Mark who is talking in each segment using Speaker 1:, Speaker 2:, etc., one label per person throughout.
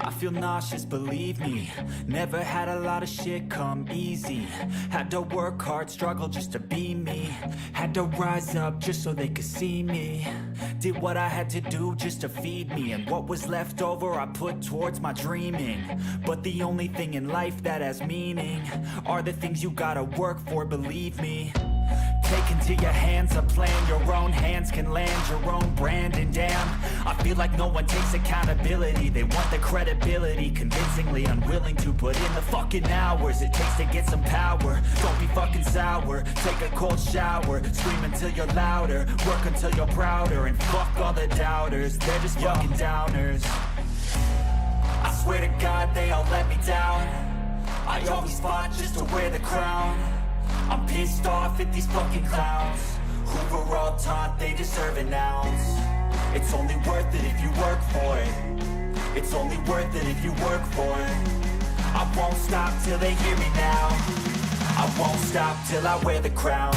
Speaker 1: I feel nauseous, believe me. Never had a lot of shit come easy. Had to work hard, struggle just to be me. Had to rise up just so they could see me. Did what I had to do just to feed me. And what was left over I put towards my dreaming. But the only thing in life that has meaning are the things you gotta work for, believe me. Take into your hands a plan, your own hands can land your own brand. And damn, I feel like no one takes accountability. They want the credibility, convincingly unwilling to put in the fucking hours it takes to get some power. Don't be fucking sour, take a cold shower. Scream until you're louder, work until you're prouder. And fuck all the doubters, they're just fucking downers. I swear to God they all let me down. I always fought just to wear the crown. I'm pissed off at these fucking clowns who were all taught they deserve an ounce. It's only worth it if you work for it. It's only worth it if you work for it. I won't stop till they hear me now. I won't stop till I wear the crown.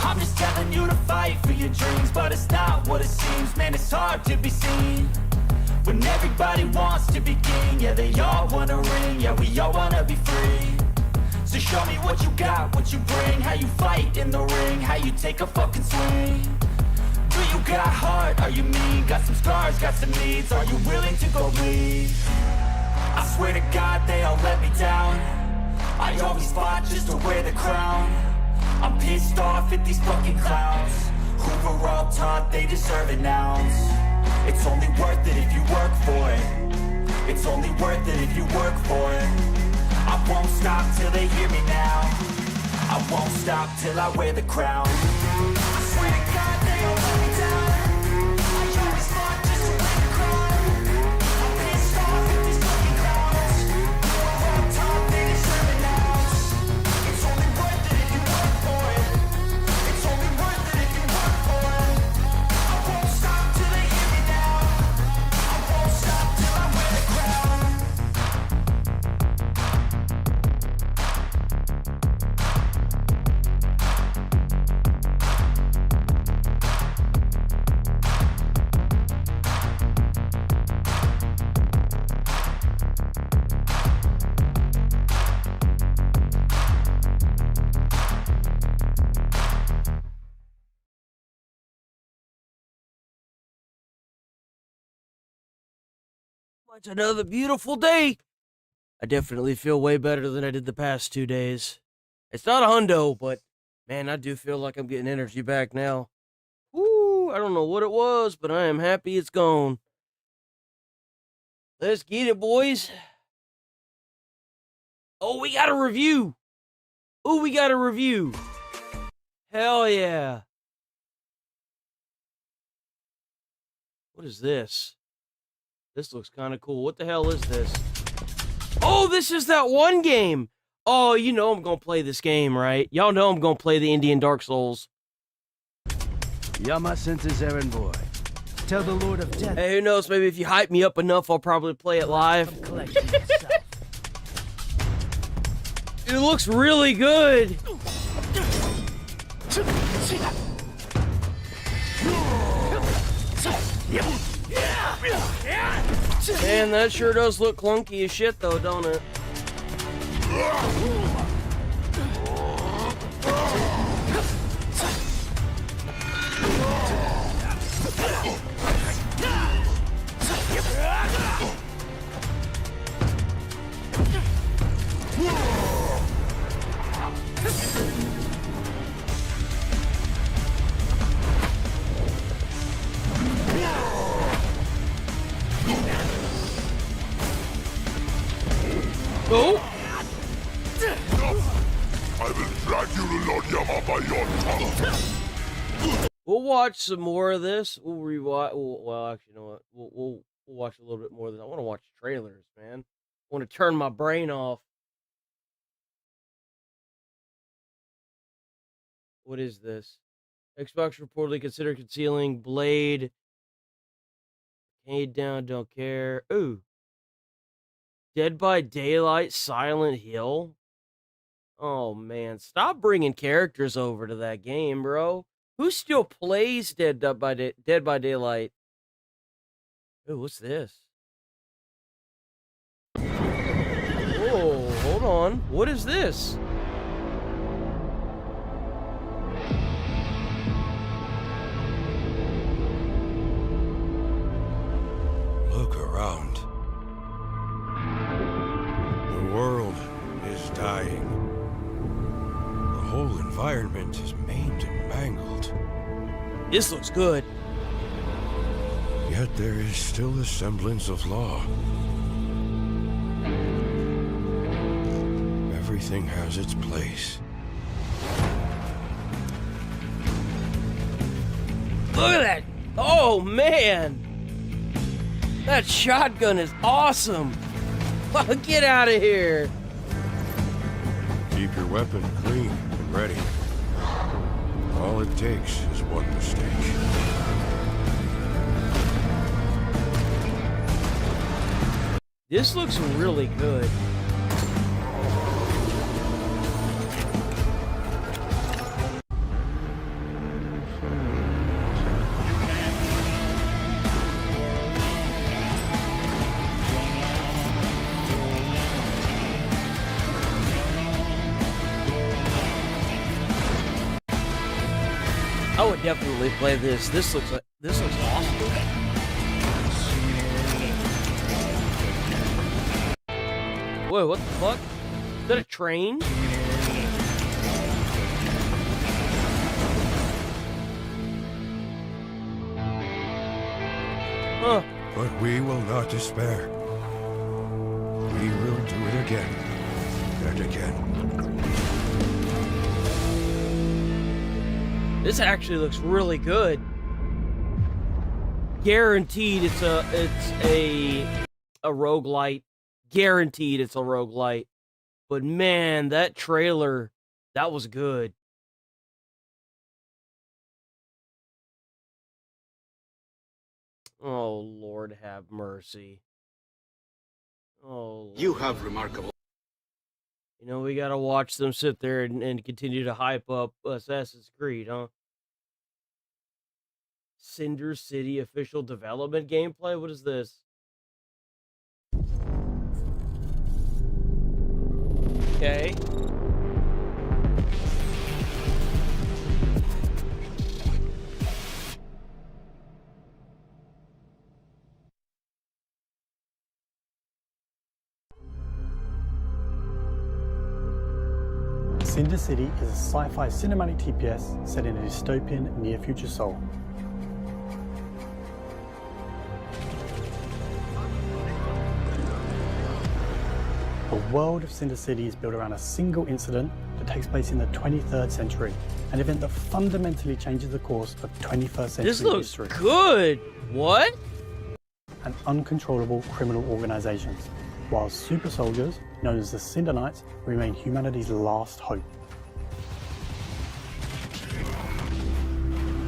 Speaker 1: I'm just telling you to fight for your dreams, but it's not what it seems. Man, it's hard to be seen when everybody wants to be king. Yeah, they all wanna ring, yeah, we all wanna be free. So show me what you got, what you bring, how you fight in the ring, how you take a fucking swing. Do you got heart, are you mean? Got some scars, got some needs, are you willing to go bleed? I swear to God they all let me down. I always fought just to wear the crown. I'm pissed off at these fucking clowns who were all taught they deserve an ounce. It's only worth it if you work for it. It's only worth it if you work for it. I won't stop till they hear me now. I won't stop till I wear the crown. I swear to God they all let me down. I always fought just to wear the crown. I'm pissed off at these fucking clowns who were all taught they deserve an ounce. It's only worth it if you work for it. It's only worth it if you work for it. I won't stop till they hear me now. I won't stop till I wear the crown.
Speaker 2: It's another beautiful day. I definitely feel way better than I did the past 2 days. It's not a hundo, but man, I do feel like I'm getting energy back now. Woo, I don't know what it was, but I am happy it's gone. Let's get it, boys. Oh, we got a review. Oh, we got a review. Hell yeah. What is this? This looks kind of cool. What the hell is this? Oh, this is that one game. Oh, you know I'm going to play this game, right? Y'all know I'm going to play the Indian Dark Souls.
Speaker 3: Yama sent his errand boy. Tell the Lord of Death.
Speaker 2: Hey, who knows? Maybe if you hype me up enough, I'll probably play it live. It looks really good. Man, that sure does look clunky as shit, though, don't it? Oh!
Speaker 4: I will drag you to Lord Yama by your tongue.
Speaker 2: We'll watch some more of this. We'll rewatch. Well, actually, you know what? We'll watch a little bit more of this. I want to watch trailers, man. I want to turn my brain off. What is this? Xbox reportedly considered concealing Blade. Arcade down, don't care. Ooh. Dead by Daylight, Silent Hill. Oh man, stop bringing characters over to that game, bro. Who still plays Dead by Daylight? Ooh, what's this? Oh, hold on. What is this?
Speaker 5: Look around. The world is dying. The whole environment is maimed and mangled.
Speaker 2: This looks good.
Speaker 5: Yet there is still a semblance of law. Everything has its place.
Speaker 2: Look at that. Oh, man. That shotgun is awesome. Get out of here.
Speaker 5: Keep your weapon clean and ready. All it takes is one mistake.
Speaker 2: This looks really good. I would definitely play this. This looks awesome. Whoa, what the fuck? Is that a train? Huh.
Speaker 5: But we will not despair. We will do it again and again.
Speaker 2: This actually looks really good. Guaranteed it's a roguelite. Guaranteed it's a roguelite. But man, that trailer, that was good. Oh, Lord have mercy. Oh, Lord.
Speaker 6: You have remarkable.
Speaker 2: You know, we gotta watch them sit there and continue to hype up Assassin's Creed, huh? Cinder City official development gameplay? What is this? Okay.
Speaker 7: Cinder City is a sci-fi cinematic TPS set in a dystopian near-future Seoul. The world of Cinder City is built around a single incident that takes place in the 23rd century, an event that fundamentally changes the course of 21st century
Speaker 2: This looks
Speaker 7: history.
Speaker 2: good. What?
Speaker 7: And uncontrollable criminal organizations, while super soldiers, known as the Cinder Knights, remain humanity's last hope.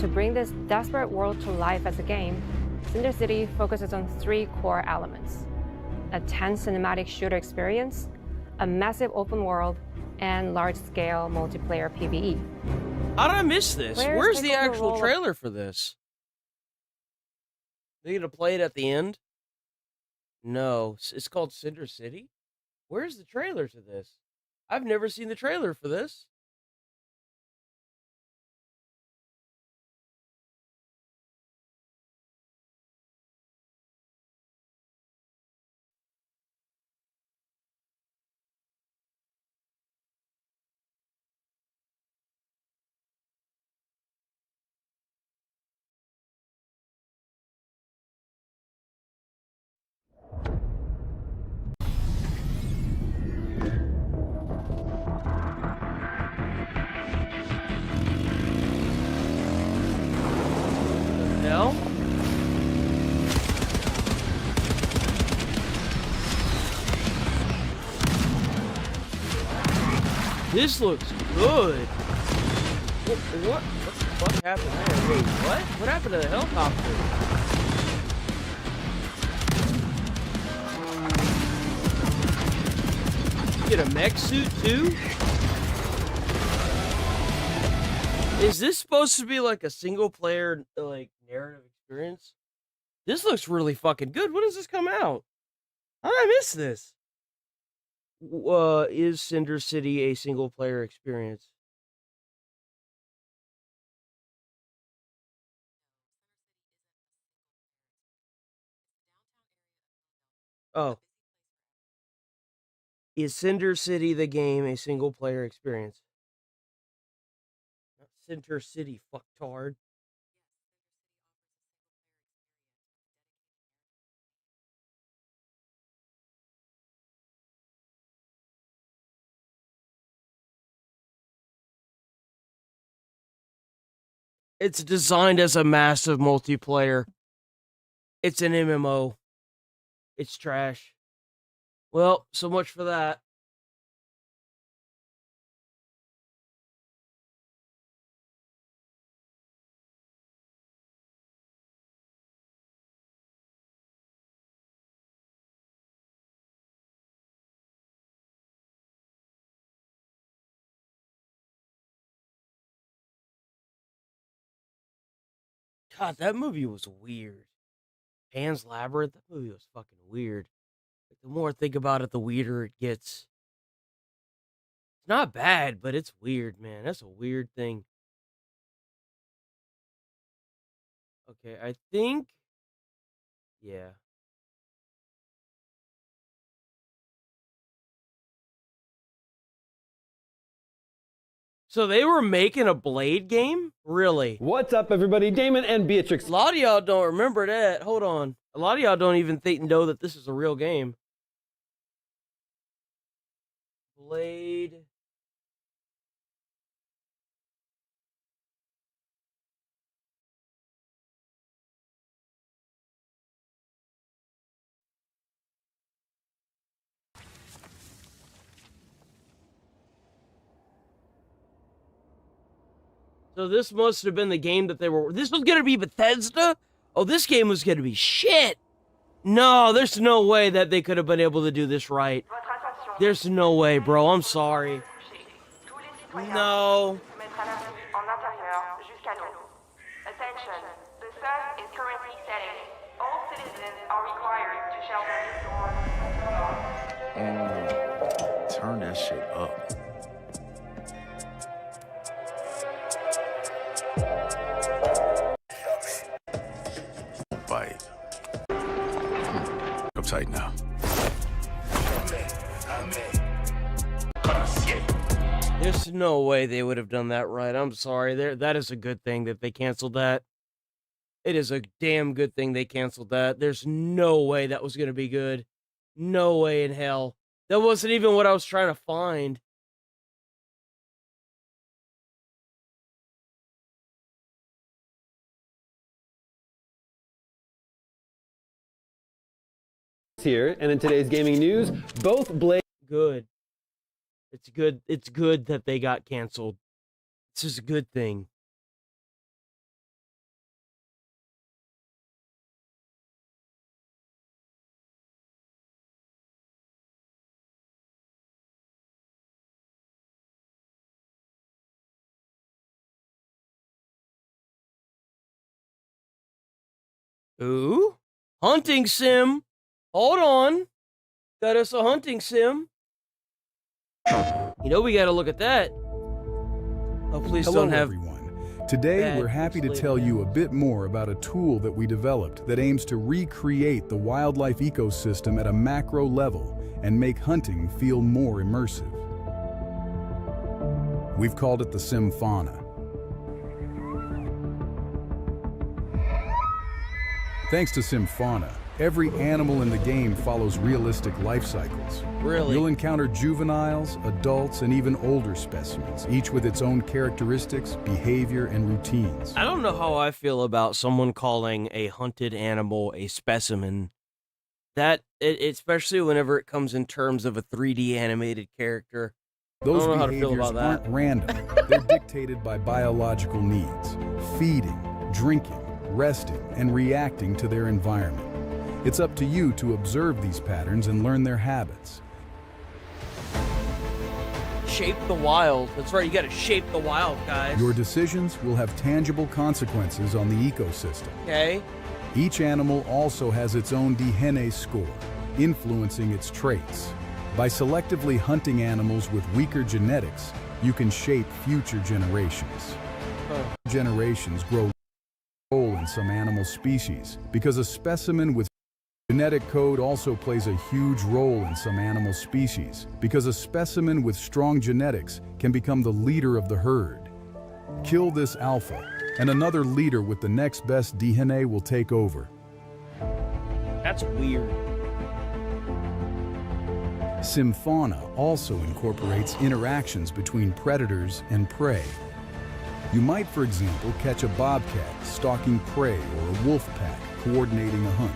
Speaker 8: To bring this desperate world to life as a game, Cinder City focuses on three core elements: a tense cinematic shooter experience, a massive open world, and large-scale multiplayer PvE.
Speaker 2: How did I miss this?
Speaker 8: Players
Speaker 2: Where's
Speaker 8: take
Speaker 2: the
Speaker 8: over
Speaker 2: actual
Speaker 8: role of-
Speaker 2: trailer for this? They gonna play it at the end? No, it's called Cinder City. Where's the trailer to this? I've never seen the trailer for this. No? This looks good. What? fuck happened there? Wait, what? What happened to the helicopter? You get a mech suit too? Is this supposed to be like a single player like narrative experience? This looks really fucking good. When does this come out? How did I miss this? Is Cinder City a single player experience? Oh. Is Cinder City the game a single player experience? Not Cinder City, fucktard. It's designed as a massive multiplayer. It's an MMO. It's trash. Well, so much for that. God, that movie was weird. Pan's Labyrinth, that movie was fucking weird. Like, the more I think about it, the weirder it gets. It's not bad, but it's weird, man. That's a weird thing. Okay, I think... Yeah. So they were making a Blade game? Really?
Speaker 6: What's up, everybody? Damon and Beatrix.
Speaker 2: A lot of y'all don't remember that. Hold on. A lot of y'all don't even know that this is a real game. Blade. So this must have been the game that they were... This was going to be Bethesda? Oh, this game was going to be shit. No, there's no way that they could have been able to do this right. There's no way, bro. I'm sorry. No.
Speaker 4: Turn that shit up. Bite. Uptight now.
Speaker 2: There's no way they would have done that right. I'm sorry. That is a good thing that they canceled that. It is a damn good thing they canceled that. There's no way that was going to be good. No way in hell. That wasn't even what I was trying to find.
Speaker 6: Here, and in today's gaming news, both Blade...
Speaker 2: Good. It's good. It's good that they got canceled. This is a good thing. Ooh? Hunting sim. Hold on. Got us a hunting sim. You know we gotta look at that. Oh, please
Speaker 9: Hello,
Speaker 2: don't have...
Speaker 9: everyone. Today, we're happy to tell you a bit more about a tool that we developed that aims to recreate the wildlife ecosystem at a macro level and make hunting feel more immersive. We've called it the Simfauna. Thanks to Simfauna, every animal in the game follows realistic life cycles.
Speaker 2: Really?
Speaker 9: You'll encounter juveniles, adults, and even older specimens, each with its own characteristics, behavior, and routines.
Speaker 2: I don't know how I feel about someone calling a hunted animal a specimen. Especially whenever it comes in terms of a 3D animated character.
Speaker 9: Those
Speaker 2: know how to feel
Speaker 9: behaviors
Speaker 2: about that.
Speaker 9: aren't random. They're dictated by biological needs: feeding, drinking, resting, and reacting to their environment. It's up to you to observe these patterns and learn their habits.
Speaker 2: Shape the wild. That's right, you gotta shape the wild, guys.
Speaker 9: Your decisions will have tangible consequences on the ecosystem.
Speaker 2: Okay?
Speaker 9: Each animal also has its own DNA score, influencing its traits. By selectively hunting animals with weaker genetics, you can shape future generations. Generations grow role in some animal species because a specimen with genetic code also plays a huge role in some animal species because a specimen with strong genetics can become the leader of the herd. Kill this alpha, and another leader with the next best DNA will take over.
Speaker 2: That's weird.
Speaker 9: Symfauna also incorporates interactions between predators and prey. You might, for example, catch a bobcat stalking prey or a wolf pack coordinating a hunt.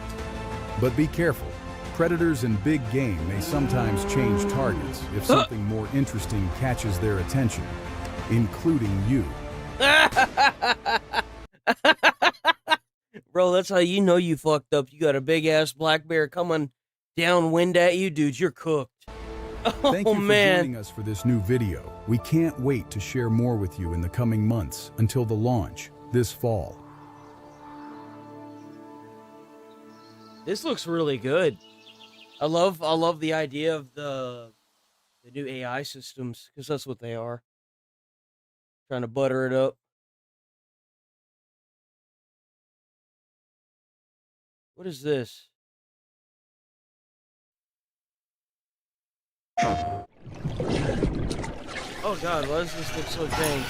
Speaker 9: But be careful. Predators and big game may sometimes change targets if something more interesting catches their attention, including you.
Speaker 2: Bro, that's how you know you fucked up. You got a big-ass black bear coming downwind at you, dude. You're cooked.
Speaker 9: Thank you for
Speaker 2: man.
Speaker 9: joining us for this new video. We can't wait to share more with you in the coming months until the launch this fall.
Speaker 2: This looks really good. I love the idea of the new AI systems, because that's what they are. Trying to butter it up. What is this? Oh god, why does this look so dang?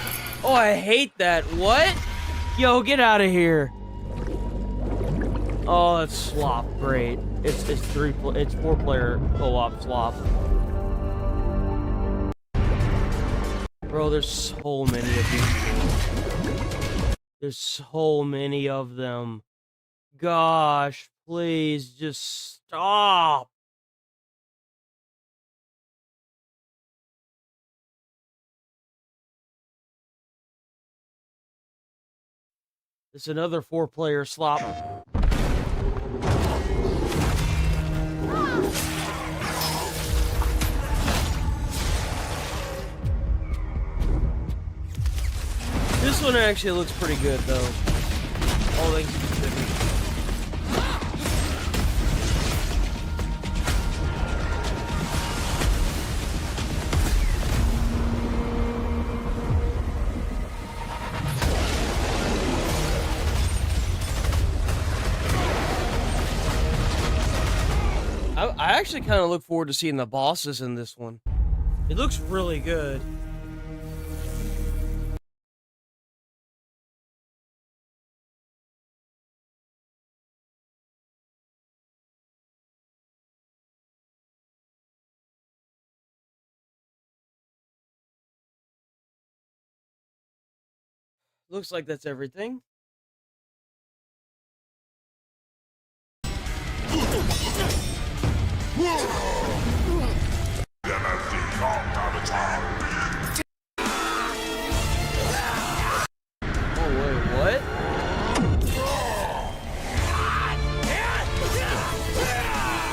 Speaker 2: Oh, I hate that. What? Yo, get out of here. Oh, that's slop. Great. It's 4-player co-op slop. Bro, there's so many of these. There's so many of them. Gosh, please just stop. It's another 4-player slop. This one actually looks pretty good, though. All things considered. I actually kind of look forward to seeing the bosses in this one. It looks really good. Looks like that's everything. Oh wait, what?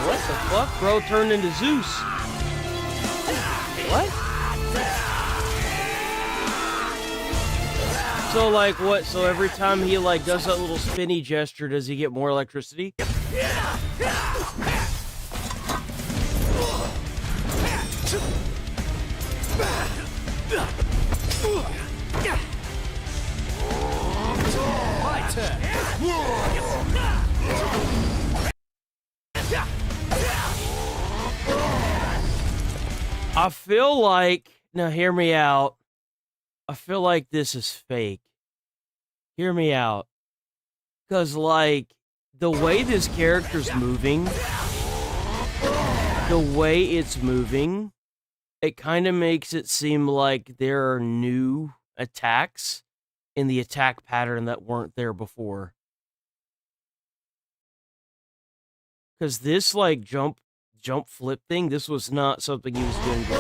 Speaker 2: What the fuck? Bro turned into Zeus. What? So like what? So every time he like does that little spinny gesture, does he get more electricity?
Speaker 3: My turn.
Speaker 2: I feel like, now hear me out. I feel like this is fake. Hear me out. Because, like, the way this character's moving, it kind of makes it seem like there are new attacks in the attack pattern that weren't there before. Because this, like, jump flip thing, this was not something he was doing before.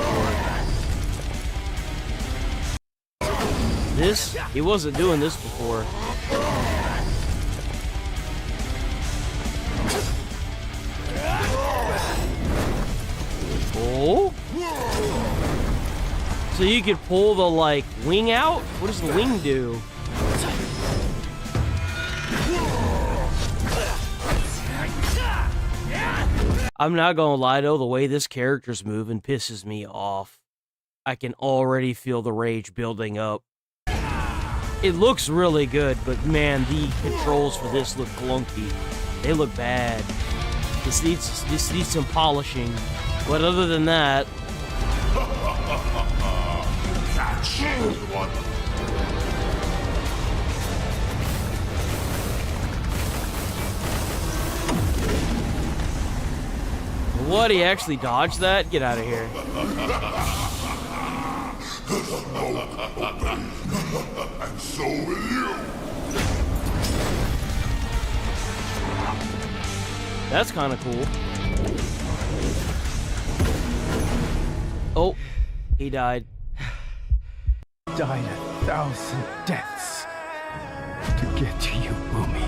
Speaker 2: This, he wasn't doing this before. Oh. So you could pull the, like, wing out? What does the wing do? I'm not gonna lie though, the way this character's moving pisses me off. I can already feel the rage building up. It looks really good, but man, the controls for this look clunky. They look bad. This needs some polishing. But other than that...
Speaker 4: Catch one.
Speaker 2: What? He actually dodged that? Get out of here.
Speaker 4: And so will you.
Speaker 2: That's kind of cool. Oh, he died.
Speaker 3: Died 1,000 deaths to get to you, Boomy.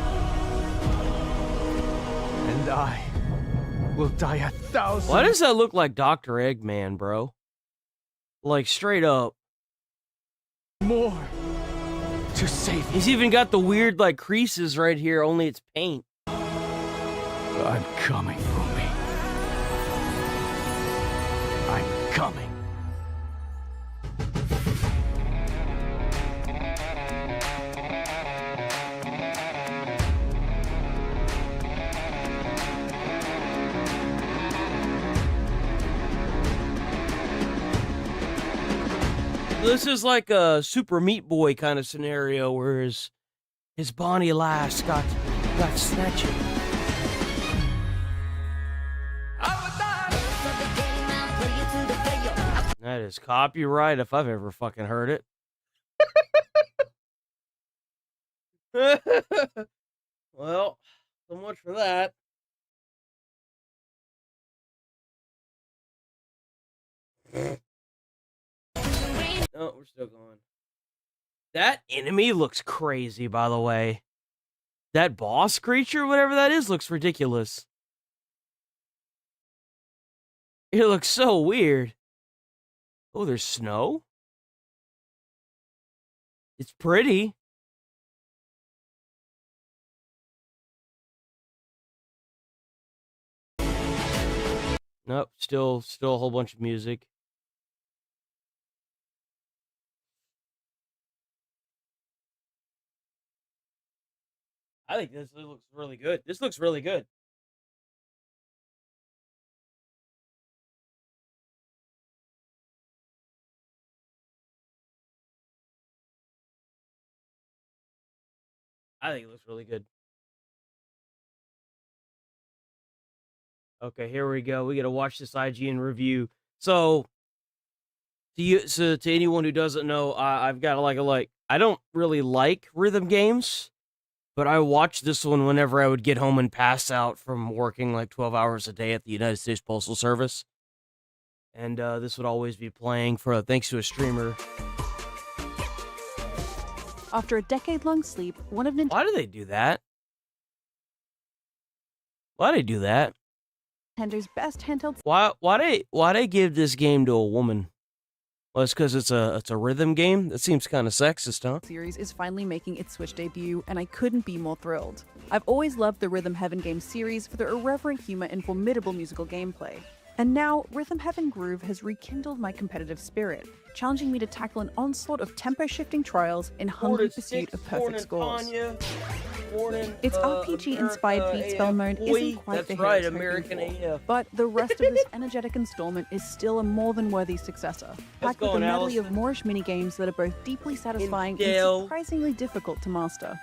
Speaker 3: And I will die 1,000.
Speaker 2: Why does that look like Dr. Eggman, bro? Like, straight up.
Speaker 3: More to save you.
Speaker 2: He's even got the weird, like, creases right here, only it's paint.
Speaker 3: I'm coming, Boomy. I'm coming.
Speaker 2: This is like a Super Meat Boy kind of scenario where his Bonnie Lass got snatched. That is copyright if I've ever fucking heard it. Well, so much for that. Oh, we're still going. That enemy looks crazy, by the way. That boss creature, whatever that is, looks ridiculous. It looks so weird. Oh, there's snow? It's pretty. Nope, still a whole bunch of music. I think this looks really good. This looks really good. I think it looks really good. Okay, here we go. We got to watch this IGN review. So, to anyone who doesn't know, I've got I don't really like rhythm games. But I watched this one whenever I would get home and pass out from working like 12 hours a day at the United States Postal Service. And this would always be playing thanks to a streamer.
Speaker 10: After a decade-long sleep, one of
Speaker 2: Why do they do that? Why do they do that?
Speaker 10: Nintendo's best handheld...
Speaker 2: Why they give this game to a woman? Well, it's because it's a rhythm game? That seems kind of sexist, huh?
Speaker 10: Series is finally making its Switch debut, and I couldn't be more thrilled. I've always loved the Rhythm Heaven games series for their irreverent humor and formidable musical gameplay. And now, Rhythm Heaven Groove has rekindled my competitive spirit, challenging me to tackle an onslaught of tempo-shifting trials in hungry pursuit of perfect scores. Its RPG-inspired beat spell mode isn't quite the hero's
Speaker 2: American AF.
Speaker 10: But the rest of this energetic installment is still a more than worthy successor, packed with a medley of Moorish minigames that are both deeply satisfying and surprisingly difficult to master.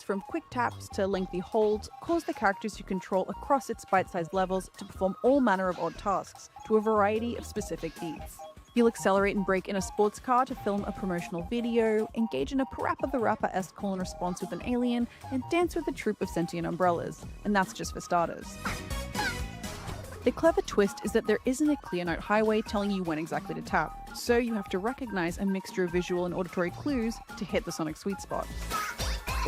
Speaker 10: From quick taps to lengthy holds, cause the characters you control across its bite-sized levels to perform all manner of odd tasks to a variety of specific beats. You'll accelerate and brake in a sports car to film a promotional video, engage in a Parappa the Rapper-esque call and response with an alien, and dance with a troop of sentient umbrellas. And that's just for starters. The clever twist is that there isn't a clear note highway telling you when exactly to tap, so you have to recognize a mixture of visual and auditory clues to hit the sonic sweet spot.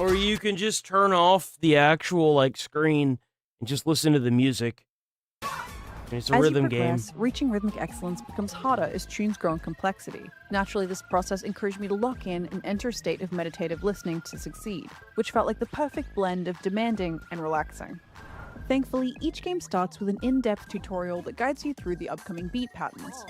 Speaker 2: Or you can just turn off the actual like screen and just listen to the music. It's a rhythm game.
Speaker 10: Reaching rhythmic excellence becomes harder as tunes grow in complexity. Naturally, this process encouraged me to lock in and enter a state of meditative listening to succeed, which felt like the perfect blend of demanding and relaxing. Thankfully, each game starts with an in-depth tutorial that guides you through the upcoming beat patterns.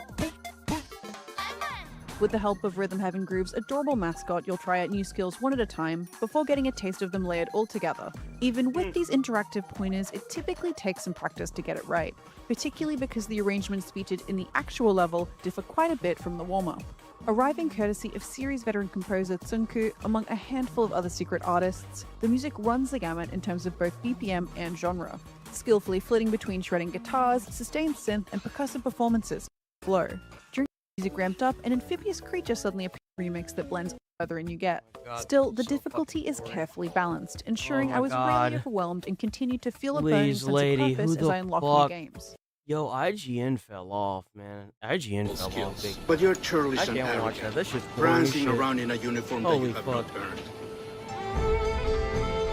Speaker 10: With the help of Rhythm Heaven Groove's adorable mascot, you'll try out new skills one at a time before getting a taste of them layered all together. Even with these interactive pointers, it typically takes some practice to get it right, particularly because the arrangements featured in the actual level differ quite a bit from the warm-up. Arriving courtesy of series veteran composer Tsunku among a handful of other secret artists, the music runs the gamut in terms of both BPM and genre, skillfully flitting between shredding guitars, sustained synth, and percussive performances. Flow. During music ramped up, an amphibious creature suddenly appears in a remix that blends further and you get. Still, the difficulty is carefully balanced, ensuring I was really overwhelmed and continued to feel a burning sense of purpose as I unlocked new games.
Speaker 2: Yo, IGN fell off, man. IGN fell off big.
Speaker 11: But you're churlish
Speaker 2: I
Speaker 11: and
Speaker 2: can't watch that.
Speaker 11: arrogant,
Speaker 2: That's just
Speaker 11: prancing around in a uniform that you have not earned.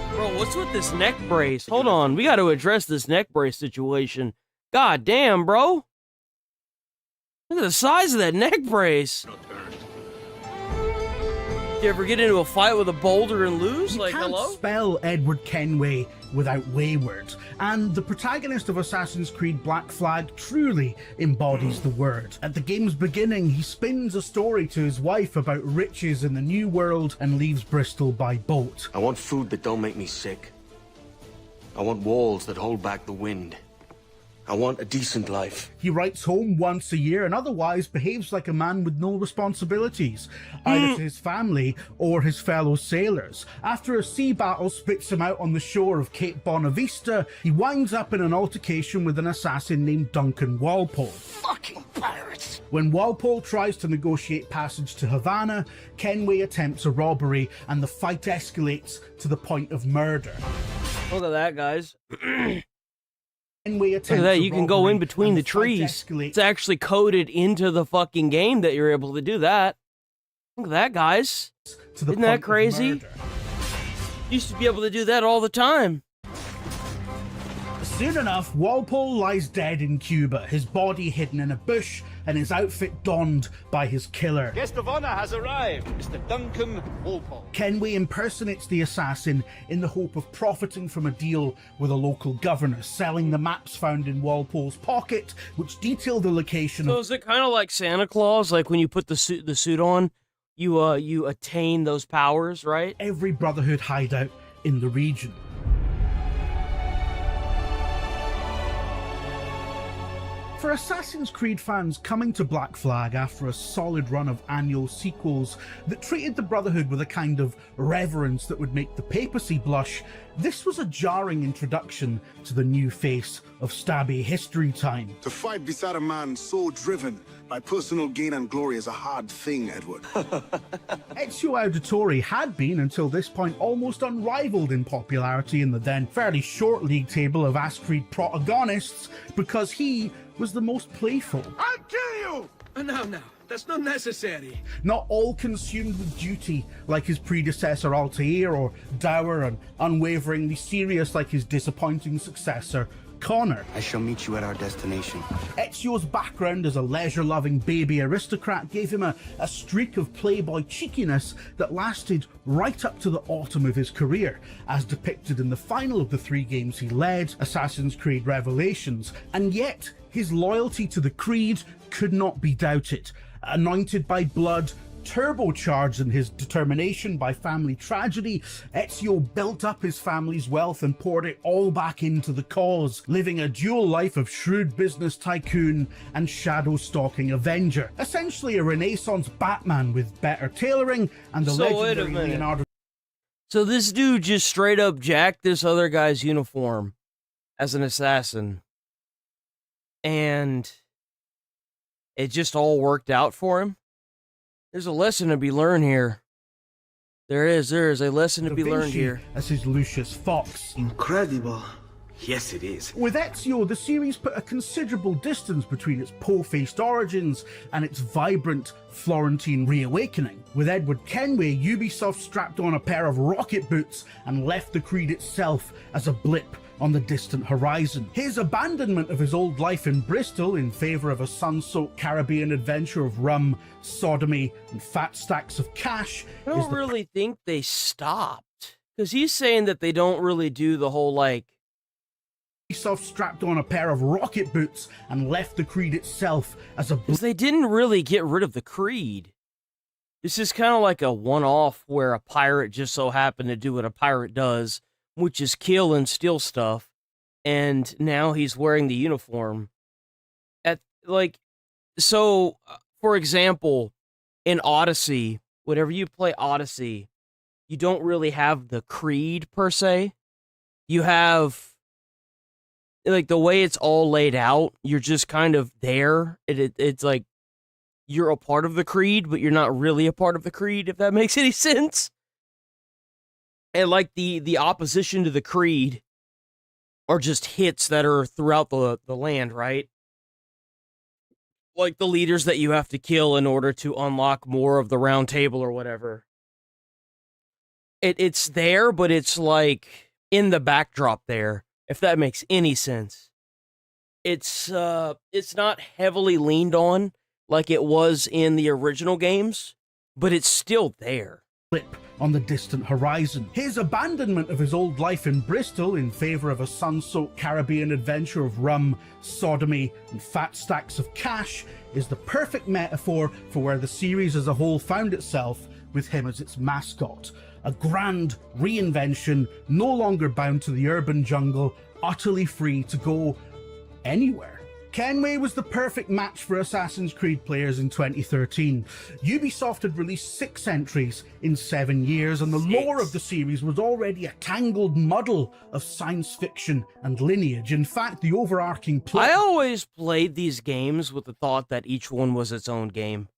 Speaker 2: Bro, what's with this neck brace? Hold on, we got to address this neck brace situation. God damn, bro. Look at the size of that neck brace. You ever get into a fight with a boulder and lose?
Speaker 12: You
Speaker 2: like,
Speaker 12: can't
Speaker 2: hello?
Speaker 12: spell Edward Kenway without wayward, and the protagonist of Assassin's Creed Black Flag truly embodies the word. At the game's beginning, he spins a story to his wife about riches in the New World and leaves Bristol by boat.
Speaker 11: I want food that don't make me sick. I want walls that hold back the wind. I want a decent life.
Speaker 12: He writes home once a year and otherwise behaves like a man with no responsibilities, either to his family or his fellow sailors. After a sea battle spits him out on the shore of Cape Bonavista, he winds up in an altercation with an assassin named Duncan Walpole.
Speaker 11: Fucking pirates!
Speaker 12: When Walpole tries to negotiate passage to Havana, Kenway attempts a robbery and the fight escalates to the point of murder.
Speaker 2: Look at that, guys.
Speaker 12: Look
Speaker 2: at that, you can go in between the trees. It's actually coded into the fucking game that you're able to do that. Look at that, guys. Isn't that crazy? Used to be able to do that all the time.
Speaker 12: Soon enough, Walpole lies dead in Cuba, his body hidden in a bush and his outfit donned by his killer.
Speaker 13: Guest of honor has arrived, Mr. Duncan Walpole.
Speaker 12: Kenway impersonates the assassin in the hope of profiting from a deal with a local governor, selling the maps found in Walpole's pocket, which detail the location
Speaker 2: So is it kind of like Santa Claus? Like when you put the suit on, you attain those powers, right?
Speaker 12: Every Brotherhood hideout in the region. For Assassin's Creed fans coming to Black Flag after a solid run of annual sequels that treated the Brotherhood with a kind of reverence that would make the papacy blush, this was a jarring introduction to the new face of stabby history time.
Speaker 14: To fight beside a man so driven by personal gain and glory is a hard thing, Edward.
Speaker 12: Ezio Auditore had been, until this point, almost unrivaled in popularity in the then fairly short league table of Assassin's Creed protagonists because he was the most playful.
Speaker 13: I'll kill you! No, that's not necessary.
Speaker 12: Not all consumed with duty like his predecessor Altair, or dour and unwaveringly serious like his disappointing successor Connor.
Speaker 11: I shall meet you at our destination.
Speaker 12: Ezio's background as a leisure-loving baby aristocrat gave him a streak of playboy cheekiness that lasted right up to the autumn of his career, as depicted in the final of the 3 games he led, Assassin's Creed Revelations, and yet his loyalty to the Creed could not be doubted. Anointed by blood, turbocharged in his determination by family tragedy, Ezio built up his family's wealth and poured it all back into the cause, living a dual life of shrewd business tycoon and shadow-stalking Avenger. Essentially a Renaissance Batman with better tailoring and the legendary Leonardo.
Speaker 2: So this dude just straight up jacked this other guy's uniform as an assassin. And it just all worked out for him. There's a lesson to be learned here. There is a lesson to be learned here.
Speaker 12: As his Lucius Fox.
Speaker 14: Incredible.
Speaker 15: Yes, it is.
Speaker 12: With Ezio, the series put a considerable distance between its po-faced origins and its vibrant Florentine reawakening. With Edward Kenway, Ubisoft strapped on a pair of rocket boots and left the Creed itself as a blip on the distant horizon. His abandonment of his old life in Bristol in favour of a sun-soaked Caribbean adventure of rum, sodomy, and fat stacks of cash.
Speaker 2: I don't really think they stopped. Because he's saying that they don't really do the whole, like...
Speaker 12: Ubisoft strapped on a pair of rocket boots and left the Creed itself as a...
Speaker 2: Because they didn't really get rid of the Creed. This is kind of like a one-off where a pirate just so happened to do what a pirate does, which is kill and steal stuff, and now he's wearing the uniform. For example, in Odyssey, whenever you play Odyssey, you don't really have the Creed, per se. You have, like, the way it's all laid out, you're just kind of there. It's like, you're a part of the Creed, but you're not really a part of the Creed, if that makes any sense. And like the opposition to the Creed are just hits that are throughout the land, right? Like the leaders that you have to kill in order to unlock more of the round table or whatever. It's there, but it's like in the backdrop there, if that makes any sense. It's not heavily leaned on like it was in the original games, but it's still there.
Speaker 12: Blip on the distant horizon. His abandonment of his old life in Bristol in favour of a sun-soaked Caribbean adventure of rum, sodomy, and fat stacks of cash is the perfect metaphor for where the series as a whole found itself with him as its mascot. A grand reinvention, no longer bound to the urban jungle, utterly free to go anywhere. Kenway was the perfect match for Assassin's Creed players in 2013. Ubisoft had released 6 entries in 7 years, and the lore of the series was already a tangled muddle of science fiction and lineage. In fact, the overarching plot...
Speaker 2: I always played these games with the thought that each one was its own game.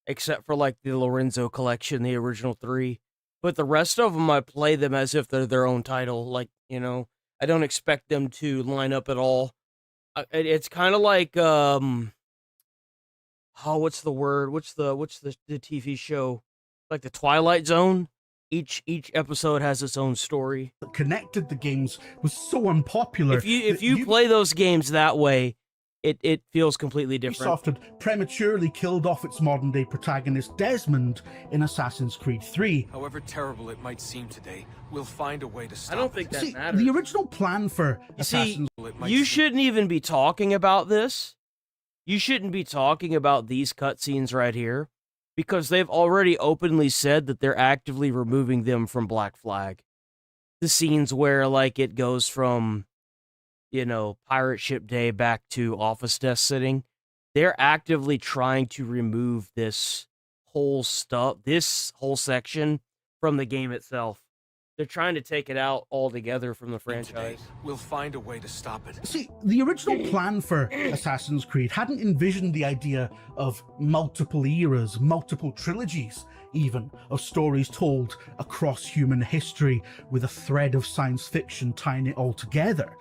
Speaker 2: Except for, like, the Lorenzo collection, the original 3. But the rest of them, I play them as if they're their own title. Like, you know, I don't expect them to line up at all. It's kind of like, what's the word? What's the TV show? Like the Twilight Zone? Each episode has its own story.
Speaker 12: Connected the games was so unpopular.
Speaker 2: If you play those games that way, it feels completely different.
Speaker 12: Ubisoft had prematurely killed off its modern-day protagonist Desmond in Assassin's Creed 3.
Speaker 15: However terrible it might seem today, we'll find a way to stop it.
Speaker 2: I don't think that matters.
Speaker 12: The original plan for Assassin's...
Speaker 2: You shouldn't even be talking about this. You shouldn't be talking about these cutscenes right here, because they've already openly said that they're actively removing them from Black Flag. The scenes where, like, it goes from... you know, pirate ship day back to office desk sitting, they're actively trying to remove this whole section from the game itself. They're trying to take it out altogether from the franchise.
Speaker 15: We'll find a way to stop it.
Speaker 12: See, the original plan for Assassin's Creed hadn't envisioned the idea of multiple eras, multiple trilogies, even, of stories told across human history with a thread of science fiction tying it all together.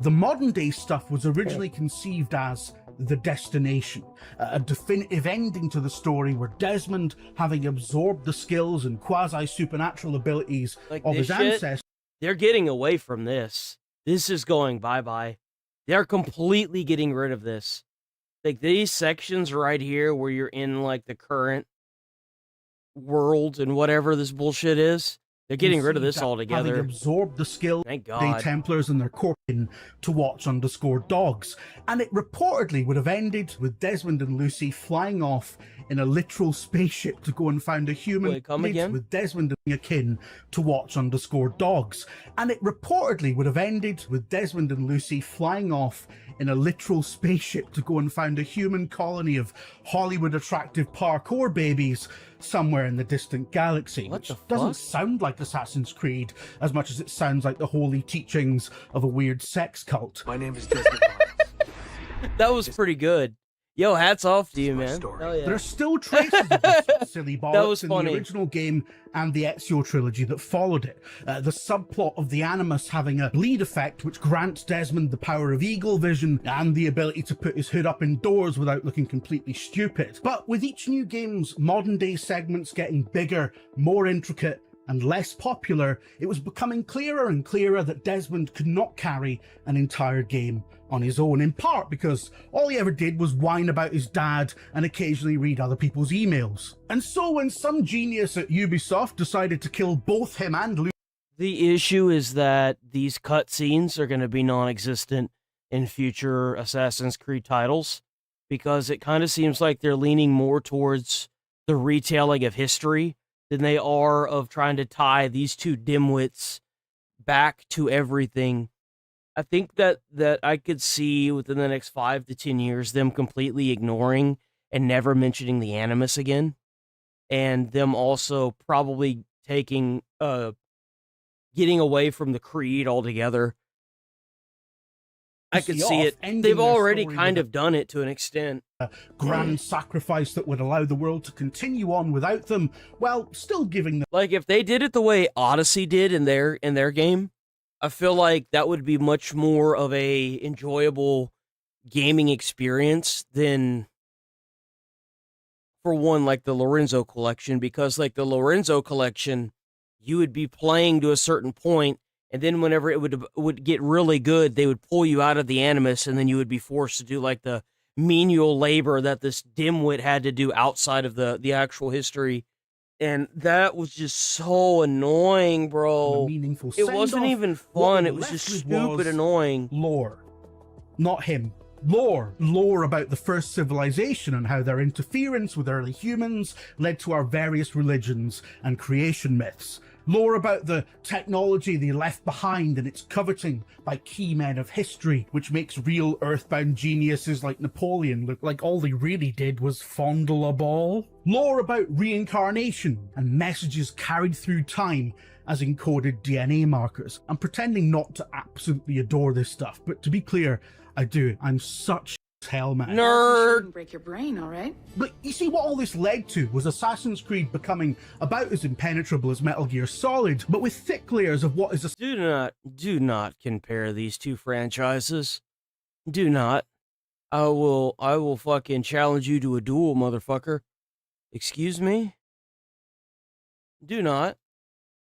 Speaker 12: The modern day stuff was originally conceived as the destination, a definitive ending to the story where Desmond, having absorbed the skills and quasi-supernatural abilities of his ancestors...
Speaker 2: They're getting away from this. This is going bye-bye. They're completely getting rid of this. Like, these sections right here where you're in, like, the current world and whatever this bullshit is, they're getting rid of this altogether.
Speaker 12: Having absorbed the skill,
Speaker 2: thank
Speaker 12: the
Speaker 2: God.
Speaker 12: Templars and their corps to watch _dogs, and it reportedly would have ended with Desmond and Lucy flying off in a literal spaceship to go and find a human.
Speaker 2: Wait, come again?
Speaker 12: With Desmond and akin to watch _dogs, and it reportedly would have ended with Desmond and Lucy flying off in a literal spaceship to go and find a human colony of Hollywood attractive parkour babies somewhere in the distant galaxy, which doesn't sound like Assassin's Creed as much as it sounds like the holy teachings of a weird sex cult.
Speaker 15: My name is Desmond Miles.
Speaker 2: That was pretty good. Yo, hats off to you, man. Hell yeah.
Speaker 12: There are still traces of this silly bollocks in
Speaker 2: funny.
Speaker 12: the original game and the Ezio trilogy that followed it. The subplot of the Animus having a bleed effect, which grants Desmond the power of eagle vision and the ability to put his hood up indoors without looking completely stupid. But with each new game's modern day segments getting bigger, more intricate, and less popular, it was becoming clearer and clearer that Desmond could not carry an entire game on his own, in part because all he ever did was whine about his dad and occasionally read other people's emails. And so when some genius at Ubisoft decided to kill both him and Luke...
Speaker 2: The issue is that these cutscenes are going to be non-existent in future Assassin's Creed titles, because it kind of seems like they're leaning more towards the retelling of history than they are of trying to tie these two dimwits back to everything. I think that I could see within the next 5 to 10 years them completely ignoring and never mentioning the Animus again, and them also probably taking getting away from the Creed altogether. I could see it. They've already kind of done it to an extent.
Speaker 12: A grand sacrifice that would allow the world to continue on without them, while still giving them...
Speaker 2: Like, if they did it the way Odyssey did in their game, I feel like that would be much more of a enjoyable gaming experience than, for one, like the Lorenzo collection, because like the Lorenzo collection, you would be playing to a certain point, and then whenever it would get really good, they would pull you out of the Animus, and then you would be forced to do like the menial labor that this dimwit had to do outside of the actual history. And that was just so annoying, bro. It wasn't even fun. It was just stupid annoying.
Speaker 12: Lore. Not him. Lore. Lore about the first civilization and how their interference with early humans led to our various religions and creation myths. Lore about the technology they left behind and its coveting by key men of history, which makes real earthbound geniuses like Napoleon look like all they really did was fondle a ball. Lore about reincarnation and messages carried through time as encoded DNA markers. I'm pretending not to absolutely adore this stuff, but to be clear, I do. I'm such hell, man.
Speaker 2: Nerd!
Speaker 16: Break your brain, all right?
Speaker 12: But you see, what all this led to was Assassin's Creed becoming about as impenetrable as Metal Gear Solid, but with thick layers of what is a...
Speaker 2: Do not compare these two franchises. Do not. I will fucking challenge you to a duel, motherfucker. Excuse me? Do not.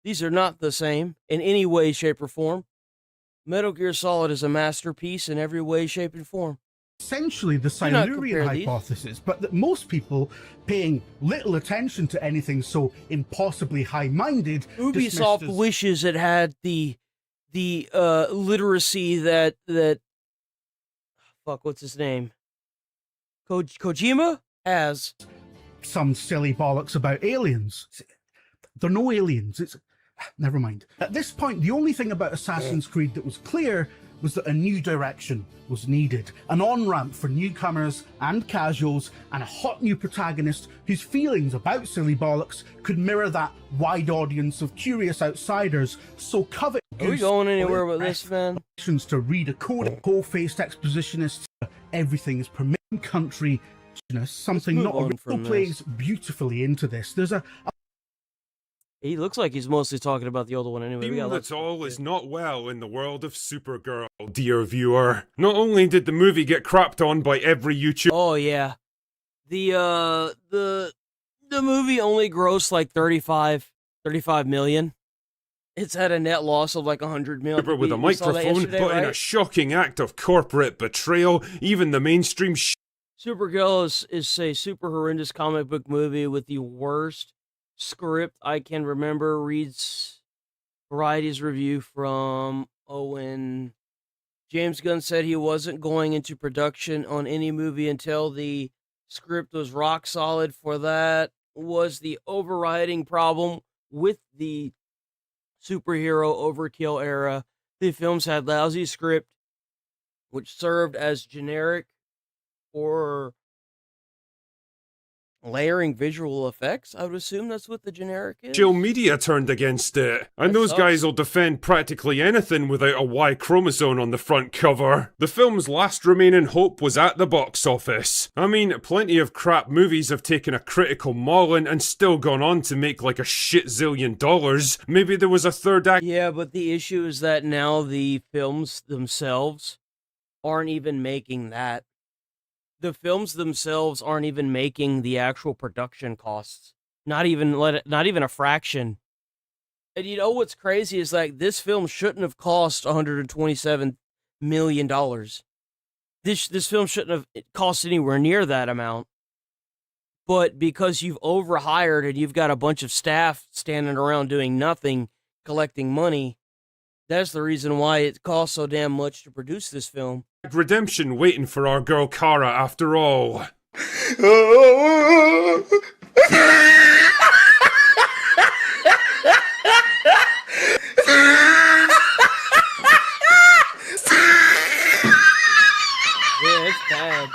Speaker 2: These are not the same in any way, shape, or form. Metal Gear Solid is a masterpiece in every way, shape, and form.
Speaker 12: Essentially the Silurian hypothesis, but that most people paying little attention to anything so impossibly high-minded...
Speaker 2: Ubisoft wishes it had the literacy that fuck, what's his name? Kojima has.
Speaker 12: Some silly bollocks about aliens. They're no aliens. It's... Never mind. At this point, the only thing about Assassin's Creed that was clear was that a new direction was needed. An on-ramp for newcomers and casuals, and a hot new protagonist whose feelings about silly bollocks could mirror that wide audience of curious outsiders so covet.
Speaker 2: Are we going anywhere with this, man?
Speaker 12: To read a code, whole-faced expositionists, everything is permitted country, something not original plays beautifully into this. There's a
Speaker 2: He looks like he's mostly talking about the older one anyway.
Speaker 5: That all is not well in the world of Supergirl, dear viewer. Not only did the movie get crapped on by every YouTuber...
Speaker 2: Oh, yeah. The movie only grossed like 35 million. It's had a net loss of like 100 million.
Speaker 5: With a microphone, but in a shocking act of corporate betrayal, even the mainstream
Speaker 2: Supergirl is a super horrendous comic book movie with the worst script I can remember. Reads Variety's review from Owen. James Gunn said he wasn't going into production on any movie until the script was rock solid. For that was the overriding problem with the superhero overkill era. The films had lousy script, which served as generic for the superhero overkill era. The films had lousy script, which served as generic for layering visual effects. I would assume that's what the generic is.
Speaker 5: Social media turned against it, and
Speaker 2: That
Speaker 5: those
Speaker 2: sucks.
Speaker 5: guys will defend practically anything without a Y chromosome on the front cover. The film's last remaining hope was at the box office. I mean, plenty of crap movies have taken a critical mauling and still gone on to make like a shit zillion dollars. Maybe there was a third act.
Speaker 2: Yeah, but the issue is that now the films themselves aren't even making that. The films themselves aren't even making the actual production costs. Not even a fraction. And you know what's crazy is like this film shouldn't have cost $127 million. This film shouldn't have cost anywhere near that amount. But because you've overhired and you've got a bunch of staff standing around doing nothing, collecting money, that's the reason why it costs so damn much to produce this film.
Speaker 5: Redemption waiting for our girl Kara after all.
Speaker 2: Yeah, it's bad.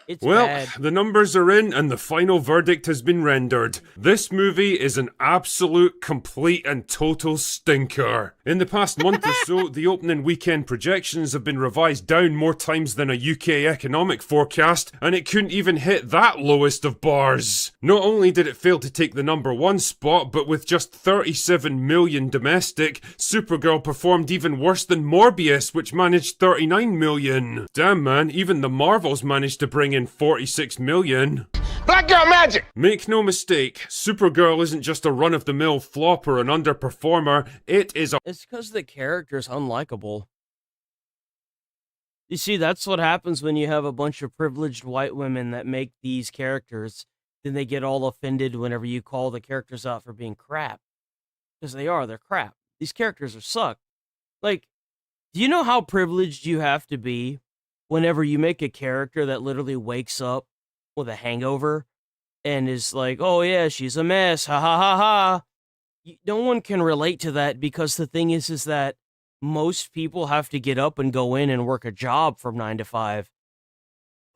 Speaker 2: It's
Speaker 5: Well,
Speaker 2: bad.
Speaker 5: the numbers are in and the final verdict has been rendered. This movie is an absolute, complete and total stinker. In the past month or so, the opening weekend projections have been revised down more times than a UK economic forecast, and it couldn't even hit that lowest of bars. Not only did it fail to take the #1 spot, but with just 37 million domestic, Supergirl performed even worse than Morbius, which managed 39 million. Damn man, even the Marvels managed to bring in 46 million.
Speaker 4: Black girl magic!
Speaker 5: Make no mistake, Supergirl isn't just a run-of-the-mill flop or an underperformer, it is a—
Speaker 2: It's because the character's unlikable. You see, that's what happens when you have a bunch of privileged white women that make these characters. Then they get all offended whenever you call the characters out for being crap. Because they're crap. These characters are suck. Like, do you know how privileged you have to be whenever you make a character that literally wakes up with a hangover and is like, oh yeah, she's a mess, ha ha ha ha. No one can relate to that because the thing is that most people have to get up and go in and work a job from 9 to 5.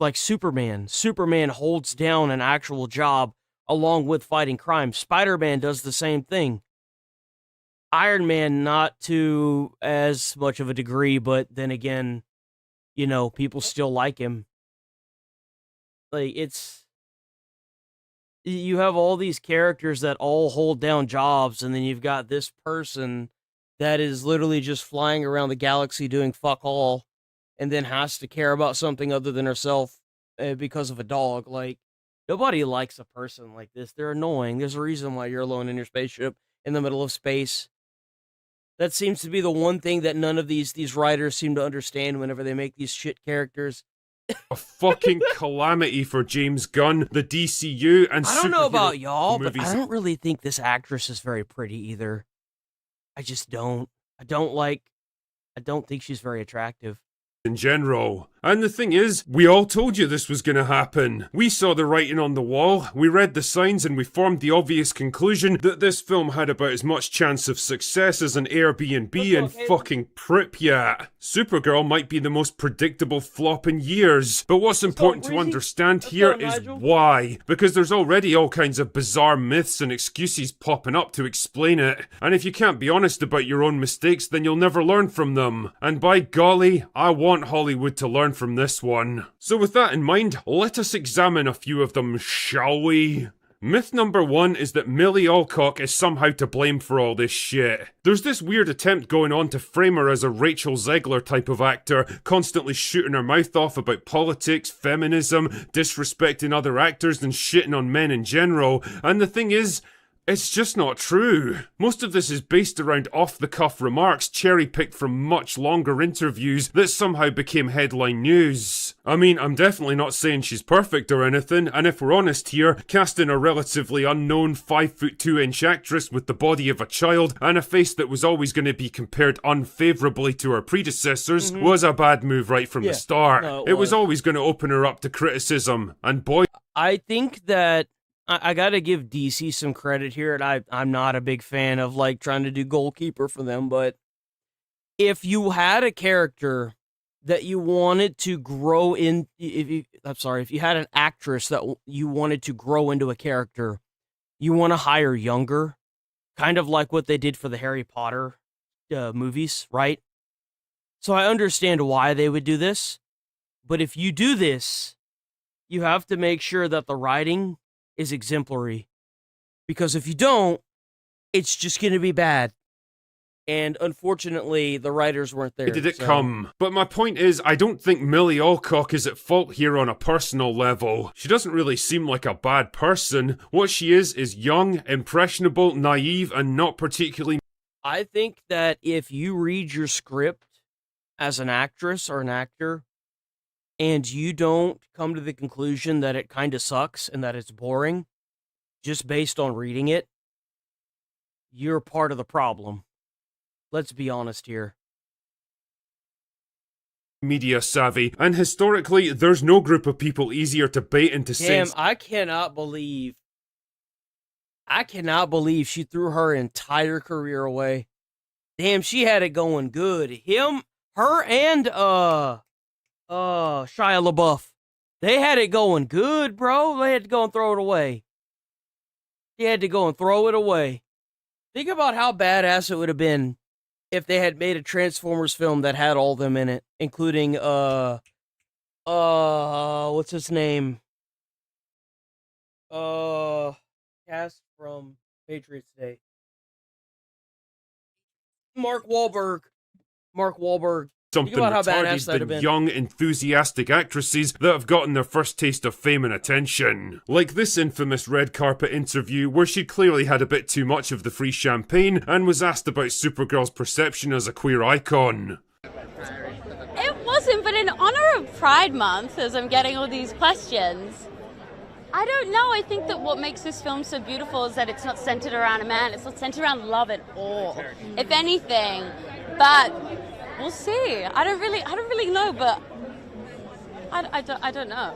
Speaker 2: Like Superman. Superman holds down an actual job along with fighting crime. Spider-Man does the same thing. Iron Man, not to as much of a degree, but then again, you know, people still like him. Like, you have all these characters that all hold down jobs, and then you've got this person that is literally just flying around the galaxy doing fuck all, and then has to care about something other than herself because of a dog. Like, nobody likes a person like this. They're annoying. There's a reason why you're alone in your spaceship in the middle of space. That seems to be the one thing that none of these writers seem to understand whenever they make these shit characters.
Speaker 5: a fucking calamity for James Gunn, the DCU, and
Speaker 2: I don't know about
Speaker 5: superhero
Speaker 2: y'all, but
Speaker 5: movies.
Speaker 2: I don't really think this actress is very pretty either. I just don't. I don't think she's very attractive.
Speaker 5: In general. And the thing is, we all told you this was gonna happen. We saw the writing on the wall, we read the signs, and we formed the obvious conclusion that this film had about as much chance of success as an Airbnb in fucking Pripyat. Supergirl might be the most predictable flop in years, but what's important to understand here is why. Because there's already all kinds of bizarre myths and excuses popping up to explain it. And if you can't be honest about your own mistakes, then you'll never learn from them. And by golly, I want Hollywood to learn from this one. So with that in mind, let us examine a few of them, shall we? Myth number 1 is that Millie Alcock is somehow to blame for all this shit. There's this weird attempt going on to frame her as a Rachel Zegler type of actor, constantly shooting her mouth off about politics, feminism, disrespecting other actors and shitting on men in general, and the thing is, it's just not true. Most of this is based around off-the-cuff remarks cherry-picked from much longer interviews that somehow became headline news. I mean, I'm definitely not saying she's perfect or anything, and if we're honest here, casting a relatively unknown 5'2" actress with the body of a child and a face that was always going to be compared unfavourably to her predecessors was a bad move right from the start.
Speaker 2: No,
Speaker 5: it was always going to open her up to criticism, and boy...
Speaker 2: I think that I gotta give DC some credit here, and I'm not a big fan of, like, trying to do goalkeeper for them, but if you had a character that you wanted to grow in, if you had an actress that you wanted to grow into a character, you want to hire younger, kind of like what they did for the Harry Potter movies, right? So I understand why they would do this, but if you do this, you have to make sure that the writing is exemplary, because if you don't, it's just going to be bad. And unfortunately, the writers weren't there.
Speaker 5: Did it come? But my point is, I don't think Millie Alcock is at fault here on a personal level. She doesn't really seem like a bad person. What she is young, impressionable, naive, and not particularly...
Speaker 2: I think that if you read your script as an actress or an actor, and you don't come to the conclusion that it kind of sucks and that it's boring, just based on reading it, you're part of the problem. Let's be honest here.
Speaker 5: Media savvy, and historically, there's no group of people easier to bait into saying...
Speaker 2: I cannot believe she threw her entire career away. Damn, she had it going good. Her and Shia LaBeouf, they had it going good, bro. They had to go and throw it away. They had to go and throw it away. Think about how badass it would have been if they had made a Transformers film that had all of them in it, including what's his name? Cast from Patriots Day. Mark Wahlberg.
Speaker 5: Something
Speaker 2: Think about how
Speaker 5: retarded
Speaker 2: badass that'd have
Speaker 5: than
Speaker 2: been.
Speaker 5: young, enthusiastic actresses that have gotten their first taste of fame and attention. Like this infamous red carpet interview where she clearly had a bit too much of the free champagne and was asked about Supergirl's perception as a queer icon.
Speaker 16: It wasn't, but in honor of Pride Month, as I'm getting all these questions, I don't know. I think that what makes this film so beautiful is that it's not centered around a man. It's not centered around love at all, if anything. But we'll see. I don't really know, but I don't know.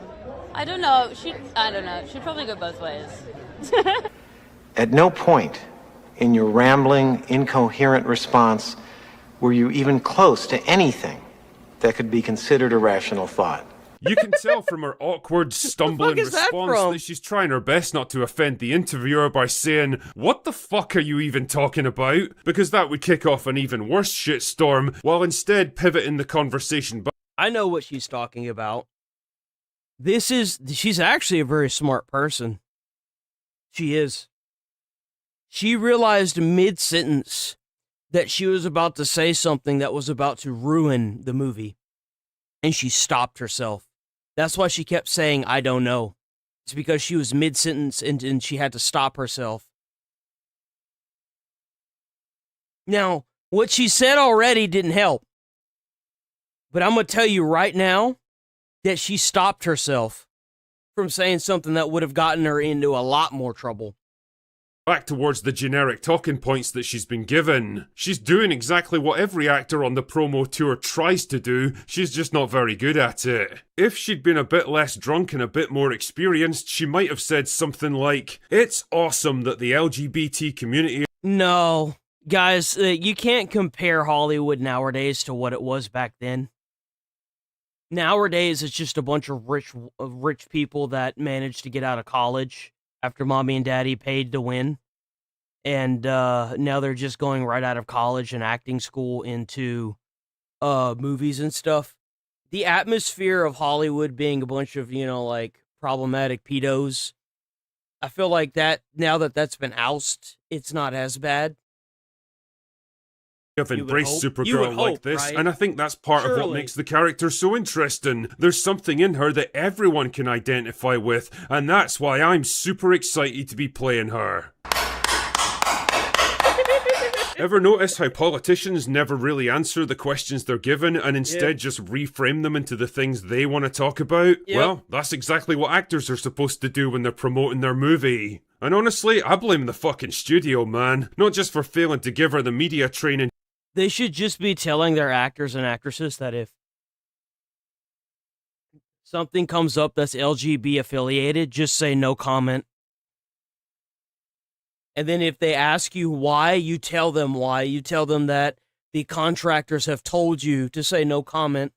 Speaker 16: I don't know. She'd probably go both ways.
Speaker 17: At no point in your rambling, incoherent response were you even close to anything that could be considered a rational thought.
Speaker 5: You can tell from her awkward, stumbling response that she's trying her best not to offend the interviewer by saying, "What the fuck are you even talking about?" Because that would kick off an even worse shitstorm, while instead pivoting the conversation back.
Speaker 2: I know what she's talking about. She's actually a very smart person. She is. She realized mid-sentence that she was about to say something that was about to ruin the movie. And she stopped herself. That's why she kept saying, "I don't know." It's because she was mid-sentence and she had to stop herself. Now, what she said already didn't help. But I'm going to tell you right now that she stopped herself from saying something that would have gotten her into a lot more trouble.
Speaker 5: Back towards the generic talking points that she's been given. She's doing exactly what every actor on the promo tour tries to do, she's just not very good at it. If she'd been a bit less drunk and a bit more experienced, she might have said something like, "It's awesome that the LGBT community..."
Speaker 2: No, guys, you can't compare Hollywood nowadays to what it was back then. Nowadays, it's just a bunch of rich people that managed to get out of college after mommy and daddy paid to win. And now they're just going right out of college and acting school into movies and stuff. The atmosphere of Hollywood being a bunch of, problematic pedos, I feel like that, now that that's been ousted, it's not as bad.
Speaker 5: Have embraced Supergirl like this, right? And I think that's part of what makes the character so interesting. There's something in her that everyone can identify with, and that's why I'm super excited to be playing her. Ever notice how politicians never really answer the questions they're given and instead just reframe them into the things they want to talk about? Well, that's exactly what actors are supposed to do when they're promoting their movie. And honestly, I blame the fucking studio, man. Not just for failing to give her the media training.
Speaker 2: They should just be telling their actors and actresses that if something comes up that's LGB affiliated, just say no comment. And then if they ask you why, you tell them why. You tell them that the contractors have told you to say no comment.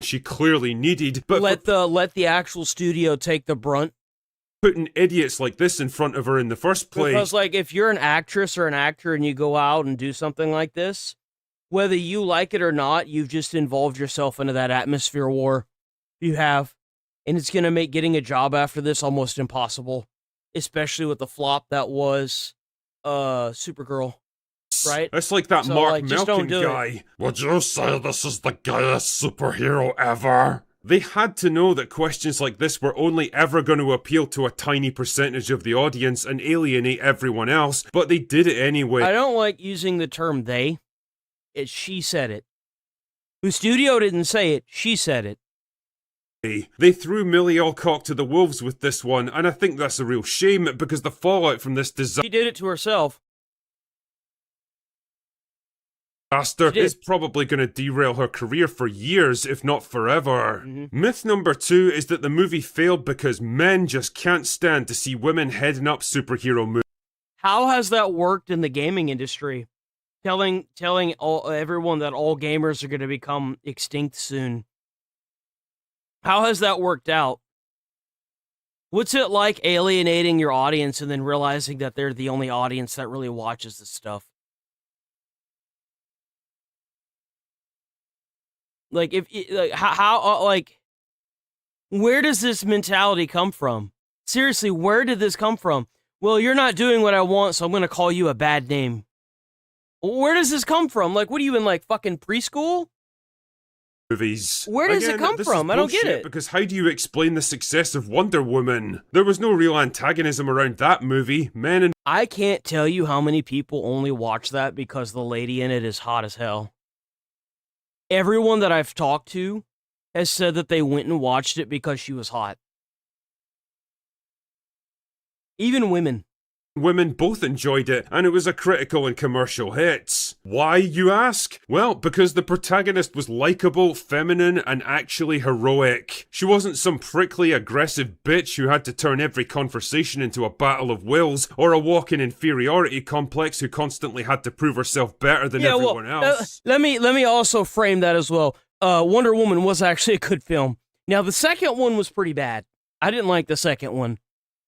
Speaker 5: she clearly needed, but
Speaker 2: let the actual studio take the brunt.
Speaker 5: Putting idiots like this in front of her in the first place.
Speaker 2: Because, like, if you're an actress or an actor and you go out and do something like this, whether you like it or not, you've just involved yourself into that atmosphere war. You have. And it's going to make getting a job after this almost impossible. Especially with the flop that was Supergirl. Right?
Speaker 5: It's like that
Speaker 2: so,
Speaker 5: Mark
Speaker 2: like,
Speaker 5: Malkin guy. Would you say this is the gayest superhero ever? They had to know that questions like this were only ever going to appeal to a tiny percentage of the audience and alienate everyone else, but they did it anyway.
Speaker 2: I don't like using the term they. It's she said it. The studio didn't say it, she said it.
Speaker 5: They threw Millie Alcock to the wolves with this one, and I think that's a real shame because the fallout from this disaster.
Speaker 2: She did it to herself.
Speaker 5: Is probably going to derail her career for years, if not forever. Myth number 2 is that the movie failed because men just can't stand to see women heading up superhero movies.
Speaker 2: How has that worked in the gaming industry? Telling everyone that all gamers are going to become extinct soon. How has that worked out? What's it like alienating your audience and then realizing that they're the only audience that really watches this stuff? Like, where does this mentality come from? Seriously, where did this come from? Well, you're not doing what I want, so I'm going to call you a bad name. Where does this come from? Like, what are you in, like, fucking preschool?
Speaker 5: Movies.
Speaker 2: Where does it come from? I don't get it.
Speaker 5: Because how do you explain the success of Wonder Woman? There was no real antagonism around that movie. Men and...
Speaker 2: I can't tell you how many people only watch that because the lady in it is hot as hell. Everyone that I've talked to has said that they went and watched it because she was hot. Even women.
Speaker 5: Women both enjoyed it, and it was a critical and commercial hit. Why, you ask? Well, because the protagonist was likeable, feminine, and actually heroic. She wasn't some prickly, aggressive bitch who had to turn every conversation into a battle of wills, or a walk-in inferiority complex who constantly had to prove herself better than everyone else.
Speaker 2: Let me also frame that as well. Wonder Woman was actually a good film. Now, the second one was pretty bad. I didn't like the second one.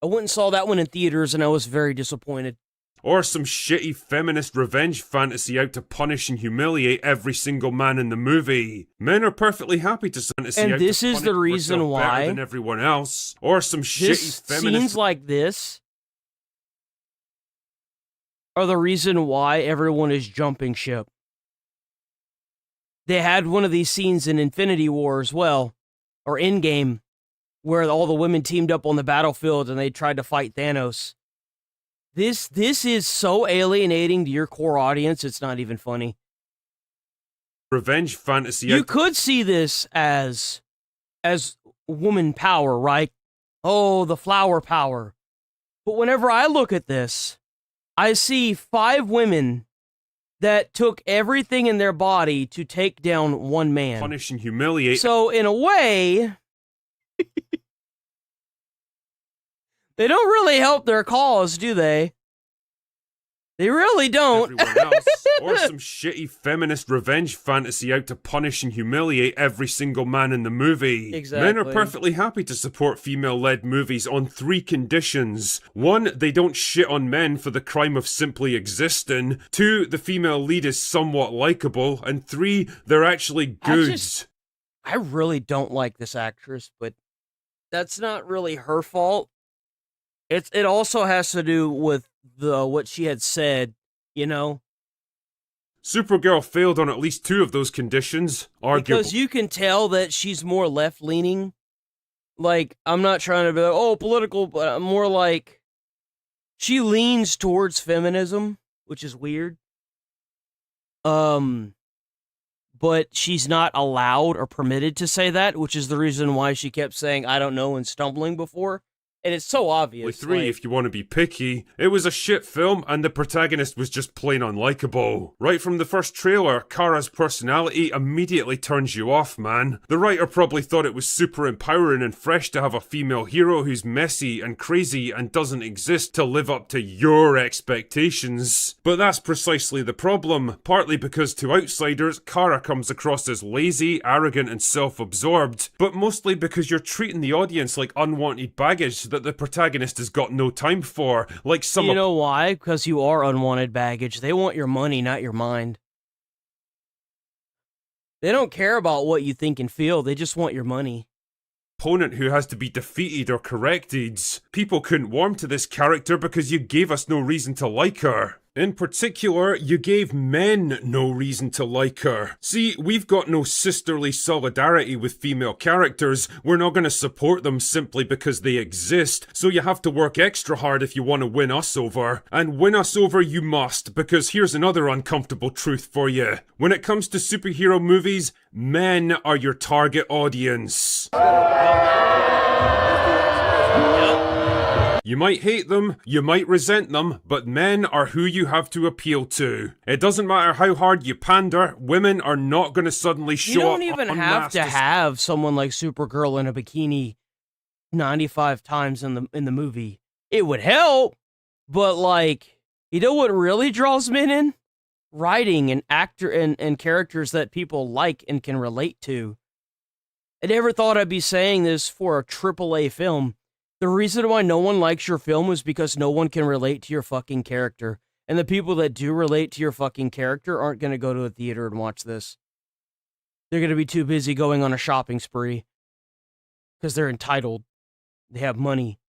Speaker 2: I went and saw that one in theaters, and I was very disappointed.
Speaker 5: Or some shitty feminist revenge fantasy out to punish and humiliate every single man in the movie. Men are perfectly happy to fantasy
Speaker 2: and
Speaker 5: out
Speaker 2: this
Speaker 5: to
Speaker 2: is the reason why
Speaker 5: better than everyone else. Or some shitty feminist
Speaker 2: scenes like this are the reason why everyone is jumping ship. They had one of these scenes in Infinity War as well, or Endgame, where all the women teamed up on the battlefield and they tried to fight Thanos. This is so alienating to your core audience, it's not even funny.
Speaker 5: Revenge fantasy.
Speaker 2: You could see this as woman power, right? Oh, the flower power. But whenever I look at this, I see 5 women that took everything in their body to take down one man.
Speaker 5: Punish and humiliate.
Speaker 2: So, in a way... They don't really help their cause, do they? They really don't.
Speaker 5: Everyone else. Or some shitty feminist revenge fantasy out to punish and humiliate every single man in the movie.
Speaker 2: Exactly.
Speaker 5: Men are perfectly happy to support female-led movies on 3 conditions. 1, they don't shit on men for the crime of simply existing. 2, the female lead is somewhat likable. And 3, they're actually good.
Speaker 2: I really don't like this actress, but that's not really her fault. It also has to do with what she had said, you know?
Speaker 5: Supergirl failed on at least 2 of those conditions, arguably.
Speaker 2: Because you can tell that she's more left-leaning. Like, I'm not trying to be like, oh, political, but more like she leans towards feminism, which is weird. But she's not allowed or permitted to say that, which is the reason why she kept saying, I don't know, and stumbling before. And it's so obvious.
Speaker 5: 3 if you want to be picky. It was a shit film and the protagonist was just plain unlikable. Right from the first trailer, Kara's personality immediately turns you off, man. The writer probably thought it was super empowering and fresh to have a female hero who's messy and crazy and doesn't exist to live up to your expectations. But that's precisely the problem, partly because to outsiders, Kara comes across as lazy, arrogant and self-absorbed, but mostly because you're treating the audience like unwanted baggage that the protagonist has got no time for, like some—
Speaker 2: You know why? Because you are unwanted baggage. They want your money, not your mind. They don't care about what you think and feel, they just want your money.
Speaker 5: Opponent who has to be defeated or corrected. People couldn't warm to this character because you gave us no reason to like her. In particular, you gave men no reason to like her. See, we've got no sisterly solidarity with female characters. We're not going to support them simply because they exist, so you have to work extra hard if you want to win us over. And win us over you must, because here's another uncomfortable truth for you. When it comes to superhero movies, men are your target audience. You might hate them, you might resent them, but men are who you have to appeal to. It doesn't matter how hard you pander, women are not going to suddenly show up.
Speaker 2: You don't even have to have someone like Supergirl in a bikini 95 times in the movie. It would help, but like, you know what really draws men in? Writing and actor and characters that people like and can relate to. I never thought I'd be saying this for a AAA film. The reason why no one likes your film is because no one can relate to your fucking character. And the people that do relate to your fucking character aren't going to go to a theater and watch this. They're going to be too busy going on a shopping spree. Because they're entitled. They have money.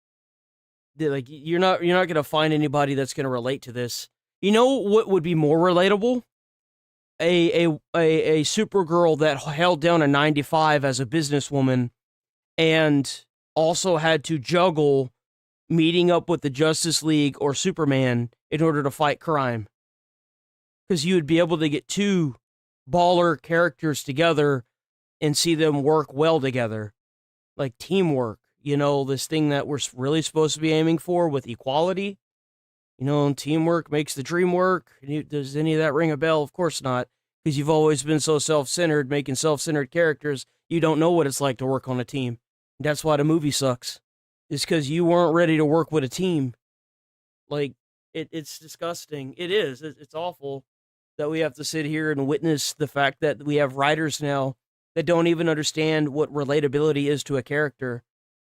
Speaker 2: You're not going to find anybody that's going to relate to this. You know what would be more relatable? A Supergirl that held down a 9-to-5 as a businesswoman and also had to juggle meeting up with the Justice League or Superman in order to fight crime. Because you would be able to get two baller characters together and see them work well together. Like teamwork. You know, this thing that we're really supposed to be aiming for with equality. You know, teamwork makes the dream work. Does any of that ring a bell? Of course not. Because you've always been so self-centered, making self-centered characters, you don't know what it's like to work on a team. That's why the movie sucks. It's because you weren't ready to work with a team. Like, it's disgusting. It is. It's awful that we have to sit here and witness the fact that we have writers now that don't even understand what relatability is to a character.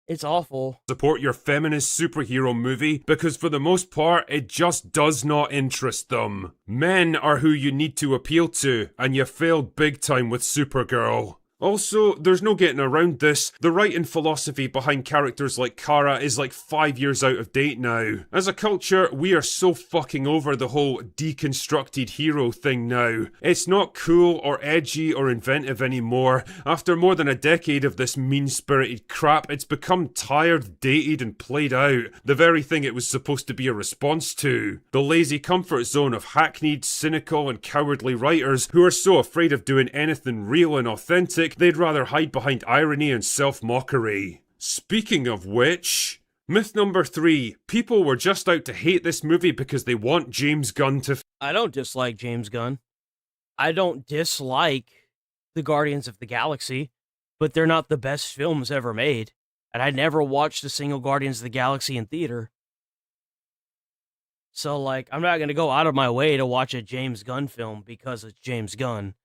Speaker 2: It's awful.
Speaker 5: Support your feminist superhero movie because for the most part, it just does not interest them. Men are who you need to appeal to, and you failed big time with Supergirl. Also, there's no getting around this. The writing philosophy behind characters like Kara is like 5 years out of date now. As a culture, we are so fucking over the whole deconstructed hero thing now. It's not cool or edgy or inventive anymore. After more than a decade of this mean-spirited crap, it's become tired, dated and played out. The very thing it was supposed to be a response to. The lazy comfort zone of hackneyed, cynical and cowardly writers who are so afraid of doing anything real and authentic they'd rather hide behind irony and self-mockery. Speaking of which, myth number 3. People were just out to hate this movie because they want James Gunn to—
Speaker 2: I don't dislike James Gunn. I don't dislike the Guardians of the Galaxy, but they're not the best films ever made. And I never watched a single Guardians of the Galaxy in theater. So, like, I'm not going to go out of my way to watch a James Gunn film because it's James Gunn.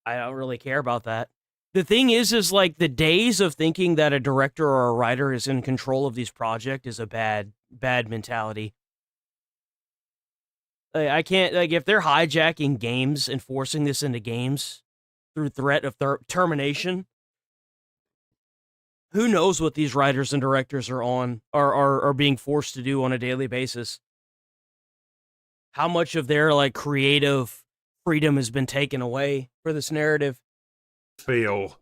Speaker 2: I don't really care about that. The thing is like the days of thinking that a director or a writer is in control of these projects is a bad mentality. I can't, like, if they're hijacking games and forcing this into games through threat of termination, who knows what these writers and directors are being forced to do on a daily basis. How much of their, like, creative freedom has been taken away for this narrative.
Speaker 5: Fail.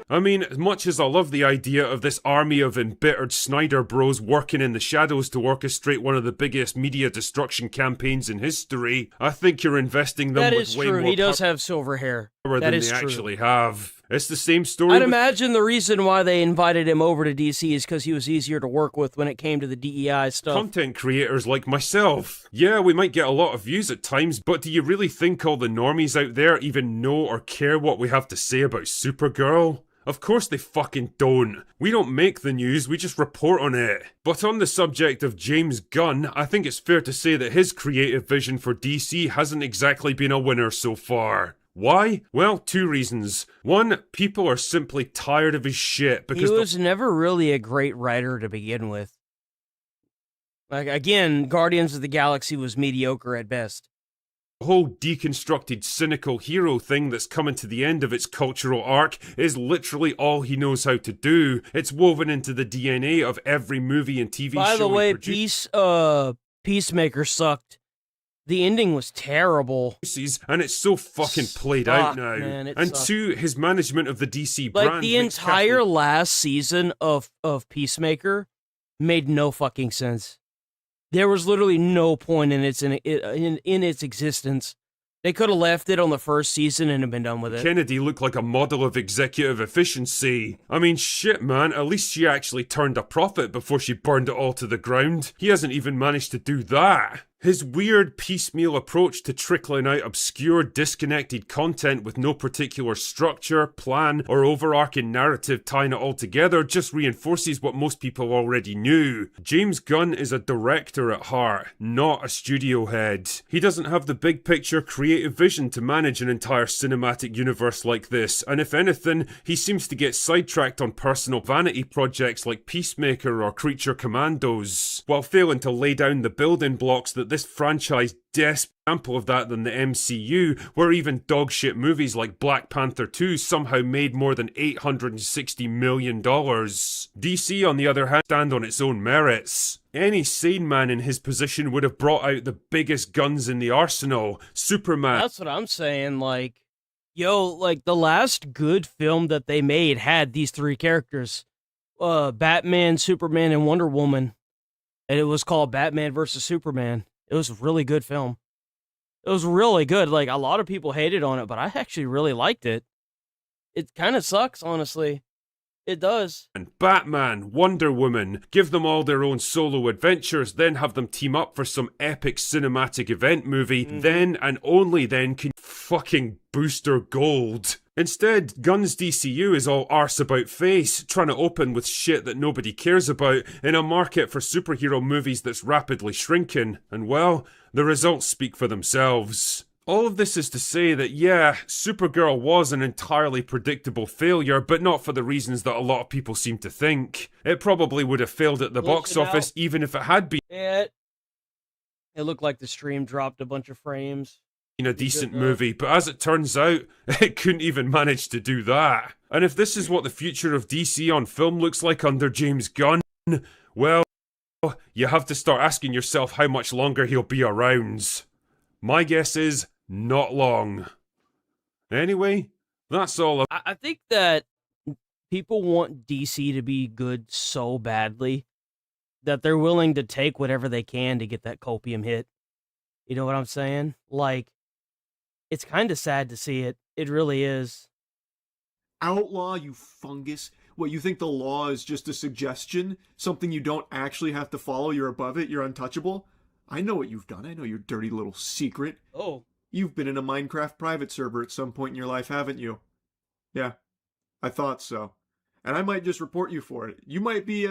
Speaker 5: I mean, as much as I love the idea of this army of embittered Snyder bros working in the shadows to orchestrate one of the biggest media destruction campaigns in history, I think you're investing them with way more
Speaker 2: He does have silver hair.
Speaker 5: than they actually have. It's the same story.
Speaker 2: I'd imagine the reason why they invited him over to DC is because he was easier to work with when it came to the DEI stuff.
Speaker 5: Content creators like myself. Yeah, we might get a lot of views at times, but do you really think all the normies out there even know or care what we have to say about Supergirl? Of course they fucking don't. We don't make the news, we just report on it. But on the subject of James Gunn, I think it's fair to say that his creative vision for DC hasn't exactly been a winner so far. Why? Well, 2 reasons. 1, people are simply tired of his shit because
Speaker 2: he was never really a great writer to begin with. Like, again, Guardians of the Galaxy was mediocre at best.
Speaker 5: The whole deconstructed, cynical hero thing that's coming to the end of its cultural arc is literally all he knows how to do. It's woven into the DNA of every movie and TV show.
Speaker 2: By the way, Peacemaker sucked. The ending was terrible.
Speaker 5: And it's so fucking played out now.
Speaker 2: Man,
Speaker 5: and
Speaker 2: sucked.
Speaker 5: 2, his management of the DC brand.
Speaker 2: Like, the entire last season of Peacemaker made no fucking sense. There was literally no point in its existence. They could have left it on the first season and have been done with it.
Speaker 5: Kennedy looked like a model of executive efficiency. I mean, shit, man, at least she actually turned a profit before she burned it all to the ground. He hasn't even managed to do that. His weird piecemeal approach to trickling out obscure, disconnected content with no particular structure, plan, or overarching narrative tying it all together just reinforces what most people already knew. James Gunn is a director at heart, not a studio head. He doesn't have the big picture creative vision to manage an entire cinematic universe like this, and if anything, he seems to get sidetracked on personal vanity projects like Peacemaker or Creature Commandos, while failing to lay down the building blocks that this franchise example of that than the MCU, where even dogshit movies like Black Panther 2 somehow made more than $860 million. DC, on the other hand, stand on its own merits. Any sane man in his position would have brought out the biggest guns in the arsenal. Superman.
Speaker 2: That's what I'm saying, like, like, the last good film that they made had these 3 characters. Batman, Superman, and Wonder Woman. And it was called Batman vs. Superman. It was a really good film. It was really good. Like, a lot of people hated on it, but I actually really liked it. It kind of sucks, honestly. It does.
Speaker 5: And Batman, Wonder Woman, give them all their own solo adventures, then have them team up for some epic cinematic event movie. Then and only then can fucking booster gold. Instead, Gunn's DCU is all arse about face, trying to open with shit that nobody cares about in a market for superhero movies that's rapidly shrinking. And well, the results speak for themselves. All of this is to say that, yeah, Supergirl was an entirely predictable failure, but not for the reasons that a lot of people seem to think. It probably would have failed at the box office even if it had been.
Speaker 2: It looked like the stream dropped a bunch of frames.
Speaker 5: A decent movie, but as it turns out, it couldn't even manage to do that. And if this is what the future of DC on film looks like under James Gunn, well, you have to start asking yourself how much longer he'll be around. My guess is not long. Anyway, that's all.
Speaker 2: I think that people want DC to be good so badly that they're willing to take whatever they can to get that copium hit. You know what I'm saying? Like, it's kind of sad to see it. It really is.
Speaker 18: Outlaw, you fungus. What, you think the law is just a suggestion? Something you don't actually have to follow? You're above it? You're untouchable? I know what you've done. I know your dirty little secret.
Speaker 2: Oh.
Speaker 18: You've been in a Minecraft private server at some point in your life, haven't you? Yeah, I thought so. And I might just report you for it. You might be,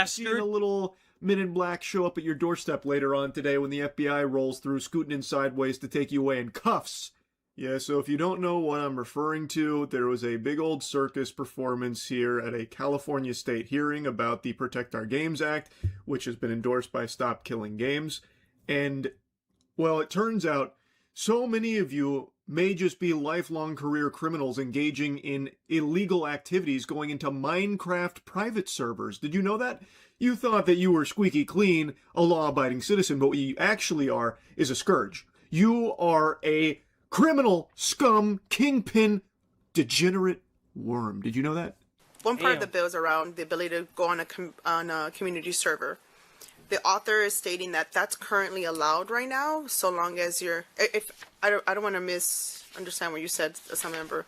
Speaker 18: seeing a little Men in Black show up at your doorstep later on today when the FBI rolls through, scooting in sideways to take you away in cuffs. Yeah, so if you don't know what I'm referring to, there was a big old circus performance here at a California state hearing about the Protect Our Games Act, which has been endorsed by Stop Killing Games. And, well, it turns out so many of you may just be lifelong career criminals engaging in illegal activities going into Minecraft private servers. Did you know that? You thought that you were squeaky clean, a law-abiding citizen, but what you actually are is a scourge. You are a criminal, scum, kingpin, degenerate worm. Did you know that?
Speaker 19: One part of the bill is around the ability to go on a community server. The author is stating that that's currently allowed right now, so long as you're. If I don't want to misunderstand what you said, as a member.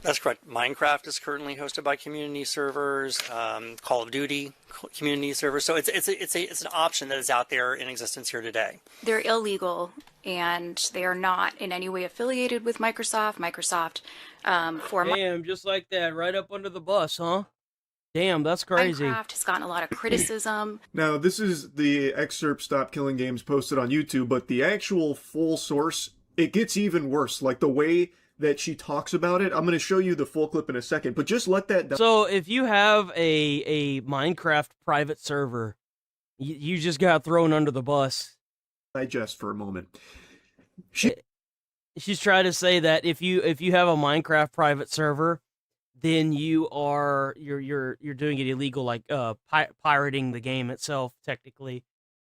Speaker 20: That's correct. Minecraft is currently hosted by community servers. Call of Duty community servers. So it's an option that is out there in existence here today.
Speaker 21: They're illegal, and they are not in any way affiliated with Microsoft.
Speaker 2: Damn, just like that, right up under the bus, huh? Damn, that's crazy.
Speaker 21: Minecraft has gotten a lot of criticism.
Speaker 18: Now, this is the excerpt Stop Killing Games posted on YouTube, but the actual full source, it gets even worse. Like, the way that she talks about it, I'm going to show you the full clip in a second, but just let that...
Speaker 2: So, if you have a Minecraft private server, you just got thrown under the bus.
Speaker 18: Digest for a moment.
Speaker 2: She's trying to say that if you have a Minecraft private server, then you're doing it illegal, like pirating the game itself. Technically,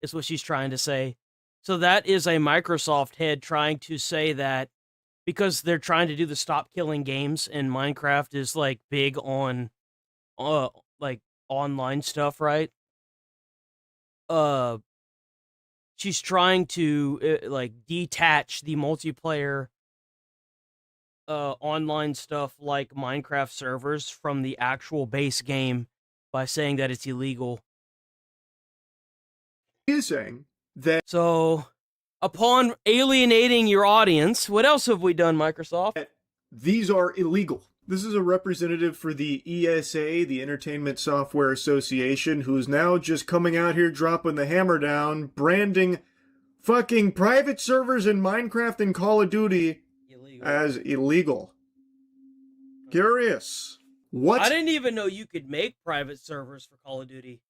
Speaker 2: is what she's trying to say. So that is a Microsoft head trying to say that because they're trying to do the stop killing games, and Minecraft is like big on like online stuff, right? She's trying to like detach the multiplayer online stuff like Minecraft servers from the actual base game by saying that it's illegal.
Speaker 18: Is saying that
Speaker 2: so upon alienating your audience, what else have we done, Microsoft?
Speaker 18: These are illegal. This is a representative for the ESA, the Entertainment Software Association, who's now just coming out here dropping the hammer down, branding fucking private servers in Minecraft and Call of Duty as illegal. Curious. What?
Speaker 2: I didn't even know you could make private servers for Call of Duty.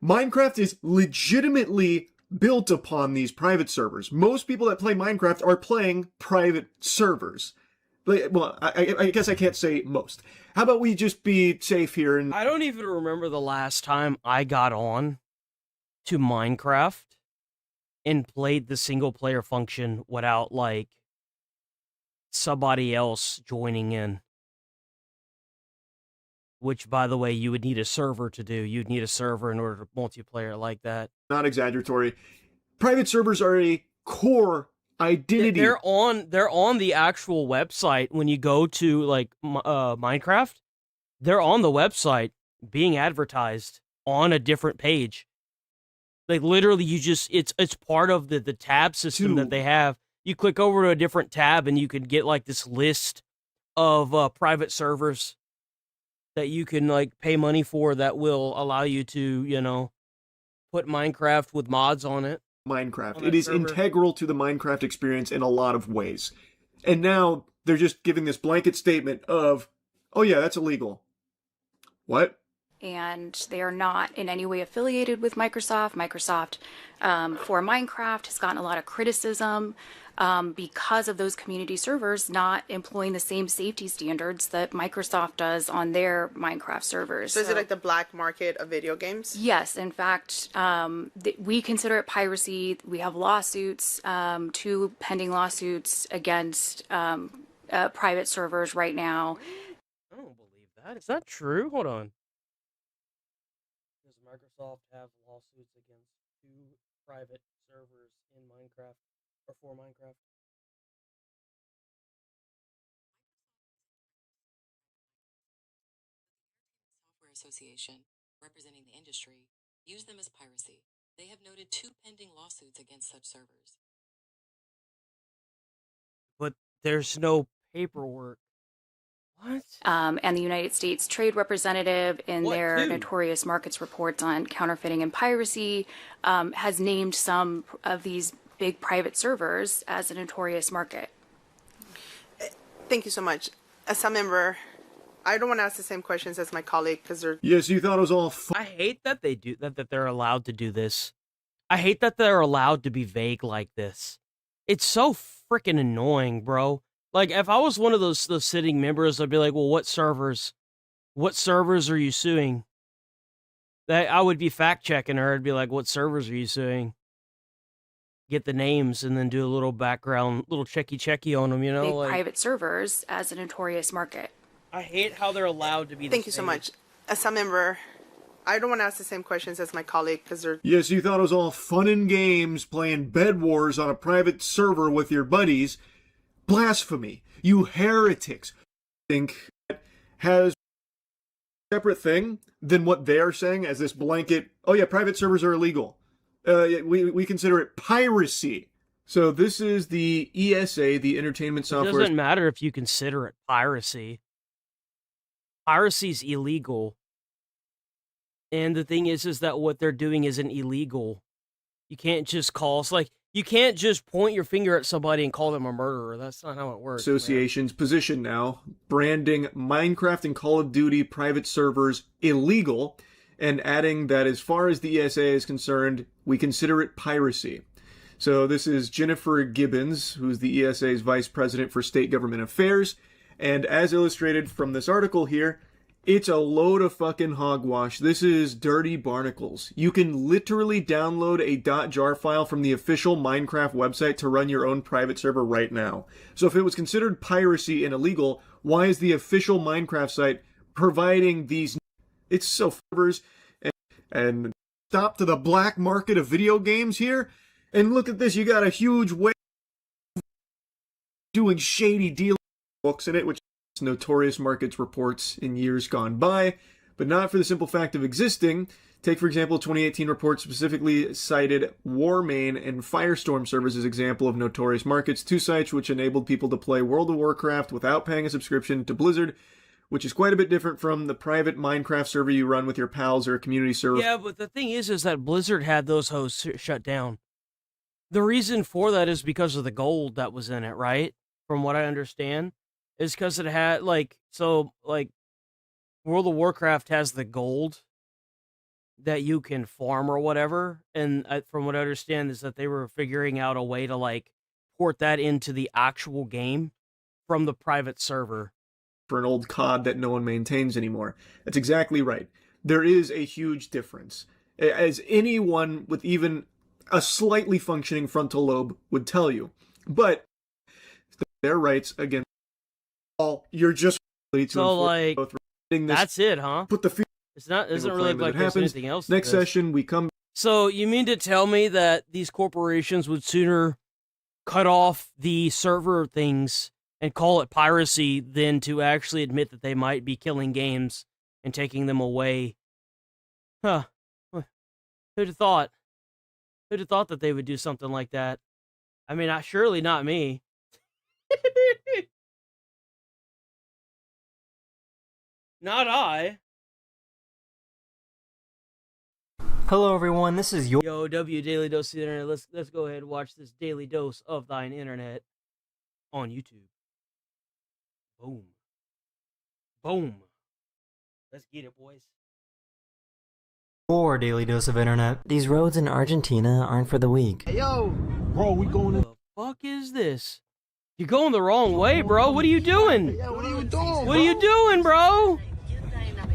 Speaker 18: Minecraft is legitimately built upon these private servers. Most people that play Minecraft are playing private servers. Well, I guess I can't say most. How about we just be safe here? And
Speaker 2: I don't even remember the last time I got on to Minecraft and played the single player function without like somebody else joining in. Which, by the way, you would need a server to do. You'd need a server in order to multiplayer like that.
Speaker 18: Not exaggeratory. Private servers are a core identity.
Speaker 2: They're on the actual website. When you go to like Minecraft, they're on the website being advertised on a different page. Like literally, it's part of the tab system that they have. You click over to a different tab and you can get like this list of private servers that you can like pay money for that will allow you to, you know, put Minecraft with mods on it.
Speaker 18: Minecraft. It is integral to the Minecraft experience in a lot of ways. And now they're just giving this blanket statement of, oh yeah, that's illegal. What?
Speaker 21: And they are not in any way affiliated with Microsoft. Microsoft, for Minecraft, has gotten a lot of criticism because of those community servers not employing the same safety standards that Microsoft does on their Minecraft servers.
Speaker 19: So is it like the black market of video games?
Speaker 21: Yes, in fact, we consider it piracy. We have lawsuits, 2 pending lawsuits against private servers right now.
Speaker 2: I don't believe that. Is that true? Hold on. Does Microsoft have lawsuits against 2 private servers in Minecraft or for Minecraft?
Speaker 22: Software Association, representing the industry, use them as piracy. They have noted 2 pending lawsuits against such servers.
Speaker 2: But there's no paperwork. What?
Speaker 21: And the United States Trade Representative, in their Notorious Markets reports on counterfeiting and piracy, has named some of these big private servers as a notorious market.
Speaker 19: Thank you so much. As a member, I don't want to ask the same questions as my colleague because they're...
Speaker 18: Yes, you thought it was all
Speaker 2: I hate that they do that they're allowed to do this. I hate that they're allowed to be vague like this. It's so freaking annoying, bro. Like, if I was one of those sitting members, I'd be like, well, what servers are you suing? That I would be fact-checking her. I'd be like, what servers are you suing? Get the names and then do a little background, little checky on them, you know?
Speaker 21: Big
Speaker 2: like,
Speaker 21: private servers as a notorious market.
Speaker 2: I hate how they're allowed to be
Speaker 19: Thank you so much. As a member, I don't want to ask the same questions as my colleague because they're...
Speaker 18: Yes, you thought it was all fun and games playing Bed Wars on a private server with your buddies. Blasphemy. You heretics. think has a separate thing than what they're saying as this blanket, oh yeah, private servers are illegal. We consider it piracy. So this is the ESA, the Entertainment Software.
Speaker 2: It doesn't matter if you consider it piracy. Piracy's illegal. And the thing is that what they're doing isn't illegal. You can't just you can't just point your finger at somebody and call them a murderer. That's not how it works.
Speaker 18: Association's position now, branding Minecraft and Call of Duty private servers illegal, and adding that as far as the ESA is concerned, we consider it piracy. So this is Jennifer Gibbons, who's the ESA's Vice President for State Government Affairs, and as illustrated from this article here, it's a load of fucking hogwash. This is dirty barnacles. You can literally download a .jar file from the official Minecraft website to run your own private server right now. So if it was considered piracy and illegal, why is the official Minecraft site providing these? It's so servers and stop to the black market of video games here. And look at this, you got a huge way doing shady deal books in it, which Notorious Markets reports in years gone by, but not for the simple fact of existing. Take, for example, 2018 report specifically cited Warmane and Firestorm servers as example of Notorious Markets, two sites which enabled people to play World of Warcraft without paying a subscription to Blizzard, which is quite a bit different from the private Minecraft server you run with your pals or a community server.
Speaker 2: Yeah, but the thing is that Blizzard had those hosts shut down. The reason for that is because of the gold that was in it, right? From what I understand. Is because it had, World of Warcraft has the gold that you can farm or whatever, and from what I understand is that they were figuring out a way to, port that into the actual game from the private server.
Speaker 18: For an old COD that no one maintains anymore. That's exactly right. There is a huge difference. As anyone with even a slightly functioning frontal lobe would tell you. But their rights against you're just
Speaker 2: so that's it, huh?
Speaker 18: Put the
Speaker 2: isn't really like there's anything else.
Speaker 18: Next session we come.
Speaker 2: So you mean to tell me that these corporations would sooner cut off the server things and call it piracy than to actually admit that they might be killing games and taking them away? Huh? Who'd have thought? Who'd have thought that they would do something like that? I mean, surely not me. Not I.
Speaker 1: Hello everyone, this is
Speaker 2: Yo, Daily Dose of the Internet. Let's go ahead and watch this daily dose of thine internet on YouTube. Boom. Boom. Let's get it, boys.
Speaker 1: Your daily dose of internet. These roads in Argentina aren't for the weak.
Speaker 2: Hey, yo, bro, we going to... What the fuck is this? You're going the wrong way, bro. What are you doing?
Speaker 14: Yeah, what are you doing?
Speaker 2: What are you doing, bro?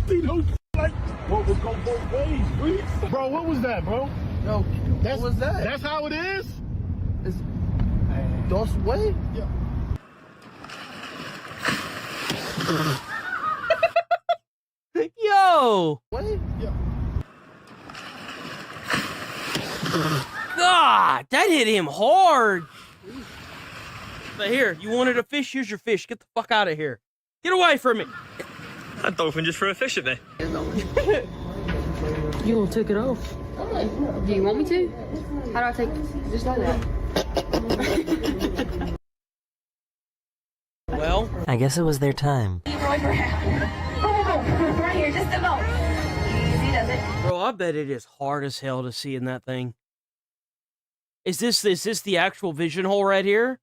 Speaker 14: Bro, we'll go both ways, please. Bro, what was that, bro? Yo, what was that? That's how it is? It's dos way? Yeah.
Speaker 2: Yo!
Speaker 14: Way? Yeah.
Speaker 2: God, that hit him hard. But here, you wanted a fish? Here's your fish. Get the fuck out of here. Get away from me.
Speaker 7: That dolphin just threw a fish at me.
Speaker 23: You gonna take it off? Do you want me to? How do I take just like that?
Speaker 2: Well,
Speaker 1: I guess it was their time.
Speaker 23: Right here, just a moment. Easy does it.
Speaker 2: Bro, I bet it is hard as hell to see in that thing. Is this the actual vision hole right here?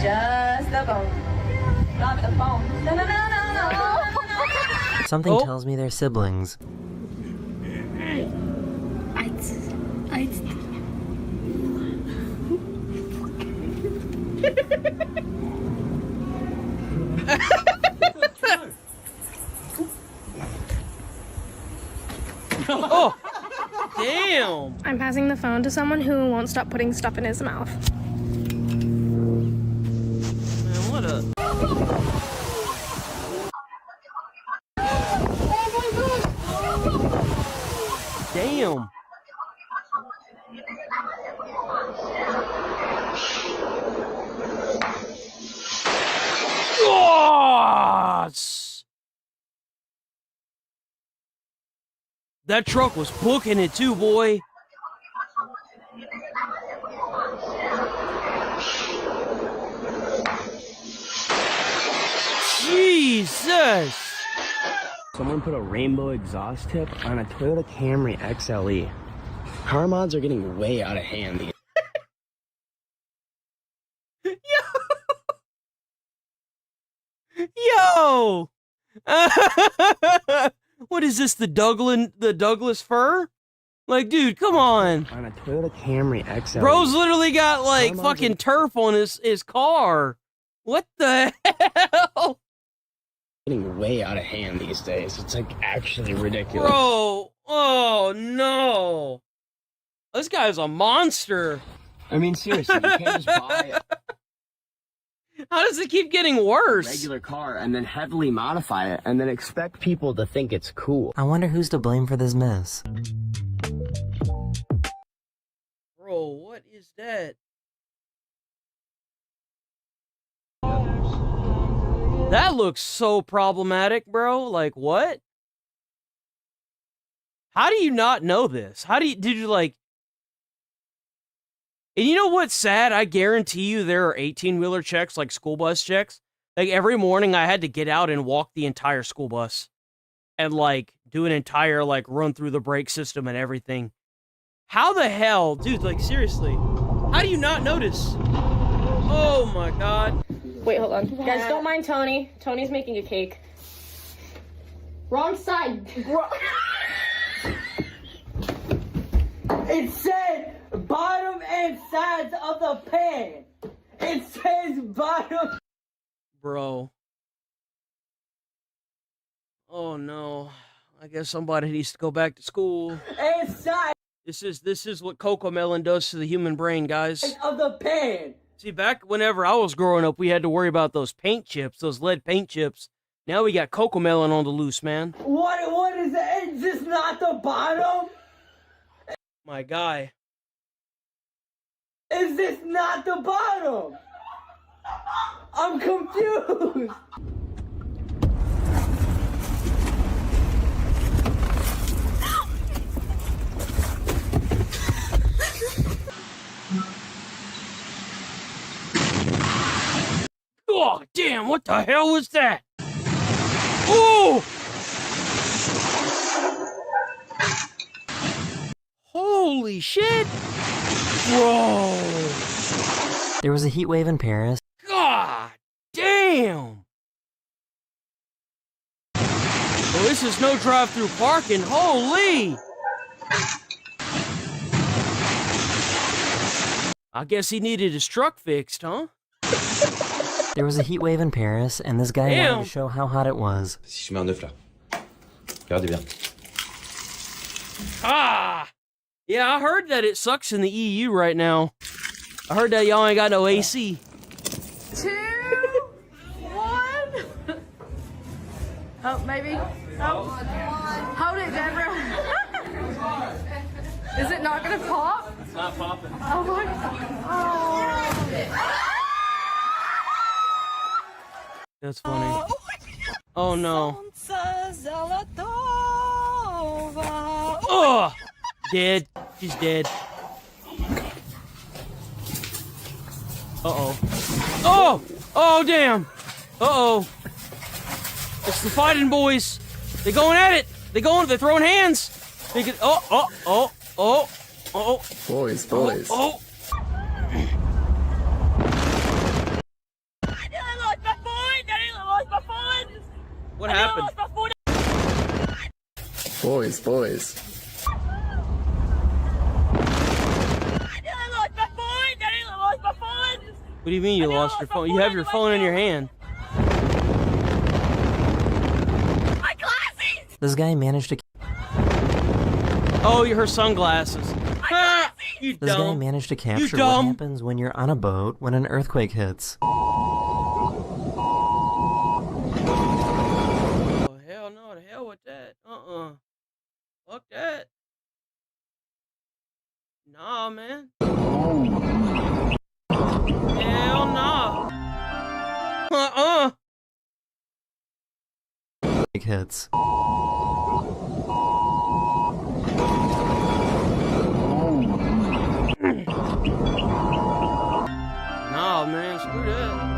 Speaker 23: Just the bone. Not the phone. No, no, no, no, no.
Speaker 1: Something tells me they're siblings.
Speaker 2: Oh, damn.
Speaker 24: I'm passing the phone to someone who won't stop putting stuff in his mouth.
Speaker 2: Man, what a... Damn. Oh! That truck was booking it too, boy. Jesus!
Speaker 3: Someone put a rainbow exhaust tip on a Toyota Camry XLE. Car mods are getting way out of hand.
Speaker 2: Yo! What is this, the Douglas fir? Like, dude, come on.
Speaker 3: On a Toyota Camry XLE.
Speaker 2: Bro's literally got, like, fucking turf on his car. What the hell?
Speaker 3: Getting way out of hand these days. It's, like, actually ridiculous.
Speaker 2: Bro, oh, no. This guy's a monster.
Speaker 3: I mean, seriously, you can't just buy
Speaker 2: How does it keep getting worse?
Speaker 3: a regular car and then heavily modify it and then expect people to think it's cool.
Speaker 1: I wonder who's to blame for this mess.
Speaker 2: Bro, what is that? That looks so problematic, bro. Like, what? How do you not know this? Did you, like... And you know what's sad? I guarantee you there are 18-wheeler checks, like school bus checks. Like, every morning I had to get out and walk the entire school bus. And, like, do an entire, like, run through the brake system and everything. How the hell? Dude, like, seriously. How do you not notice? Oh, my God.
Speaker 23: Wait, hold on. Guys, don't mind Tony. Tony's making a cake. Wrong side.
Speaker 6: It said bottom and sides of the pan. It says bottom.
Speaker 2: Bro. Oh, no. I guess somebody needs to go back to school.
Speaker 6: And side
Speaker 2: This is what Cocomelon does to the human brain, guys.
Speaker 6: of the pan.
Speaker 2: See, back whenever I was growing up, we had to worry about those paint chips, those lead paint chips. Now we got Cocomelon on the loose, man.
Speaker 6: What is it? Is this not the bottom?
Speaker 2: My guy.
Speaker 6: Is this not the bottom? I'm confused.
Speaker 2: Oh, damn, what the hell was that? Oh! Holy shit! Bro!
Speaker 1: There was a heat wave in Paris.
Speaker 2: God damn! Well, this is no drive-through parking. Holy! I guess he needed his truck fixed, huh?
Speaker 1: There was a heat wave in Paris, and this guy wanted to show how hot it was.
Speaker 8: Si je mets un œuf là. Regardez bien.
Speaker 2: Ah! Yeah, I heard that it sucks in the EU right now. I heard that y'all ain't got no AC.
Speaker 23: 2, 1. Oh, maybe. Oh. Hold it, Deborah. Is it not gonna pop?
Speaker 2: It's not popping.
Speaker 23: Oh my God.
Speaker 2: That's funny. Oh no. Oh! Dead. She's dead. Uh-oh. Oh! Oh, damn! Uh-oh. It's the fighting boys. They're going at it. They're throwing hands. They get, oh.
Speaker 8: Boys.
Speaker 2: Oh. What happened?
Speaker 8: Boys.
Speaker 2: What do you mean you lost your phone? You have your phone in your hand.
Speaker 1: This guy managed to...
Speaker 2: Oh, her sunglasses. Ah, you
Speaker 1: This guy
Speaker 2: dumb.
Speaker 1: managed to
Speaker 2: You
Speaker 1: capture what
Speaker 2: dumb.
Speaker 1: happens when you're on a boat when an earthquake hits.
Speaker 2: Oh, hell no. The hell with that. Fuck that. Nah, man. Hell nah.
Speaker 1: hits.
Speaker 2: Nah, man, screw that.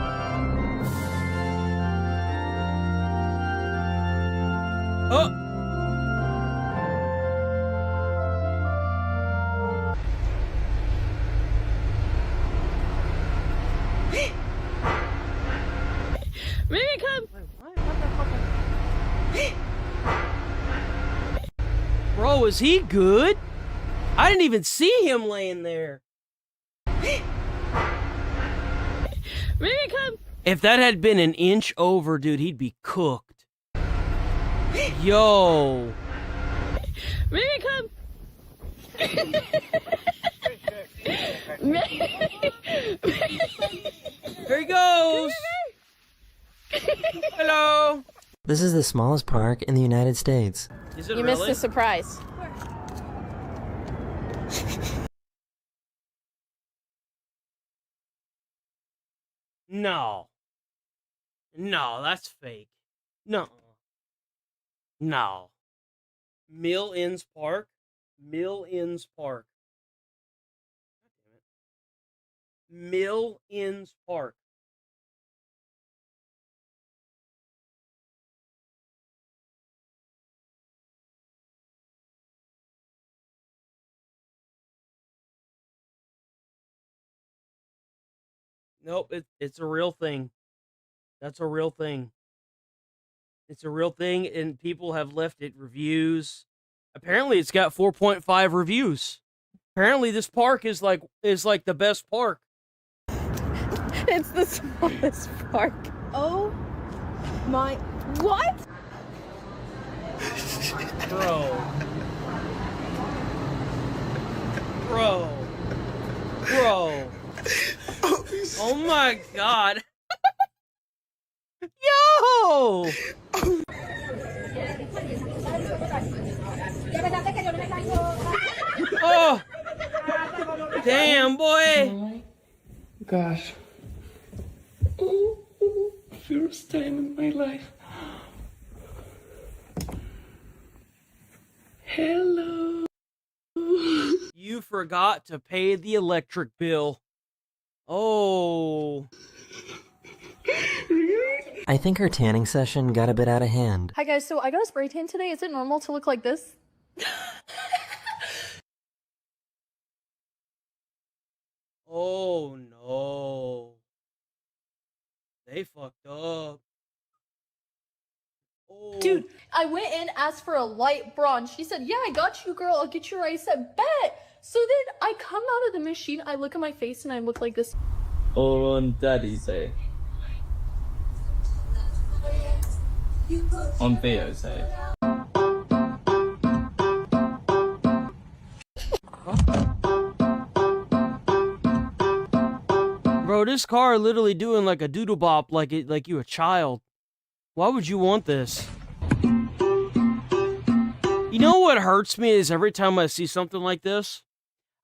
Speaker 2: Oh!
Speaker 23: Maybe come.
Speaker 2: Bro, is he good? I didn't even see him laying there.
Speaker 23: Maybe come.
Speaker 2: If that had been an inch over, dude, he'd be cooked. Yo.
Speaker 23: Maybe come.
Speaker 2: Here he goes. Hello.
Speaker 1: This is the smallest park in the United States.
Speaker 2: Is it
Speaker 23: You
Speaker 2: really?
Speaker 23: missed the surprise.
Speaker 2: No. No, that's fake. No. No. Mill Inns Park? Mill Inns Park. Mill Inns Park. Nope, it's a real thing. That's a real thing. It's a real thing, and people have left it reviews. Apparently, it's got 4.5 reviews. Apparently, this park is like the best park.
Speaker 23: It's the smallest park. Oh my. What?
Speaker 2: Bro. Bro. Bro. Oh my god. Yo! Oh! Damn, boy!
Speaker 9: Gosh. First time in my life. Hello.
Speaker 2: You forgot to pay the electric bill. Oh.
Speaker 1: I think her tanning session got a bit out of hand.
Speaker 23: Hi guys, so I got a spray tan today. Is it normal to look like this?
Speaker 2: Oh no. They fucked up. Oh.
Speaker 23: Dude, I went in, asked for a light bronze. She said, yeah, I got you, girl. I'll get you right. I said, bet. So then I come out of the machine, I look at my face, and I look like this.
Speaker 9: Or on Daddy say. On Theo say.
Speaker 2: Bro, this car literally doing like a doodle bop like you a child. Why would you want this? You know what hurts me is every time I see something like this,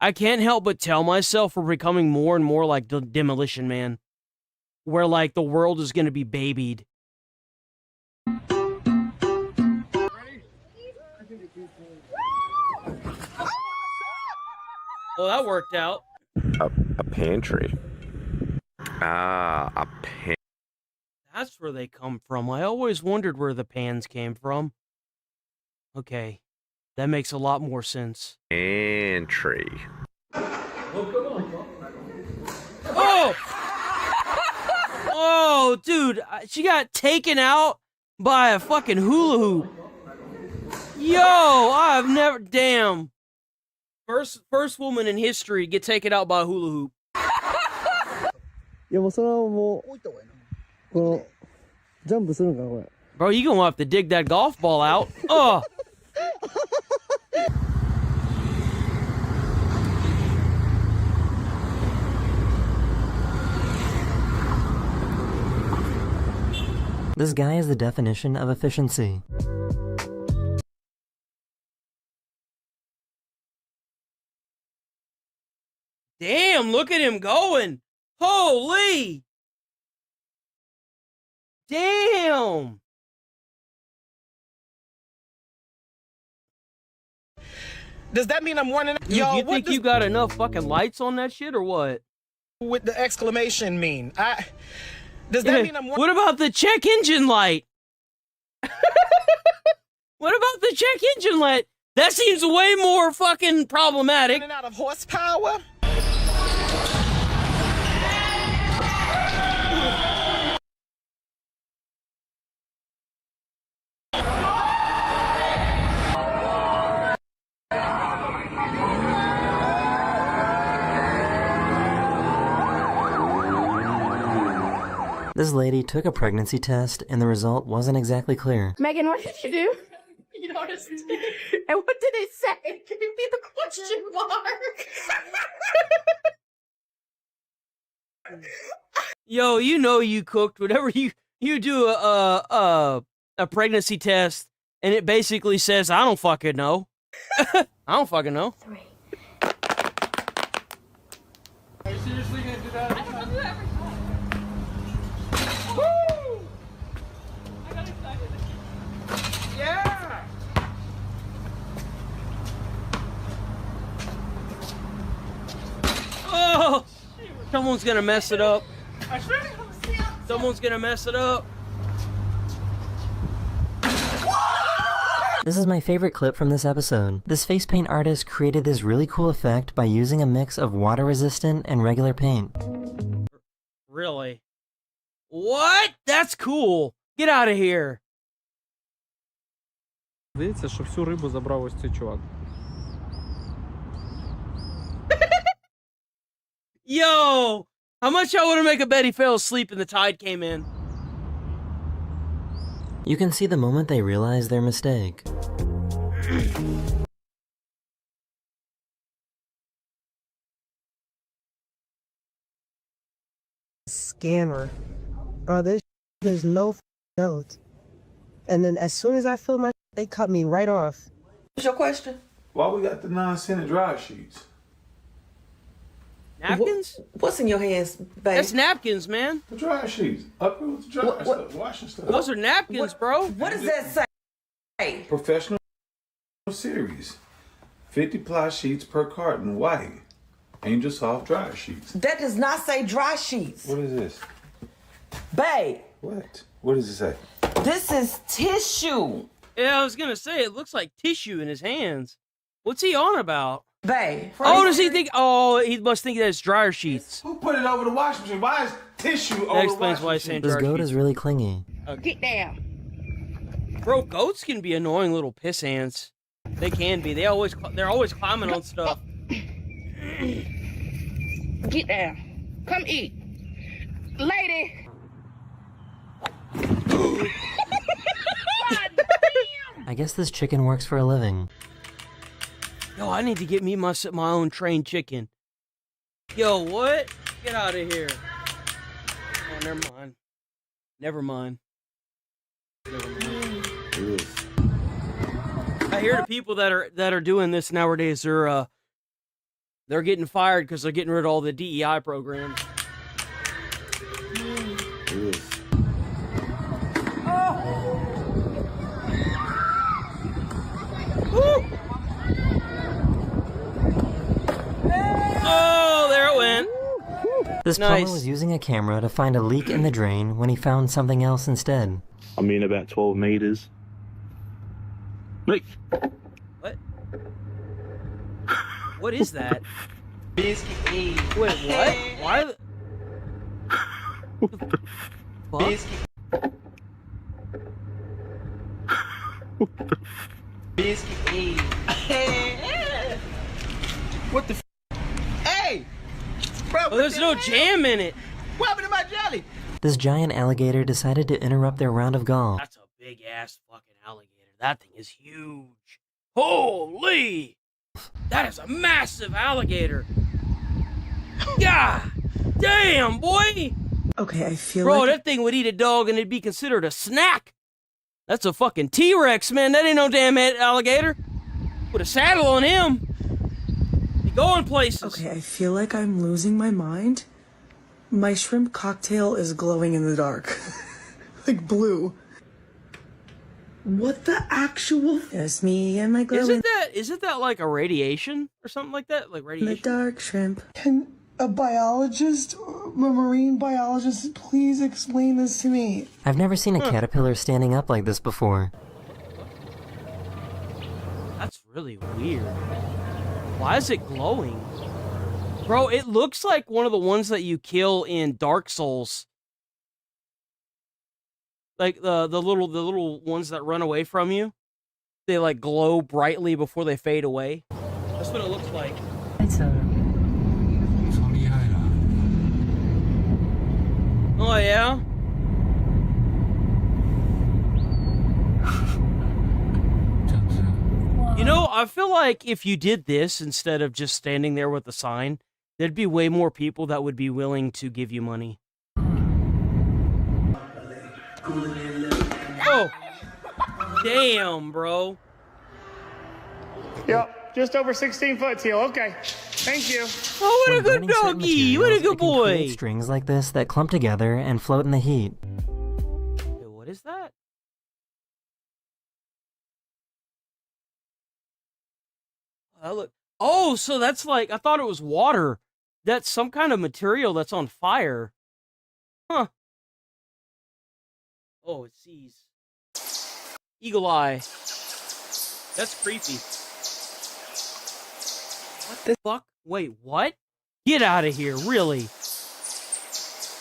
Speaker 2: I can't help but tell myself we're becoming more and more like Demolition Man. Where like the world is gonna be babied. Oh, that worked out.
Speaker 10: A pantry. Ah, a pan.
Speaker 2: That's where they come from. I always wondered where the pans came from. Okay, that makes a lot more sense.
Speaker 10: Pantry.
Speaker 2: Oh! Oh, dude, she got taken out by a fucking hula hoop. Yo, I've never, damn. First woman in history to get taken out by a hula hoop.
Speaker 11: いやもうそれはもうこのジャンプするんかなこれ。
Speaker 2: Bro, you gonna have to dig that golf ball out. Oh.
Speaker 1: This guy is the definition of efficiency.
Speaker 2: Damn, look at him going. Holy. Damn.
Speaker 3: Does that mean I'm running?
Speaker 2: Dude, you think you got enough fucking lights on that shit or what?
Speaker 3: With the exclamation mean? Does that mean I'm?
Speaker 2: What about the check engine light? What about the check engine light? That seems way more fucking problematic.
Speaker 3: Running out of horsepower?
Speaker 1: This lady took a pregnancy test and the result wasn't exactly clear.
Speaker 24: Megan, what did you do? You noticed. And what did it say? Give me the question mark.
Speaker 2: Yo, you know you cooked whenever you do a pregnancy test and it basically says I don't fucking know. I don't fucking know.
Speaker 24: 3.
Speaker 9: Are you seriously gonna do that?
Speaker 24: I don't do that every time.
Speaker 2: Woo!
Speaker 24: I got excited.
Speaker 2: Yeah! Oh! Someone's gonna mess it up. Someone's gonna mess it up.
Speaker 1: This is my favorite clip from this episode. This face paint artist created this really cool effect by using a mix of water resistant and regular paint.
Speaker 2: Really? What? That's cool. Get out of here.
Speaker 9: Здається, що всю рибу забрав ось цей чувак.
Speaker 2: Yo! How much I want to make a bet he fell asleep and the tide came in?
Speaker 1: You can see the moment they realize their mistake.
Speaker 4: Scammer. Oh, there's no notes. And then as soon as I fill my, they cut me right off.
Speaker 12: What's your question?
Speaker 13: Why we got the non-Senate dry sheets?
Speaker 2: Napkins?
Speaker 12: What's in your hands, babe?
Speaker 2: That's napkins, man.
Speaker 13: The dry sheets. Up here with the dry stuff, washing stuff.
Speaker 2: Those are napkins, bro.
Speaker 12: What does that say?
Speaker 13: Professional series. 50 ply sheets per carton, white. Angel Soft dry sheets.
Speaker 12: That does not say dry sheets.
Speaker 13: What is this?
Speaker 12: Babe.
Speaker 13: What? What does it say?
Speaker 12: This is tissue.
Speaker 2: Yeah, I was gonna say, it looks like tissue in his hands. What's he on about?
Speaker 12: Babe.
Speaker 2: Oh, does he think, oh, he must think that it's dryer sheets.
Speaker 13: Who put it over the washing machine? Why is tissue over the
Speaker 2: That explains
Speaker 13: washing
Speaker 2: why he's
Speaker 13: machine?
Speaker 2: saying
Speaker 1: This
Speaker 2: dryer
Speaker 1: goat
Speaker 2: sheets.
Speaker 1: is really clingy.
Speaker 12: Get down.
Speaker 2: Bro, goats can be annoying little piss ants. They can be. They're always climbing on stuff.
Speaker 12: Get down. Come eat. Lady.
Speaker 1: I guess this chicken works for a living.
Speaker 2: Yo, I need to get me my own trained chicken. Yo, what? Get out of here. Oh, never mind. Never mind. I hear the people that are doing this nowadays are they're getting fired because they're getting rid of all the DEI programs. Oh, there it went.
Speaker 1: This plumber was using a camera to find a leak in the drain when he found something else instead.
Speaker 15: I mean, about 12 meters. Look.
Speaker 2: What? What is that?
Speaker 12: Biscuit.
Speaker 2: Wait, what? Why? What the fuck?
Speaker 12: Biscuit.
Speaker 3: What the? Hey, bro.
Speaker 2: Oh, there's no jam in it.
Speaker 3: What happened to my jelly?
Speaker 1: This giant alligator decided to interrupt their round of golf.
Speaker 2: That's a big ass fucking alligator. That thing is huge. Holy! That is a massive alligator. God damn, boy!
Speaker 12: Okay, I feel
Speaker 2: Bro,
Speaker 12: like...
Speaker 2: that thing would eat a dog and it'd be considered a snack. That's a fucking T-Rex, man. That ain't no damn alligator. Put a saddle on him. Be going places.
Speaker 12: Okay, I feel like I'm losing my mind. My shrimp cocktail is glowing in the dark. Like blue. What the actual... There's me and my glowing...
Speaker 2: isn't that like a radiation or something like that? Like
Speaker 12: The
Speaker 2: radiation?
Speaker 12: dark shrimp. Can a biologist, a marine biologist, please explain this to me?
Speaker 1: I've never seen a caterpillar standing up like this before.
Speaker 2: That's really weird. Why is it glowing? Bro, it looks like one of the ones that you kill in Dark Souls. Like the little ones that run away from you. They like glow brightly before they fade away. That's what it looks like. Oh yeah? You know, I feel like if you did this instead of just standing there with the sign, there'd be way more people that would be willing to give you money. Oh! Damn, bro.
Speaker 14: Yep, just over 16 foot teal. Okay, thank you.
Speaker 2: Oh, what a
Speaker 1: When
Speaker 2: good
Speaker 1: burning certain
Speaker 2: doggy! What a
Speaker 1: materials,
Speaker 2: good
Speaker 1: it can create
Speaker 2: boy!
Speaker 1: strings like this that clump together and float in the heat.
Speaker 2: Hey, what is that? Oh, so that's like, I thought it was water. That's some kind of material that's on fire. Huh. Oh, it sees. Eagle eye. That's creepy. What the fuck? Wait, what? Get out of here, really?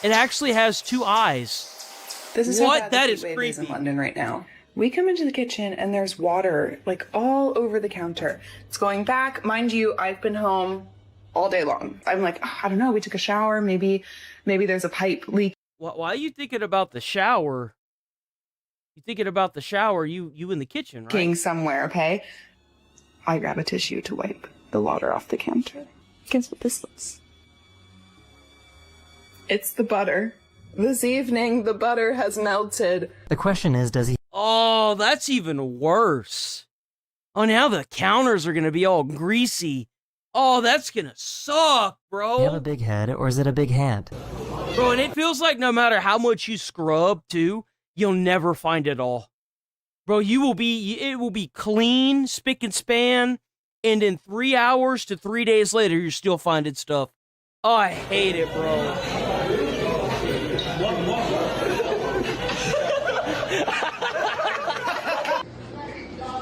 Speaker 2: It actually has two eyes.
Speaker 12: This is
Speaker 2: what?
Speaker 12: How bad
Speaker 2: That
Speaker 12: the
Speaker 2: is
Speaker 12: heat wave is in
Speaker 2: creepy.
Speaker 12: London right now. We come into the kitchen and there's water like all over the counter. It's going back. Mind you, I've been home all day long. I'm like, oh, I don't know. We took a shower. Maybe there's a pipe leak.
Speaker 2: Why are you thinking about the shower? You thinking about the shower? You in the kitchen, right?
Speaker 12: Leaking somewhere. Okay. I grab a tissue to wipe the water off the counter. Guess what this was? It's the butter. This evening, the butter has melted.
Speaker 1: The question is, does he
Speaker 2: Oh, that's even worse. Oh, now the counters are gonna be all greasy. Oh, that's gonna suck, bro.
Speaker 1: have a big head or is it a big hat?
Speaker 2: Bro, and it feels like no matter how much you scrub, too, you'll never find it all. Bro, it will be clean, spick and span, and in 3 hours to 3 days later, you're still finding stuff. Oh, I hate it, bro.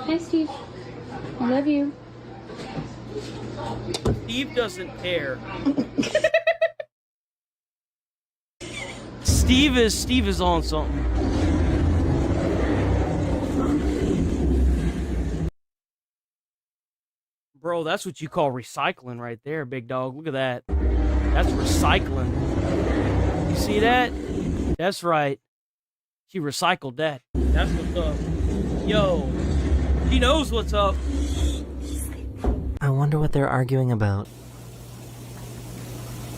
Speaker 23: Hi, Steve. I love you.
Speaker 2: Steve doesn't care. Steve is on something. Bro, that's what you call recycling right there, big dog. Look at that. That's recycling. You see that? That's right. She recycled that. That's what's up. Yo, she knows what's up.
Speaker 1: I wonder what they're arguing about.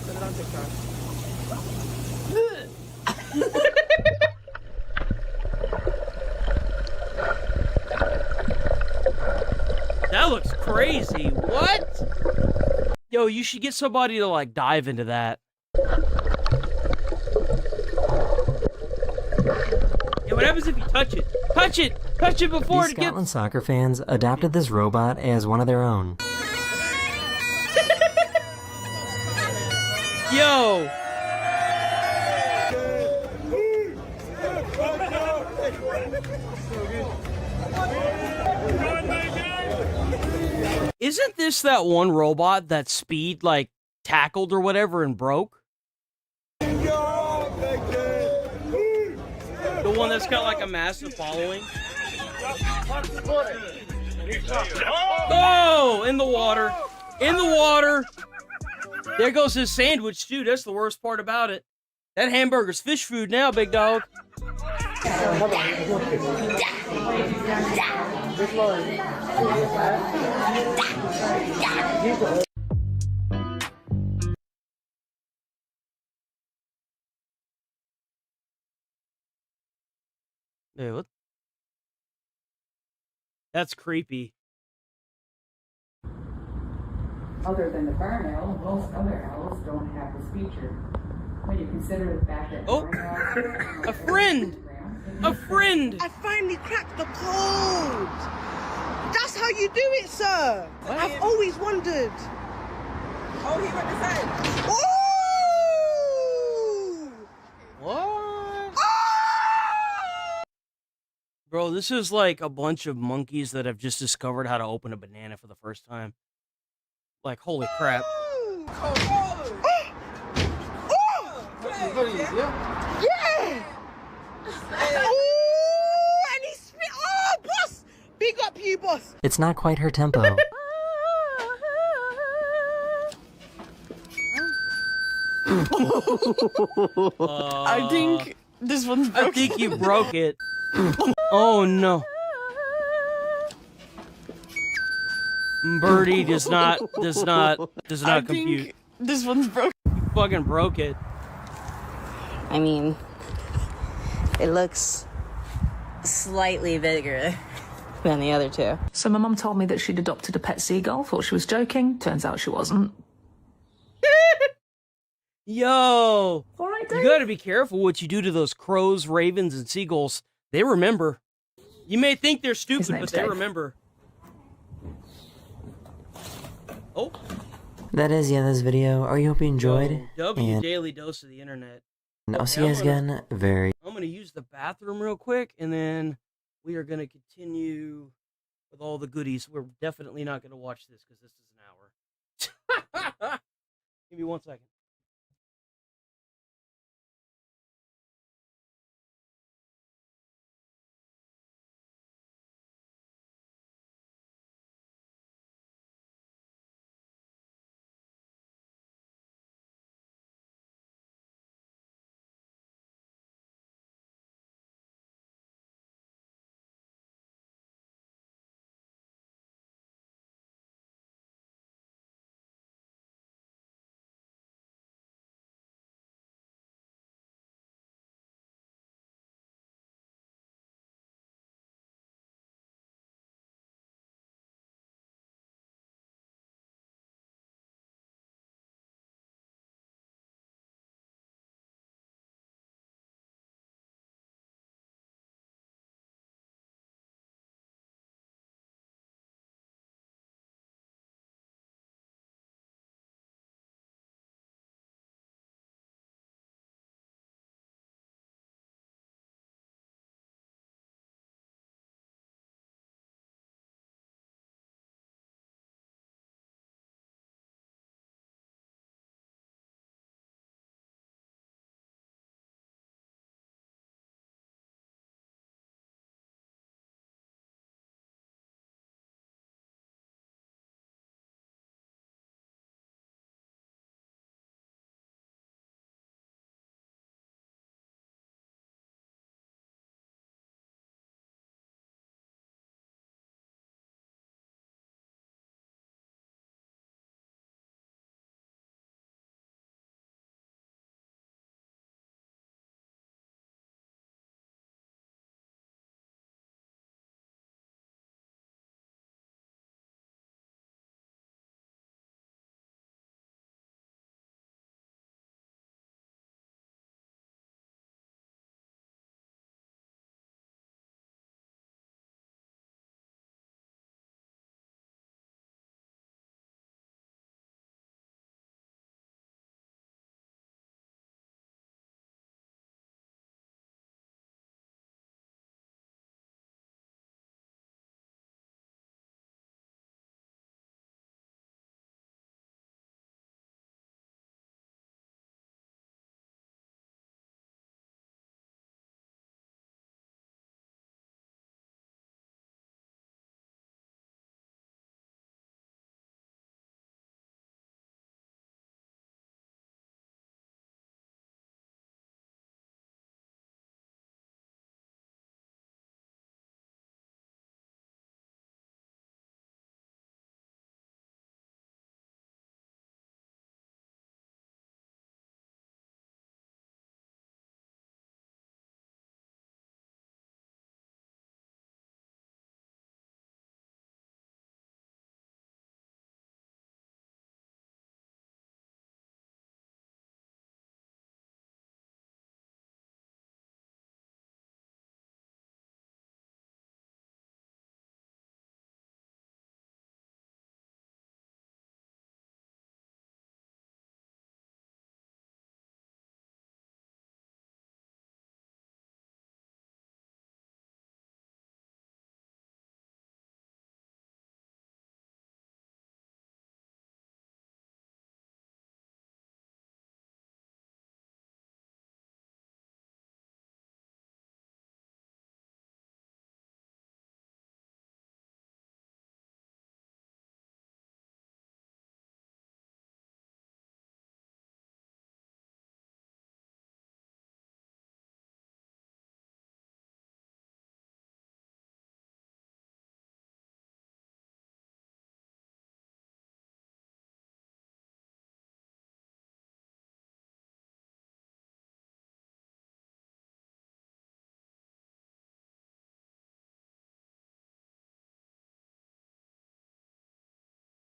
Speaker 2: Put it on TikTok. That looks crazy. What? Yo, you should get somebody to like dive into that. Yeah, what happens if you touch it? Touch it! Touch it before
Speaker 1: These
Speaker 2: it gets...
Speaker 1: Scotland soccer fans adopted this robot as one of their own.
Speaker 2: Yo! Isn't this that one robot that Speed, like, tackled or whatever and broke? The one that's got, like, a massive following? Oh! In the water! In the water! There goes his sandwich, too. That's the worst part about it. That hamburger's fish food now, big dog. Hey, what? That's creepy.
Speaker 12: Other than the barn owl, most other owls don't have this feature. When you consider the fact that
Speaker 2: A friend! A friend!
Speaker 12: I finally cracked the code!
Speaker 4: That's how you do it, sir. I've always wondered.
Speaker 6: Oh, he went to say.
Speaker 4: Oh!
Speaker 2: What? Bro, this is like a bunch of monkeys that have just discovered how to open a banana for the first time. Like, holy crap.
Speaker 4: Yeah! Oh, and he spit. Oh, boss! Big up you, boss.
Speaker 1: It's not quite her tempo.
Speaker 12: I think this one's broken.
Speaker 2: I think you broke it. Oh no. Birdie does not compute.
Speaker 12: This one's broken.
Speaker 2: You fucking broke it.
Speaker 5: I mean, it looks slightly bigger than the other two.
Speaker 16: So my mum told me that she'd adopted a pet seagull, thought she was joking, turns out she wasn't.
Speaker 2: Yo, you gotta be careful what you do to those crows, ravens, and seagulls. They remember. You may think they're stupid, but they remember. Oh.
Speaker 1: That is the end of this video. I hope you enjoyed.
Speaker 2: W daily dose of the internet.
Speaker 1: And I'll see you guys again very.
Speaker 2: I'm gonna use the bathroom real quick, and then we are gonna continue with all the goodies. We're definitely not gonna watch this because this is an hour. Give me 1 second.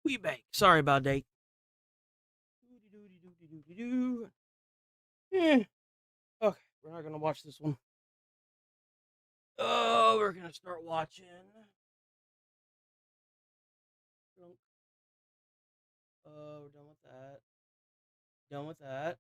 Speaker 2: We bank. Sorry about that. Okay, we're not gonna watch this one. Oh, we're gonna start watching. We're done with that. Done with that.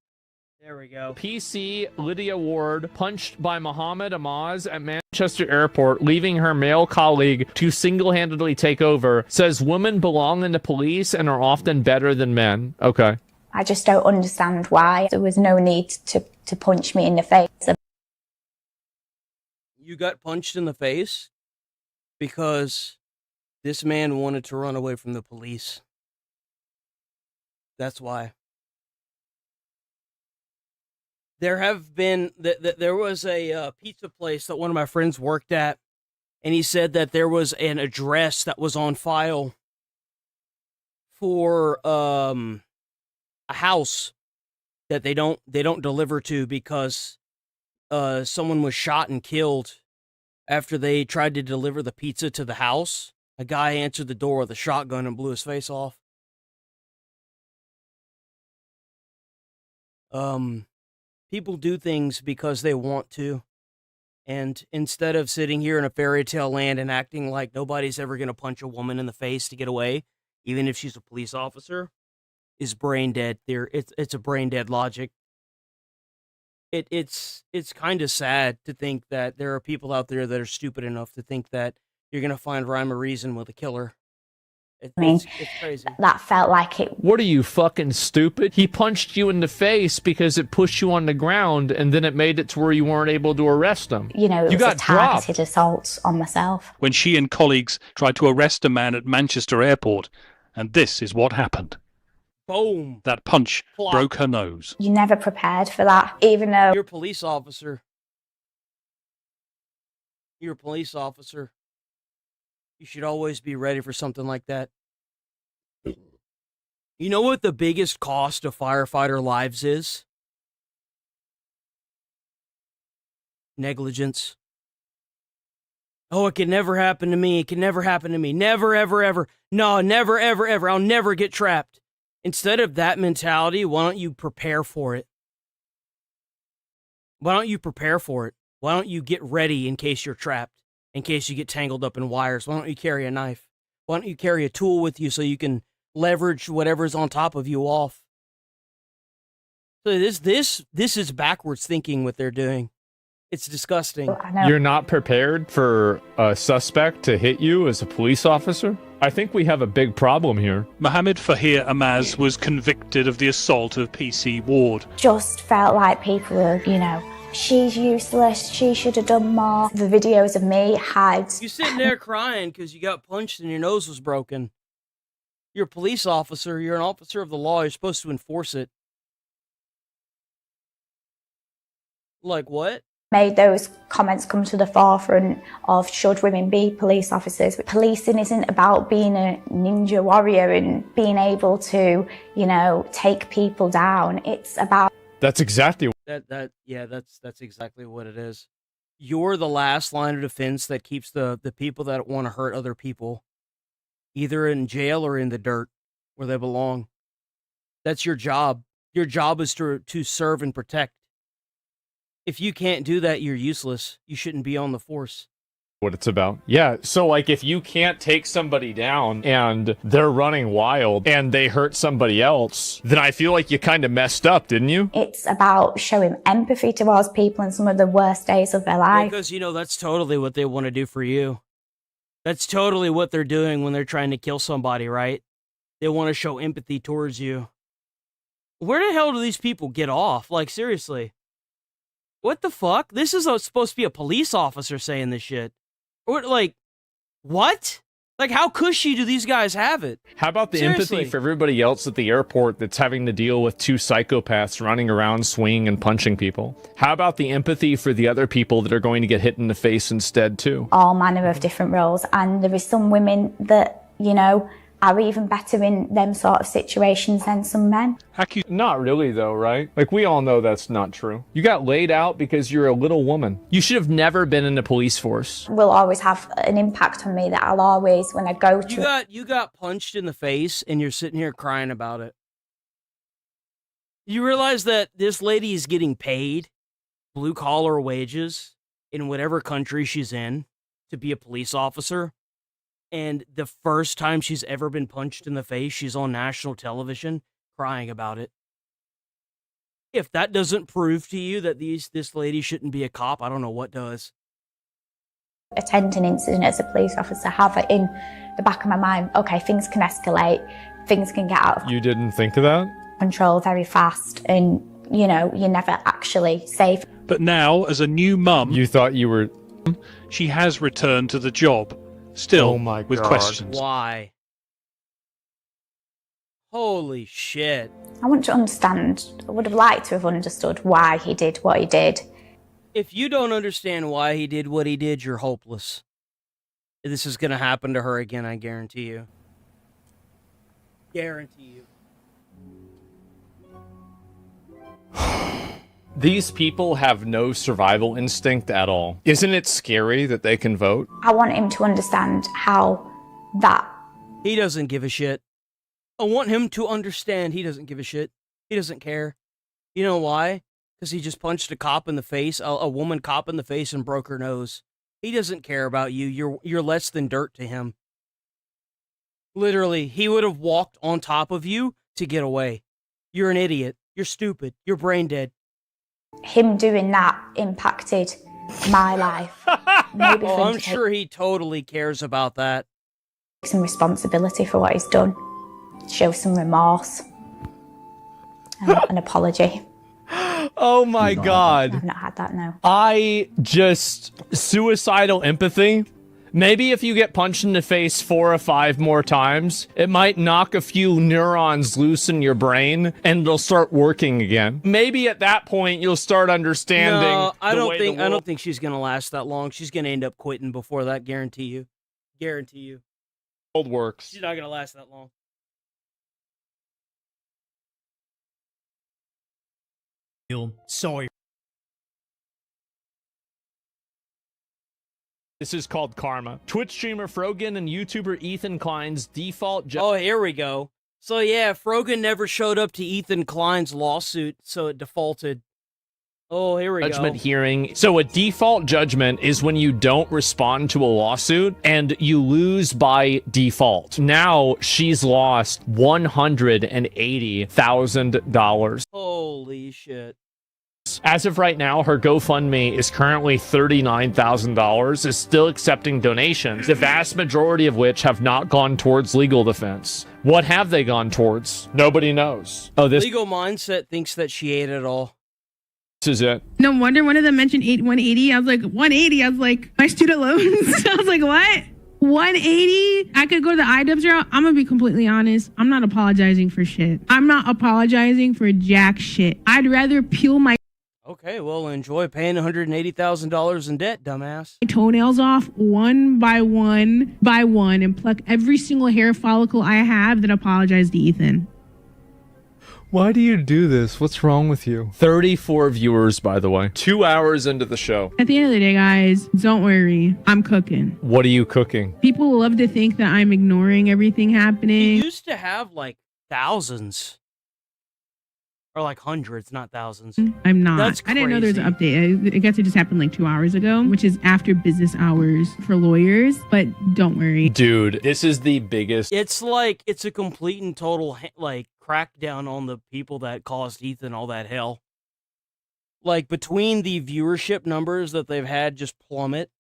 Speaker 2: There we go.
Speaker 9: PC Lydia Ward punched by Mohammed Amaz at Manchester Airport, leaving her male colleague to single-handedly take over. Says women belong in the police and are often better than men. Okay.
Speaker 17: I just don't understand why. There was no need to punch me in the face.
Speaker 2: You got punched in the face because this man wanted to run away from the police. That's why. There have been, there was a pizza place that one of my friends worked at, and he said that there was an address that was on file for a house that they don't deliver to because someone was shot and killed after they tried to deliver the pizza to the house. A guy answered the door with a shotgun and blew his face off. People do things because they want to. And instead of sitting here in a fairy tale land and acting like nobody's ever going to punch a woman in the face to get away, even if she's a police officer, is brain dead. It's a brain dead logic. It's kind of sad to think that there are people out there that are stupid enough to think that you're going to find rhyme or reason with a killer. It's crazy.
Speaker 17: That felt like it.
Speaker 9: What are you, fucking stupid? He punched you in the face because it pushed you on the ground, and then it made it to where you weren't able to arrest him.
Speaker 17: You know, it was a targeted assault on myself.
Speaker 15: When she and colleagues tried to arrest a man at Manchester Airport, and this is what happened.
Speaker 2: Boom.
Speaker 15: That punch
Speaker 2: Plop.
Speaker 15: broke her nose.
Speaker 17: You never prepared for that, even though
Speaker 2: You're a police officer. You're a police officer. You should always be ready for something like that. You know what the biggest cost of firefighter lives is? Negligence. Oh, it can never happen to me. It can never happen to me. Never, ever, ever. No, never, ever, ever. I'll never get trapped. Instead of that mentality, why don't you prepare for it? Why don't you prepare for it? Why don't you get ready in case you're trapped? In case you get tangled up in wires? Why don't you carry a knife? Why don't you carry a tool with you so you can leverage whatever's on top of you off? So this is backwards thinking what they're doing. It's disgusting.
Speaker 9: You're not prepared for a suspect to hit you as a police officer? I think we have a big problem here.
Speaker 15: Mohammed Fahir Amaz was convicted of the assault of PC Ward.
Speaker 17: just felt like people were, you know, she's useless, she should have done more. The videos of me had...
Speaker 2: You sitting there crying because you got punched and your nose was broken. You're a police officer. You're an officer of the law. You're supposed to enforce it. Like what?
Speaker 17: Made those comments come to the forefront of should women be police officers. Policing isn't about being a ninja warrior and being able to, you know, take people down. It's about...
Speaker 9: That's exactly
Speaker 2: that's exactly what it is. You're the last line of defense that keeps the people that want to hurt other people either in jail or in the dirt where they belong. That's your job. Your job is to serve and protect. If you can't do that, you're useless. You shouldn't be on the force.
Speaker 9: what it's about. Yeah, so like if you can't take somebody down and they're running wild and they hurt somebody else, then I feel like you kind of messed up, didn't you?
Speaker 17: It's about showing empathy towards people in some of the worst days of their life.
Speaker 2: Because, you know, that's totally what they want to do for you. That's totally what they're doing when they're trying to kill somebody, right? They want to show empathy towards you. Where the hell do these people get off? Like, seriously. What the fuck? This is supposed to be a police officer saying this shit. Or, like, what? Like, how cushy do these guys have it?
Speaker 9: How about the
Speaker 2: Seriously.
Speaker 9: empathy for everybody else at the airport that's having to deal with two psychopaths running around swinging and punching people? How about the empathy for the other people that are going to get hit in the face instead, too?
Speaker 17: All manner of different roles. And there is some women that, you know, are even better in them sort of situations than some men.
Speaker 9: Not really though, right? Like we all know that's not true. You got laid out because you're a little woman. You should have never been in the police force.
Speaker 17: Will always have an impact on me that I'll always, when I go to...
Speaker 2: You got punched in the face and you're sitting here crying about it. You realize that this lady is getting paid blue collar wages in whatever country she's in to be a police officer. And the first time she's ever been punched in the face, she's on national television crying about it. If that doesn't prove to you that this lady shouldn't be a cop, I don't know what does.
Speaker 17: Attend an incident as a police officer, have it in the back of my mind, okay, things can escalate, things can get out of
Speaker 9: You didn't think of that?
Speaker 17: control very fast, and, you know, you're never actually safe.
Speaker 15: But now, as a new mum,
Speaker 9: you thought you were...
Speaker 15: She has returned to the job. Still,
Speaker 9: oh my
Speaker 15: with
Speaker 9: God.
Speaker 15: questions.
Speaker 2: Why? Holy shit.
Speaker 17: I want to understand, I would have liked to have understood why he did what he did.
Speaker 2: If you don't understand why he did what he did, you're hopeless. This is going to happen to her again, I guarantee you. Guarantee you.
Speaker 9: These people have no survival instinct at all. Isn't it scary that they can vote?
Speaker 17: I want him to understand how that...
Speaker 2: He doesn't give a shit. I want him to understand he doesn't give a shit. He doesn't care. You know why? Because he just punched a cop in the face, a woman cop in the face, and broke her nose. He doesn't care about you. You're less than dirt to him. Literally, he would have walked on top of you to get away. You're an idiot. You're stupid. You're brain dead.
Speaker 17: Him doing that impacted my life. Maybe for him
Speaker 2: I'm
Speaker 17: to
Speaker 2: sure he totally cares about that.
Speaker 17: take some responsibility for what he's done. Show some remorse. An apology.
Speaker 9: Oh my God.
Speaker 17: I've not had that, no.
Speaker 9: I just... Suicidal empathy. Maybe if you get punched in the face 4 or 5 more times, it might knock a few neurons loose in your brain and it'll start working again. Maybe at that point you'll start understanding.
Speaker 2: No, I don't think she's gonna last that long. She's gonna end up quitting before that, guarantee you. Guarantee you.
Speaker 9: World works.
Speaker 2: She's not gonna last that long.
Speaker 19: Sorry.
Speaker 9: This is called karma. Twitch streamer Frogan and YouTuber Ethan Klein's default...
Speaker 2: Oh, here we go. So yeah, Frogan never showed up to Ethan Klein's lawsuit, so it defaulted. Oh, here we go.
Speaker 9: Judgment hearing. So a default judgment is when you don't respond to a lawsuit and you lose by default. Now she's lost $180,000.
Speaker 2: Holy shit.
Speaker 9: As of right now, her GoFundMe is currently $39,000, is still accepting donations, the vast majority of which have not gone towards legal defense. What have they gone towards? Nobody knows. Oh, this
Speaker 2: Legal Mindset thinks that she ate it all.
Speaker 9: This is it.
Speaker 20: No wonder one of them mentioned 180. I was like, 180? I was like, my student loans? I was like, what? 180? I could go to the iDubbbz route. I'm gonna be completely honest. I'm not apologizing for shit. I'm not apologizing for jack shit. I'd rather peel my
Speaker 2: Okay, well, enjoy paying $180,000 in debt, dumbass.
Speaker 20: toenails off one by one and pluck every single hair follicle I have than apologize to Ethan.
Speaker 9: Why do you do this? What's wrong with you? 34 viewers, by the way. 2 hours into the show.
Speaker 20: At the end of the day, guys, don't worry. I'm cooking.
Speaker 9: What are you cooking?
Speaker 20: People love to think that I'm ignoring everything happening.
Speaker 2: He used to have like thousands. Or like hundreds, not thousands.
Speaker 20: I'm not.
Speaker 2: That's
Speaker 20: I didn't know there was an
Speaker 2: crazy.
Speaker 20: update. I guess it just happened like 2 hours ago, which is after business hours for lawyers. But don't worry.
Speaker 9: Dude, this is the biggest.
Speaker 2: It's like, it's a complete and total, like, crackdown on the people that caused Ethan all that hell. Like, between the viewership numbers that they've had just plummet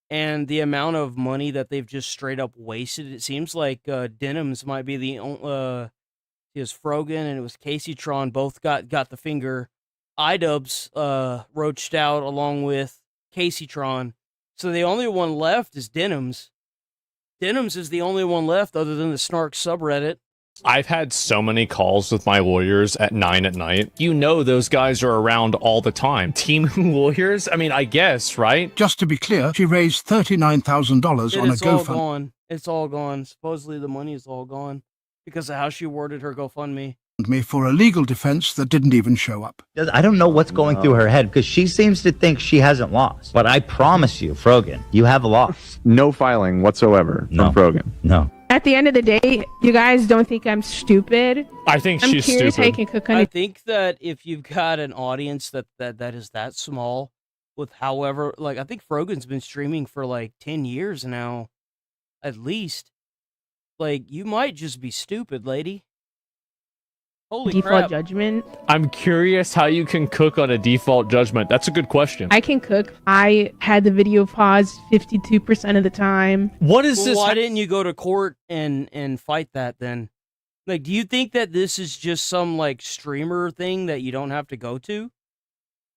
Speaker 2: and the amount of money that they've just straight up wasted, it seems like Denims might be the only... It was Frogan and it was Casey Tron, both got the finger. iDubbbz roached out along with Casey Tron. So the only one left is Denims. Denims is the only one left other than the Snark subreddit.
Speaker 9: I've had so many calls with my lawyers at 9 at night. You know those guys are around all the time. Team lawyers? I mean, I guess, right?
Speaker 19: Just to be clear, she raised $39,000 on a
Speaker 2: It's all
Speaker 19: GoFundMe.
Speaker 2: gone. It's all gone. Supposedly the money is all gone because of how she worded her GoFundMe.
Speaker 7: Me for a legal defense that didn't even show up.
Speaker 18: I don't know what's going through her head because she seems to think she hasn't lost. But I promise you, Frogan, you have lost.
Speaker 10: No filing whatsoever from Frogan.
Speaker 18: No.
Speaker 20: At the end of the day, you guys don't think I'm stupid.
Speaker 9: I think
Speaker 20: I'm
Speaker 9: she's
Speaker 20: curious
Speaker 9: stupid.
Speaker 20: how you can cook on
Speaker 2: I
Speaker 20: it.
Speaker 2: think that if you've got an audience that is that small, with however, like, I think Frogan's been streaming for like 10 years now, at least. Like, you might just be stupid, lady. Holy
Speaker 20: Default
Speaker 2: crap.
Speaker 20: judgment.
Speaker 9: I'm curious how you can cook on a default judgment. That's a good question.
Speaker 20: I can cook. I had the video paused 52% of the time.
Speaker 9: What is
Speaker 2: Well,
Speaker 9: this?
Speaker 2: why didn't you go to court and fight that then? Like, do you think that this is just some like streamer thing that you don't have to go to?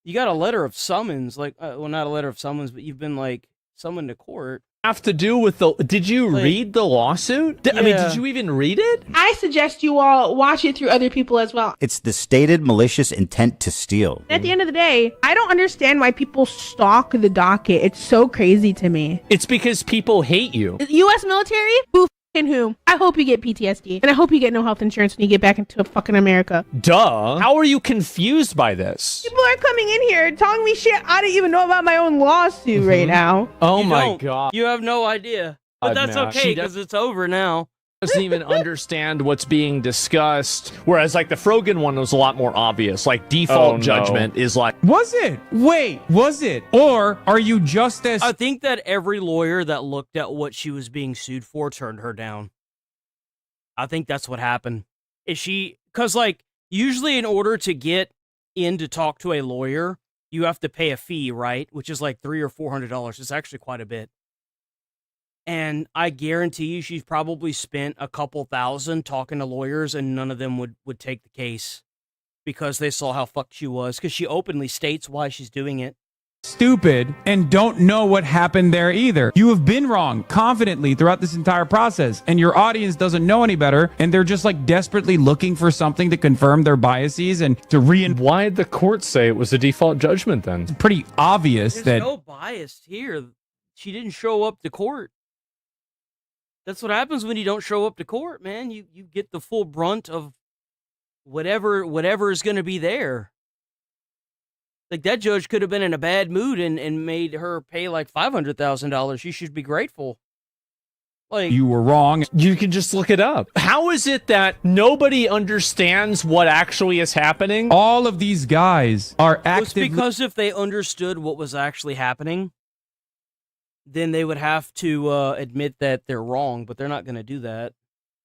Speaker 2: You got a letter of summons, like, well, not a letter of summons, but you've been like summoned to court.
Speaker 9: Have to do with the? Did you read the lawsuit? I mean, did you even read it?
Speaker 20: I suggest you all watch it through other people as well.
Speaker 18: It's the stated malicious intent to steal.
Speaker 20: At the end of the day, I don't understand why people stalk the docket. It's so crazy to me.
Speaker 9: It's because people hate you.
Speaker 20: U.S. military? Who f***ing who? I hope you get PTSD. And I hope you get no health insurance when you get back into fucking America.
Speaker 9: Duh. How are you confused by this?
Speaker 20: People are coming in here telling me shit I don't even know about my own lawsuit right now.
Speaker 9: Oh
Speaker 2: You
Speaker 9: my
Speaker 2: don't.
Speaker 9: god.
Speaker 2: You have no idea. But that's
Speaker 9: no.
Speaker 2: okay
Speaker 9: She
Speaker 2: because it's over now.
Speaker 9: Doesn't even understand what's being discussed. Whereas like the Frogan one was a lot more obvious. Like default judgment is like,
Speaker 21: Was it? Wait, was it? Or are you just as...
Speaker 2: I think that every lawyer that looked at what she was being sued for turned her down. I think that's what happened. Is she, because like usually in order to get in to talk to a lawyer, you have to pay a fee, right? Which is like $300 or $400. It's actually quite a bit. And I guarantee you she's probably spent a couple thousand talking to lawyers and none of them would take the case because they saw how fucked she was, because she openly states why she's doing it.
Speaker 21: stupid and don't know what happened there either. You have been wrong confidently throughout this entire process, and your audience doesn't know any better, and they're just like desperately looking for something to confirm their biases and to
Speaker 9: why did the court say it was a default judgment then?
Speaker 21: It's pretty obvious
Speaker 2: There's
Speaker 21: that
Speaker 2: no bias here. She didn't show up to court. That's what happens when you don't show up to court, man. You get the full brunt of whatever is going to be there. Like, that judge could have been in a bad mood and made her pay like $500,000. She should be grateful. Like,
Speaker 21: you were wrong.
Speaker 9: You can just look it up. How is it that nobody understands what actually is happening?
Speaker 21: All of these guys are actively...
Speaker 2: It's because if they understood what was actually happening, then they would have to admit that they're wrong, but they're not going to do that.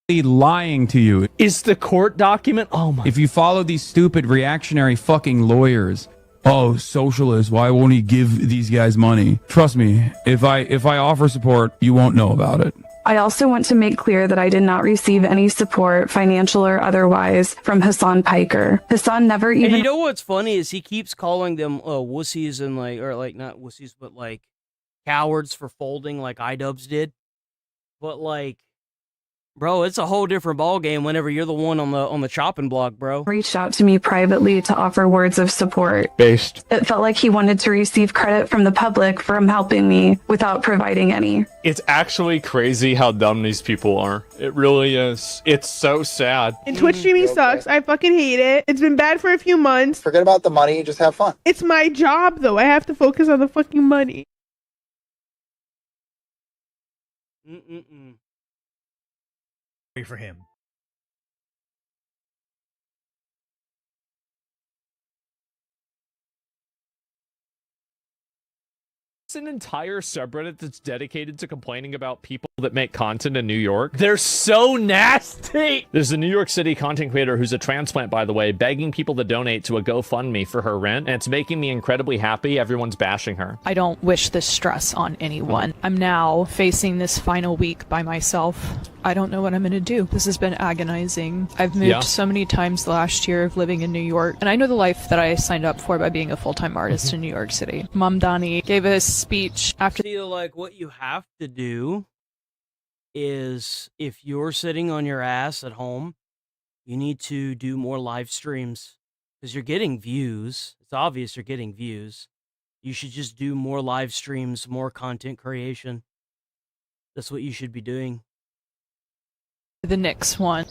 Speaker 21: lying to you.
Speaker 9: Is the court document? Oh my.
Speaker 21: If you follow these stupid reactionary fucking lawyers, oh, socialist, why won't he give these guys money? Trust me, if I offer support, you won't know about it.
Speaker 12: I also want to make clear that I did not receive any support, financial or otherwise, from Hassan Piker. Hassan never even...
Speaker 2: And you know what's funny is he keeps calling them wussies and not wussies, but like cowards for folding like iDubbbz did. But like, bro, it's a whole different ballgame whenever you're the one on the chopping block, bro.
Speaker 12: Reached out to me privately to offer words of support.
Speaker 9: Based.
Speaker 12: It felt like he wanted to receive credit from the public for him helping me without providing any.
Speaker 9: It's actually crazy how dumb these people are. It really is. It's so sad.
Speaker 20: And Twitch streaming sucks. I fucking hate it. It's been bad for a few months.
Speaker 22: Forget about the money, just have fun.
Speaker 20: It's my job, though. I have to focus on the fucking money.
Speaker 19: For him.
Speaker 9: It's an entire subreddit that's dedicated to complaining about people that make content in New York. They're so nasty. There's a New York City content creator who's a transplant, by the way, begging people to donate to a GoFundMe for her rent, and it's making me incredibly happy. Everyone's bashing her.
Speaker 16: I don't wish this stress on anyone. I'm now facing this final week by myself. I don't know what I'm gonna do. This has been agonizing. I've moved so many times last year of living in New York, and I know the life that I signed up for by being a full-time artist in New York City. Mom Donnie gave a speech after...
Speaker 2: I feel like what you have to do is, if you're sitting on your ass at home, you need to do more live streams because you're getting views. It's obvious you're getting views. You should just do more live streams, more content creation. That's what you should be doing.
Speaker 16: The next one.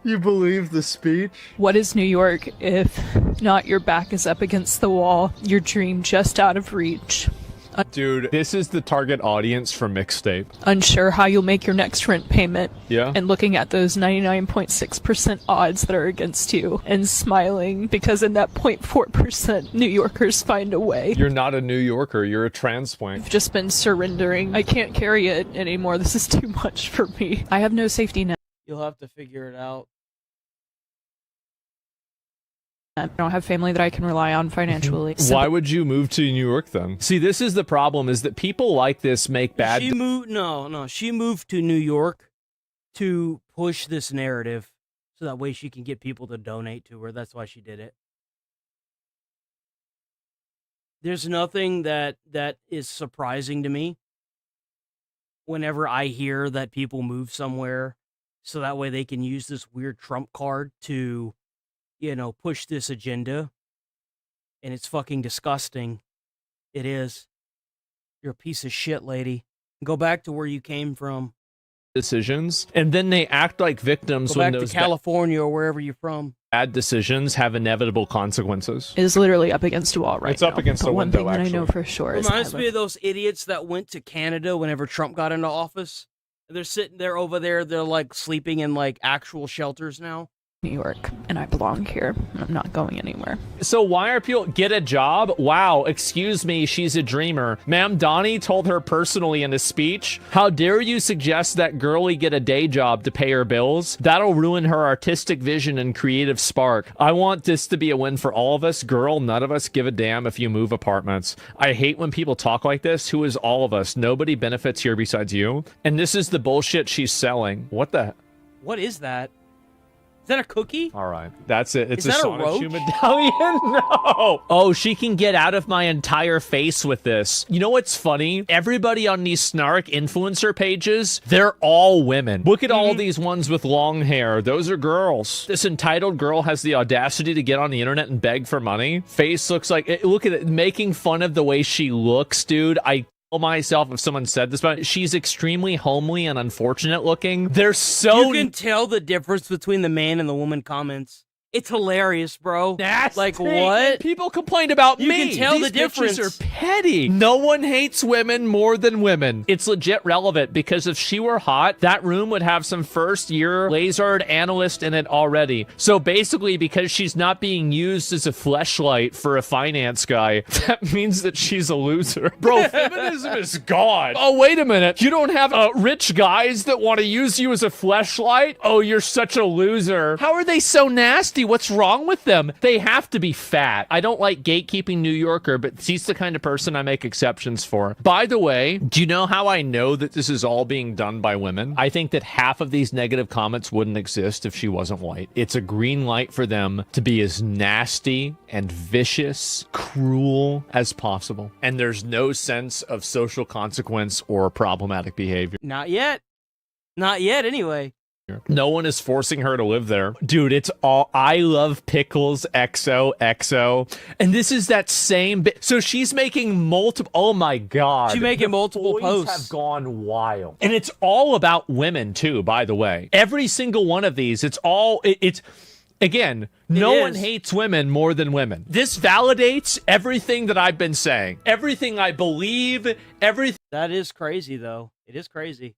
Speaker 10: You believe the speech?
Speaker 16: What is New York if not your back is up against the wall, your dream just out of reach?
Speaker 9: Dude, this is the target audience for Mixtape.
Speaker 16: Unsure how you'll make your next rent payment.
Speaker 9: Yeah.
Speaker 16: And looking at those 99.6% odds that are against you and smiling because in that 0.4% New Yorkers find a way.
Speaker 9: You're not a New Yorker, you're a transplant.
Speaker 16: I've just been surrendering. I can't carry it anymore. This is too much for me. I have no safety net.
Speaker 2: You'll have to figure it out.
Speaker 16: I don't have family that I can rely on financially.
Speaker 9: Why would you move to New York then? See, this is the problem, is that people like this make bad...
Speaker 2: She moved to New York to push this narrative so that way she can get people to donate to her. That's why she did it. There's nothing that is surprising to me whenever I hear that people move somewhere so that way they can use this weird Trump card to, push this agenda. And it's fucking disgusting. It is. You're a piece of shit, lady. Go back to where you came from.
Speaker 9: Decisions, and then they act like victims when
Speaker 2: Go back
Speaker 9: those
Speaker 2: to California or wherever you're from.
Speaker 9: bad decisions have inevitable consequences.
Speaker 16: Is literally up against a wall right now.
Speaker 9: It's up against a
Speaker 16: One
Speaker 9: window,
Speaker 16: thing that I know
Speaker 9: actually.
Speaker 16: for sure is
Speaker 2: Reminds me of those idiots that went to Canada whenever Trump got into office. They're sitting there over there. They're like sleeping in like actual shelters now.
Speaker 16: New York, and I belong here. I'm not going anywhere.
Speaker 9: So why are people get a job? Wow, excuse me, she's a dreamer. Ma'am Donnie told her personally in a speech, how dare you suggest that girlie get a day job to pay her bills? That'll ruin her artistic vision and creative spark. I want this to be a win for all of us. Girl, none of us give a damn if you move apartments. I hate when people talk like this. Who is all of us? Nobody benefits here besides you. And this is the bullshit she's selling. What the?
Speaker 2: What is that? Is that a cookie?
Speaker 9: All right, that's it. It's
Speaker 2: Is that a
Speaker 9: Sonic
Speaker 2: roach?
Speaker 9: Shoe medallion. No. Oh, she can get out of my entire face with this. You know what's funny? Everybody on these snark influencer pages, they're all women. Look at all these ones with long hair. Those are girls. This entitled girl has the audacity to get on the internet and beg for money. Face looks like, look at it, making fun of the way she looks, dude. I myself if someone said this about it. She's extremely homely and unfortunate looking. They're so...
Speaker 2: You can tell the difference between the man and the woman comments. It's hilarious, bro.
Speaker 9: That's
Speaker 2: like
Speaker 9: the-
Speaker 2: what?
Speaker 9: People complained about
Speaker 2: You
Speaker 9: me.
Speaker 2: can tell
Speaker 9: These
Speaker 2: the difference.
Speaker 9: bitches are petty. No one hates women more than women. It's legit relevant because if she were hot, that room would have some first-year lasered analyst in it already. So basically, because she's not being used as a fleshlight for a finance guy, that means that she's a loser. Bro, feminism is gone. Oh, wait a minute. You don't have rich guys that want to use you as a fleshlight? Oh, you're such a loser. How are they so nasty? What's wrong with them? They have to be fat. I don't like gatekeeping New Yorker, but she's the kind of person I make exceptions for. By the way, do you know how I know that this is all being done by women? I think that half of these negative comments wouldn't exist if she wasn't white. It's a green light for them to be as nasty and vicious, cruel as possible. And there's no sense of social consequence or problematic behavior.
Speaker 2: Not yet. Not yet, anyway.
Speaker 9: No one is forcing her to live there. Dude, it's all I love pickles XOXO. And this is that same bit. So she's making multiple. Oh my God.
Speaker 2: She's making multiple
Speaker 9: boys
Speaker 2: posts.
Speaker 9: have gone wild. And it's all about women too, by the way. Every single one of these, it's all, it's again, no one hates women more than women. This validates everything that I've been saying. Everything I believe, everything.
Speaker 2: That is crazy, though. It is crazy.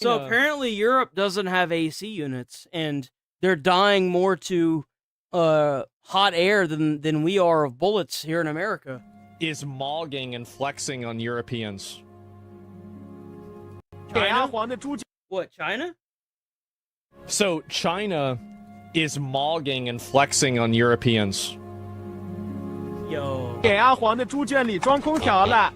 Speaker 2: So apparently Europe doesn't have AC units, and they're dying more to hot air than we are of bullets here in America.
Speaker 9: Is mogging and flexing on Europeans.
Speaker 2: China? What, China?
Speaker 9: So China is mogging and flexing on Europeans.
Speaker 2: Yo.
Speaker 14: 给阿黄的猪圈里装空调了。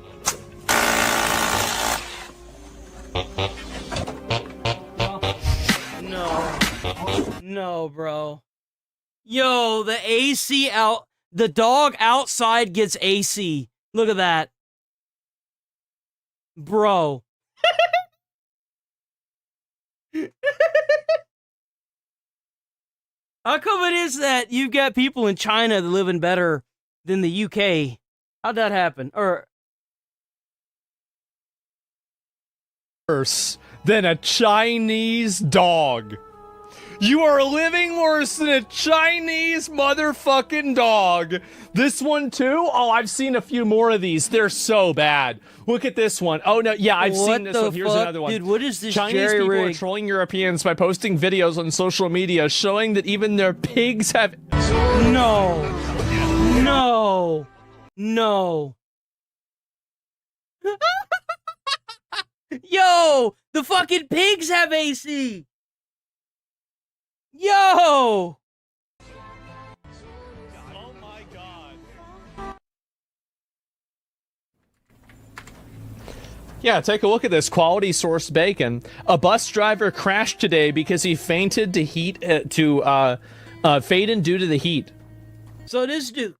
Speaker 2: No, bro. Yo, the AC out. The dog outside gets AC. Look at that. Bro. How come it is that you've got people in China that living better than the UK? How'd that happen? Or
Speaker 9: worse than a Chinese dog. You are living worse than a Chinese motherfucking dog. This one too? Oh, I've seen a few more of these. They're so bad. Look at this one. Oh no, yeah, I've seen this one. Here's another one.
Speaker 2: Dude, what is this
Speaker 9: Chinese people are trolling Europeans by posting videos on social media showing that even their pigs have...
Speaker 2: No. No. No. Yo, the fucking pigs have AC. Yo.
Speaker 9: Oh my god. Yeah, take a look at this quality source bacon. A bus driver crashed today because he fainted to fainted due to the heat.
Speaker 2: So this dude.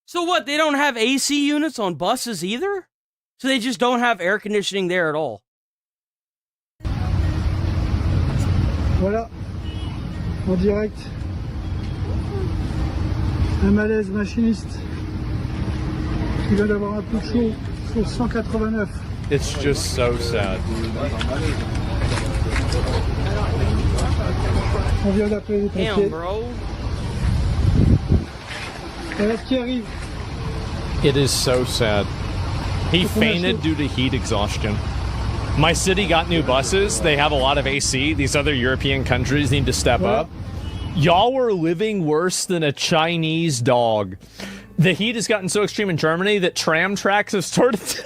Speaker 2: So what? They don't have AC units on buses either? So they just don't have air conditioning there at all.
Speaker 8: Voilà, en direct. Un malaise machiniste qui vient d'avoir un coup de chaud sur 189.
Speaker 9: It's just so sad.
Speaker 8: On vient d'appeler les pompiers.
Speaker 2: Damn, bro.
Speaker 8: Voilà ce qui arrive.
Speaker 9: It is so sad. He fainted due to heat exhaustion. My city got new buses. They have a lot of AC. These other European countries need to step up. Y'all were living worse than a Chinese dog. The heat has gotten so extreme in Germany that tram tracks have started to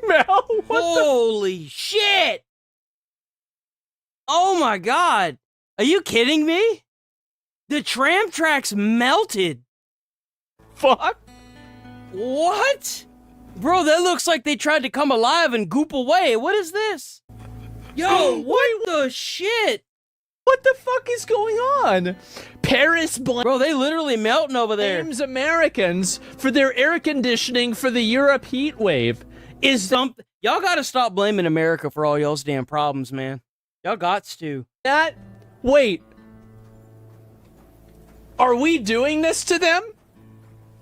Speaker 9: melt.
Speaker 2: Holy shit! Oh my god! Are you kidding me? The tram tracks melted.
Speaker 9: Fuck.
Speaker 2: What? Bro, that looks like they tried to come alive and goop away. What is this? Yo, what the shit?
Speaker 9: What the fuck is going on? Paris
Speaker 2: Bro, they literally melting over there.
Speaker 9: blames Americans for their air conditioning for the Europe heat wave.
Speaker 2: Y'all gotta stop blaming America for all y'all's damn problems, man. Y'all gots to.
Speaker 9: Wait. Are we doing this to them?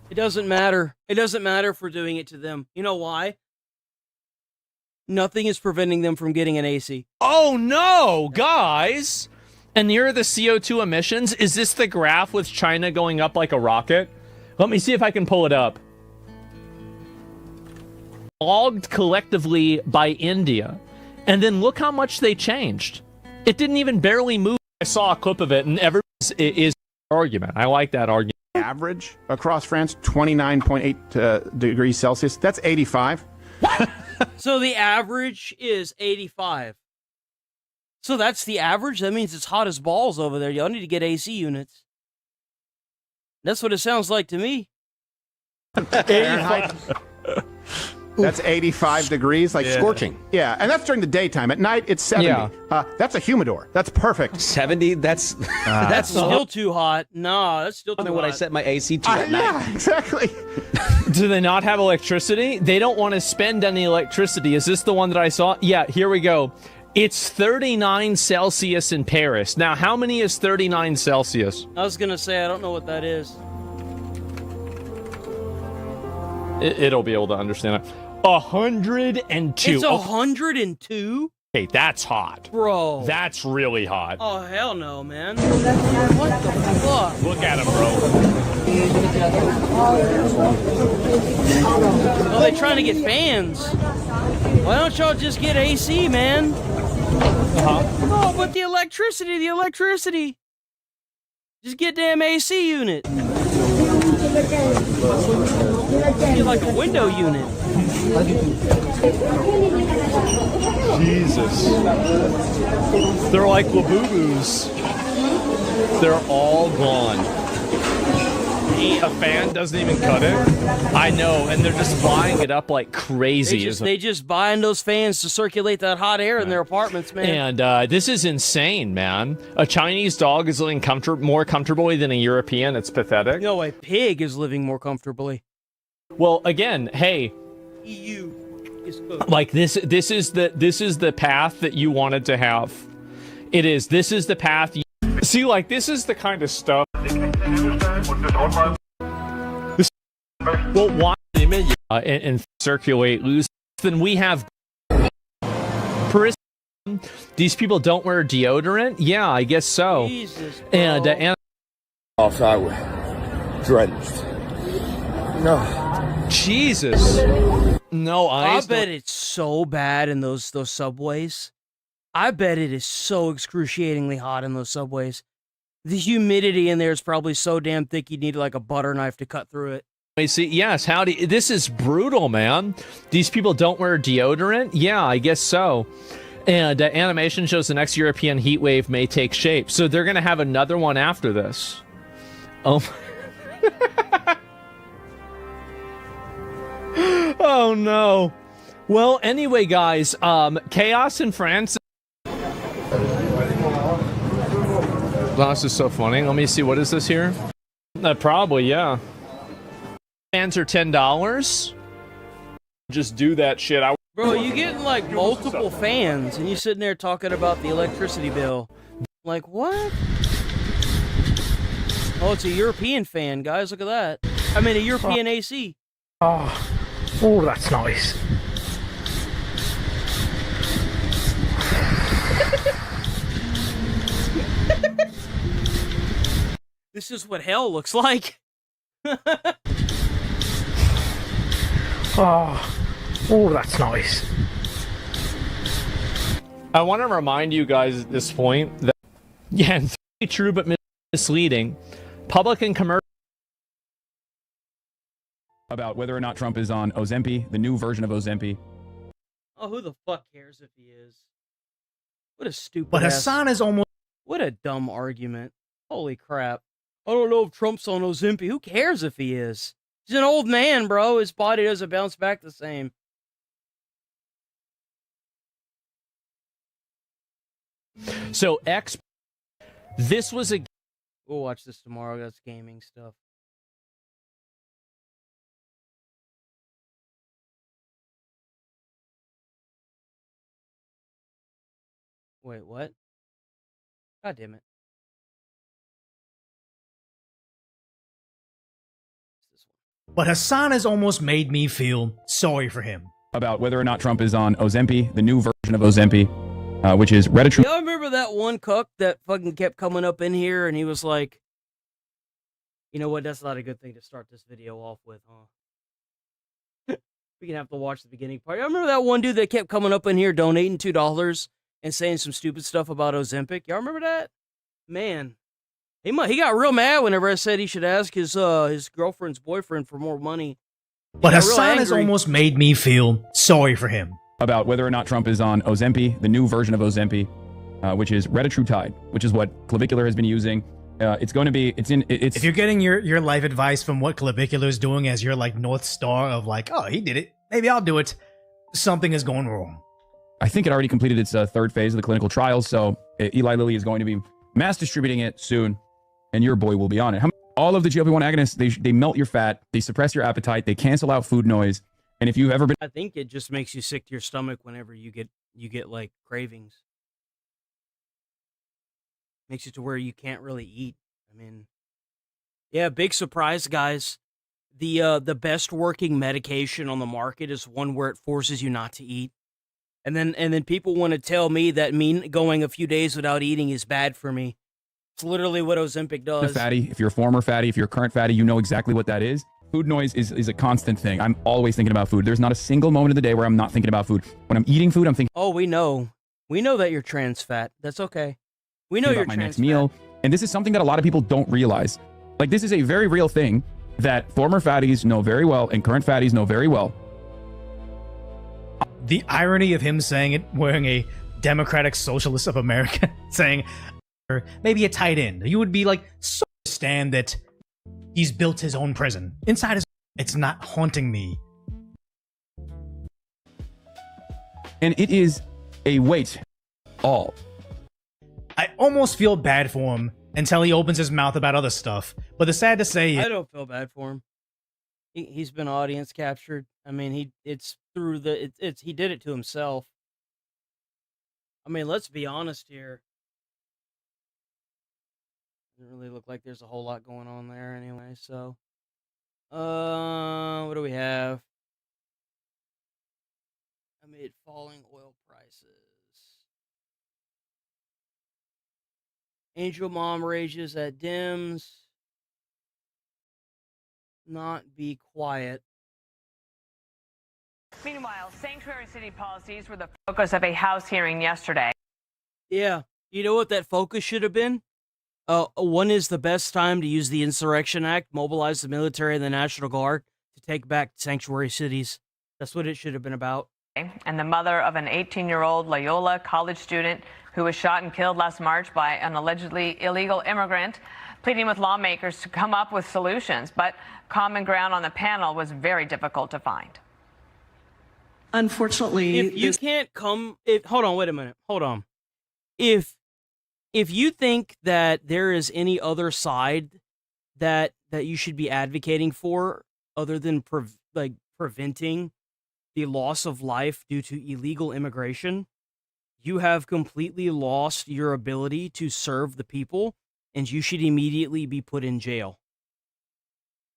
Speaker 2: It doesn't matter. It doesn't matter if we're doing it to them. You know why? Nothing is preventing them from getting an AC.
Speaker 9: Oh no, guys! And near the CO2 emissions, is this the graph with China going up like a rocket? Let me see if I can pull it up. Logged collectively by India. And then look how much they changed. It didn't even barely move. I saw a clip of it, and everybody is argument. I like that argument.
Speaker 11: Average across France, 29.8 degrees Celsius. That's 85.
Speaker 2: So the average is 85. So that's the average? That means it's hot as balls over there. Y'all need to get AC units. That's what it sounds like to me.
Speaker 11: 85. That's 85 degrees, like
Speaker 22: scorching.
Speaker 11: Yeah, and that's during the daytime. At night, it's 70.
Speaker 22: Yeah.
Speaker 11: That's a humidor. That's perfect.
Speaker 22: 70? That's
Speaker 2: that's still too hot. No, that's still too hot.
Speaker 22: What I set my AC to at night.
Speaker 11: Yeah, exactly.
Speaker 9: Do they not have electricity? They don't want to spend any electricity. Is this the one that I saw? Yeah, here we go. It's 39 Celsius in Paris. Now, how many is 39 Celsius?
Speaker 2: I was going to say, I don't know what that is.
Speaker 9: It'll be able to understand it. 102.
Speaker 2: It's 102?
Speaker 9: Hey, that's hot.
Speaker 2: Bro.
Speaker 9: That's really hot.
Speaker 2: Oh, hell no, man. What the fuck?
Speaker 9: Look at him, bro.
Speaker 2: Oh, they're trying to get fans. Why don't y'all just get AC, man? Oh, but the electricity. Just get damn AC unit. Get like a window unit.
Speaker 9: Jesus. They're like Labubu's. They're all gone. A fan doesn't even cut it. I know, and they're just buying it up like crazy.
Speaker 2: They just buying those fans to circulate that hot air in their apartments, man.
Speaker 9: And this is insane, man. A Chinese dog is living more comfortably than a European. It's pathetic.
Speaker 2: No, a pig is living more comfortably.
Speaker 9: Well, again, hey,
Speaker 2: EU is good.
Speaker 9: Like this is the path that you wanted to have. It is. This is the path. See, like this is the kind of stuff. Well, why and circulate loose? Then we have These people don't wear deodorant? Yeah, I guess so.
Speaker 2: Jesus,
Speaker 9: and
Speaker 14: I was drenched. No.
Speaker 9: Jesus. No,
Speaker 2: I bet it's so bad in those subways. I bet it is so excruciatingly hot in those subways. The humidity in there is probably so damn thick you need like a butter knife to cut through it.
Speaker 9: See, yes, howdy. This is brutal, man. These people don't wear deodorant? Yeah, I guess so. And animation shows the next European heat wave may take shape. So they're going to have another one after this. Oh. Oh, no. Well, anyway, guys, chaos in France. This is so funny. Let me see. What is this here? Probably, yeah. Fans are $10. Just do that shit.
Speaker 2: Bro, you getting like multiple fans and you sitting there talking about the electricity bill. Like, what? Oh, it's a European fan, guys. Look at that. I mean, a European AC.
Speaker 19: Oh, that's nice.
Speaker 2: This is what hell looks like.
Speaker 19: Oh, that's nice.
Speaker 9: I want to remind you guys at this point that, yeah, true but misleading. Public and commercial.
Speaker 21: About whether or not Trump is on Ozempic, the new version of Ozempic.
Speaker 2: Oh, who the fuck cares if he is? What a stupid.
Speaker 19: But Hassan is almost.
Speaker 2: What a dumb argument. Holy crap. I don't know if Trump's on Ozempic. Who cares if he is? He's an old man, bro. His body doesn't bounce back the same.
Speaker 9: So, this was a...
Speaker 2: We'll watch this tomorrow. That's gaming stuff. Wait, what? God damn it.
Speaker 19: But Hassan has almost made me feel sorry for him.
Speaker 21: About whether or not Trump is on Ozempic, the new version of Ozempic, which is Reddit.
Speaker 2: Y'all remember that one cuck that fucking kept coming up in here and he was like, you know what, that's not a good thing to start this video off with, huh? We can have to watch the beginning part. I remember that one dude that kept coming up in here donating $2 and saying some stupid stuff about Ozempic. Y'all remember that? Man. He got real mad whenever I said he should ask his girlfriend's boyfriend for more money.
Speaker 19: But Hassan has almost made me feel sorry for him.
Speaker 21: About whether or not Trump is on Ozempic, the new version of Ozempic, which is retatrutide, which is what Clavicular has been using. It's going to be,
Speaker 19: if you're getting your life advice from what Clavicular is doing as your like North Star of like, oh, he did it, maybe I'll do it, something is going wrong.
Speaker 21: I think it already completed its third phase of the clinical trials, so Eli Lilly is going to be mass distributing it soon, and your boy will be on it. All of the GLP-1 agonists, they melt your fat, they suppress your appetite, they cancel out food noise, and if you've ever been...
Speaker 2: I think it just makes you sick to your stomach whenever you get like cravings. Makes it to where you can't really eat. I mean, yeah, big surprise, guys. The best working medication on the market is one where it forces you not to eat. And then people want to tell me that going a few days without eating is bad for me. It's literally what Ozempic does.
Speaker 21: Fatty, if you're a former fatty, if you're a current fatty, you know exactly what that is. Food noise is a constant thing. I'm always thinking about food. There's not a single moment of the day where I'm not thinking about food. When I'm eating food, I'm thinking...
Speaker 2: Oh, we know. We know that you're trans fat. That's okay. We know you're
Speaker 21: my
Speaker 2: trans
Speaker 21: next meal.
Speaker 2: fat.
Speaker 21: And this is something that a lot of people don't realize. Like, this is a very real thing that former fatties know very well and current fatties know very well.
Speaker 19: The irony of him saying it, wearing a Democratic Socialist of America, saying, or maybe a tight end, you would be like, so understand that he's built his own prison. Inside his... It's not haunting me.
Speaker 21: And it is a weight all.
Speaker 19: I almost feel bad for him until he opens his mouth about other stuff. But the sad to say...
Speaker 2: I don't feel bad for him. He's been audience captured. I mean, he did it to himself. I mean, let's be honest here. Doesn't really look like there's a whole lot going on there anyway, so. What do we have? Amid falling oil prices. Angel Mom rages at Dems. Not be quiet.
Speaker 3: Meanwhile, sanctuary city policies were the focus of a House hearing yesterday.
Speaker 2: Yeah. You know what that focus should have been? When is the best time to use the Insurrection Act, mobilize the military and the National Guard to take back sanctuary cities? That's what it should have been about.
Speaker 3: And the mother of an 18-year-old Loyola college student who was shot and killed last March by an allegedly illegal immigrant, pleading with lawmakers to come up with solutions. But common ground on the panel was very difficult to find.
Speaker 6: Unfortunately,
Speaker 2: if you can't come, hold on, wait a minute, hold on. If you think that there is any other side that you should be advocating for other than preventing the loss of life due to illegal immigration, you have completely lost your ability to serve the people, and you should immediately be put in jail.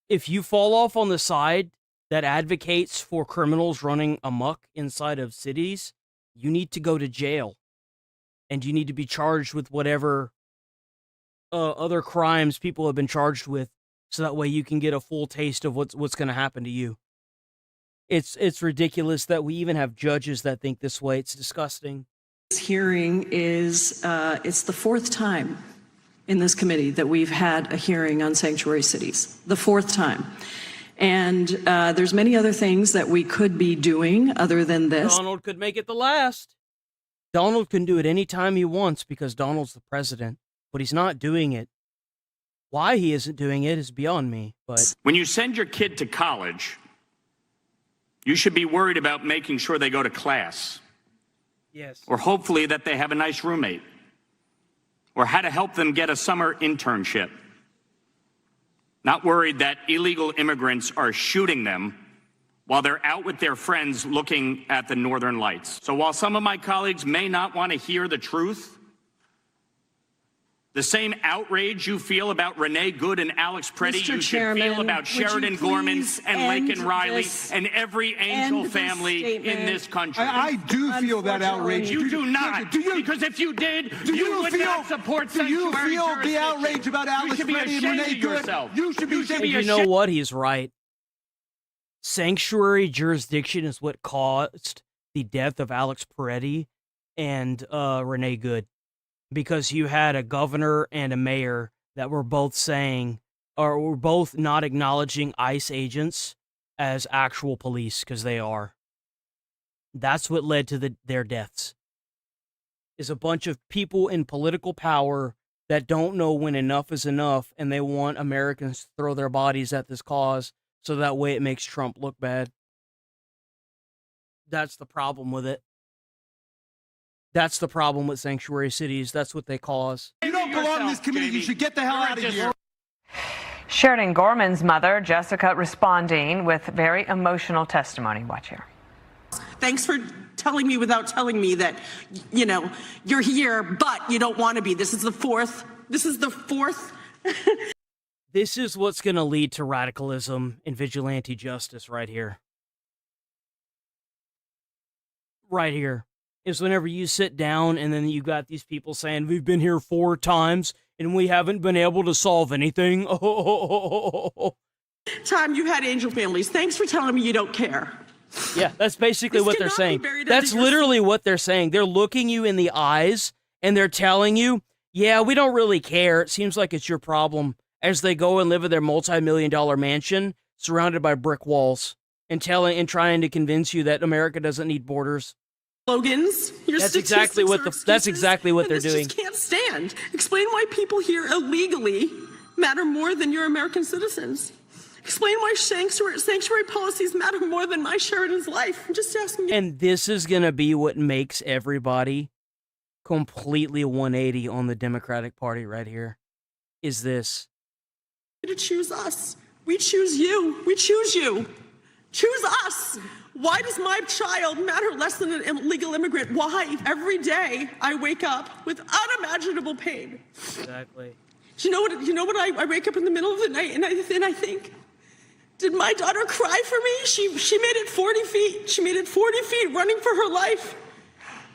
Speaker 2: If you fall off on the side that advocates for criminals running amok inside of cities, you need to go to jail. And you need to be charged with whatever other crimes people have been charged with, so that way you can get a full taste of what's going to happen to you. It's ridiculous that we even have judges that think this way. It's disgusting.
Speaker 6: This hearing is it's the fourth time in this committee that we've had a hearing on sanctuary cities. The fourth time. And there's many other things that we could be doing other than this.
Speaker 2: Donald could make it the last. Donald can do it anytime he wants because Donald's the president, but he's not doing it. Why he isn't doing it is beyond me, but...
Speaker 13: When you send your kid to college, you should be worried about making sure they go to class.
Speaker 2: Yes.
Speaker 13: Or hopefully that they have a nice roommate. Or how to help them get a summer internship. Not worried that illegal immigrants are shooting them while they're out with their friends looking at the northern lights. So while some of my colleagues may not want to hear the truth, the same outrage you feel about Renee Good andAlex Preddy,
Speaker 6: Mr.
Speaker 13: you
Speaker 6: Chairman,
Speaker 13: should feel about Sheridan Gorman and Laken Riley and every Angel family in this country.
Speaker 14: I do feel that outrage.
Speaker 13: You do not. Because if you did, you would not support sanctuary
Speaker 14: Do you feel the outrage about Alex Preddy and Renee Good? You should be ashamed.
Speaker 2: You know what? He's right. Sanctuary jurisdiction is what caused the death of Alex Preddy and Renee Good. Because you had a governor and a mayor that were both saying, or were both not acknowledging ICE agents as actual police, because they are. That's what led to their deaths. Is a bunch of people in political power that don't know when enough is enough, and they want Americans to throw their bodies at this cause, so that way it makes Trump look bad. That's the problem with it. That's the problem with sanctuary cities. That's what they cause.
Speaker 14: You don't belong in this committee. You should get the hell out of here.
Speaker 3: Sheridan Gorman's mother, Jessica, responding with very emotional testimony. Watch here.
Speaker 6: Thanks for telling me without telling me that, you know, you're here, but you don't want to be. This is the fourth. This is
Speaker 2: what's going to lead to radicalism and vigilante justice right here. Right here. Is whenever you sit down and then you got these people saying, we've been here 4 times and we haven't been able to solve anything.
Speaker 6: Time you had angel families. Thanks for telling me you don't care.
Speaker 2: Yeah, that's basically what they're saying. That's literally what they're saying. They're looking you in the eyes and they're telling you, yeah, we don't really care. It seems like it's your problem, as they go and live in their multi-million-dollar mansion surrounded by brick walls and trying to convince you that America doesn't need borders.
Speaker 6: Slogans.
Speaker 2: That's exactly what they're doing.
Speaker 6: Just can't stand. Explain why people here illegally matter more than your American citizens. Explain why sanctuary policies matter more than my Sheridan's life. I'm just asking you.
Speaker 2: And this is going to be what makes everybody completely 180 on the Democratic Party right here. Is this.
Speaker 6: To choose us. We choose you. We choose you. Choose us. Why does my child matter less than an illegal immigrant? Why? Every day I wake up with unimaginable pain.
Speaker 2: Exactly.
Speaker 6: Do you know what I wake up in the middle of the night and I think, did my daughter cry for me? She made it 40 feet. She made it 40 feet running for her life.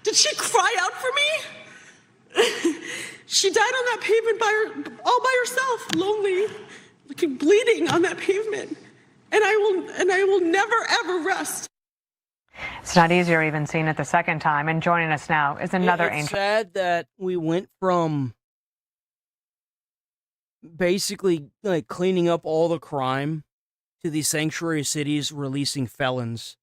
Speaker 6: Did she cry out for me?
Speaker 4: She died on that pavement all by herself, lonely, looking bleeding on that pavement. And I will never ever rest.
Speaker 3: It's not easier even seeing it the second time. And joining us now is another
Speaker 2: It's
Speaker 3: angel.
Speaker 2: sad that we went from basically like cleaning up all the crime to these sanctuary cities releasing felons.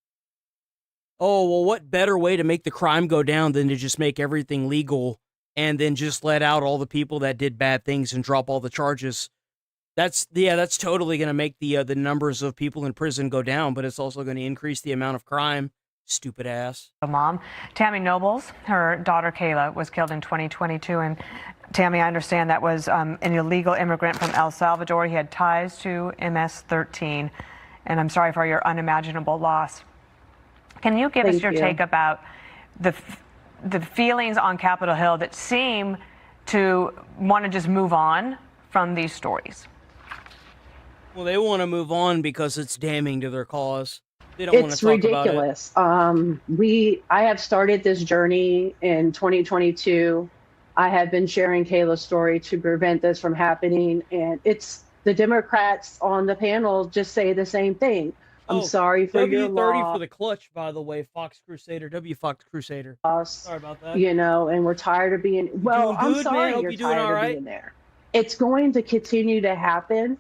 Speaker 2: Oh, well, what better way to make the crime go down than to just make everything legal and then just let out all the people that did bad things and drop all the charges? That's totally going to make the numbers of people in prison go down, but it's also going to increase the amount of crime. Stupid ass.
Speaker 3: Mom, Tammy Nobles, her daughter Kayla, was killed in 2022. And Tammy, I understand that was an illegal immigrant from El Salvador. He had ties to MS-13. And I'm sorry for your unimaginable loss. Can you give us your take about the feelings on Capitol Hill that seem to want to just move on from these stories?
Speaker 2: Well, they want to move on because it's damning to their cause. They don't want to talk
Speaker 5: ridiculous.
Speaker 2: about it.
Speaker 5: I have started this journey in 2022. I have been sharing Kayla's story to prevent this from happening, and it's the Democrats on the panel just say the same thing. I'm sorry for your
Speaker 2: W30
Speaker 5: loss.
Speaker 2: for the clutch, by the way, Fox Crusader, Fox Crusader. Sorry about that.
Speaker 5: You know, and we're tired of being. Well,
Speaker 2: doing
Speaker 5: I'm
Speaker 2: good,
Speaker 5: sorry
Speaker 2: man. Hope
Speaker 5: you're
Speaker 2: you're doing
Speaker 5: tired
Speaker 2: all
Speaker 5: of
Speaker 2: right.
Speaker 5: being there. It's going to continue to happen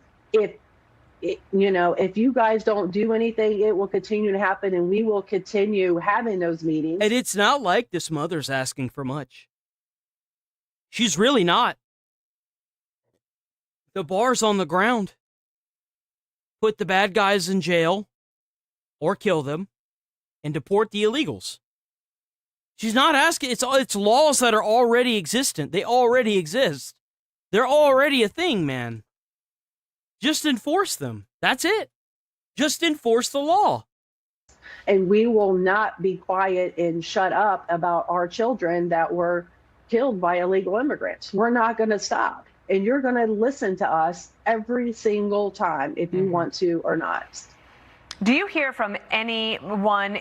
Speaker 5: if you guys don't do anything, it will continue to happen, and we will continue having those meetings.
Speaker 2: And it's not like this mother's asking for much. She's really not. The bar's on the ground. Put the bad guys in jail or kill them and deport the illegals. She's not asking. It's laws that are already existent. They already exist. They're already a thing, man. Just enforce them. That's it. Just enforce the law.
Speaker 5: And we will not be quiet and shut up about our children that were killed by illegal immigrants. We're not going to stop. And you're going to listen to us every single time if you want to or not.
Speaker 3: Do you hear from anyone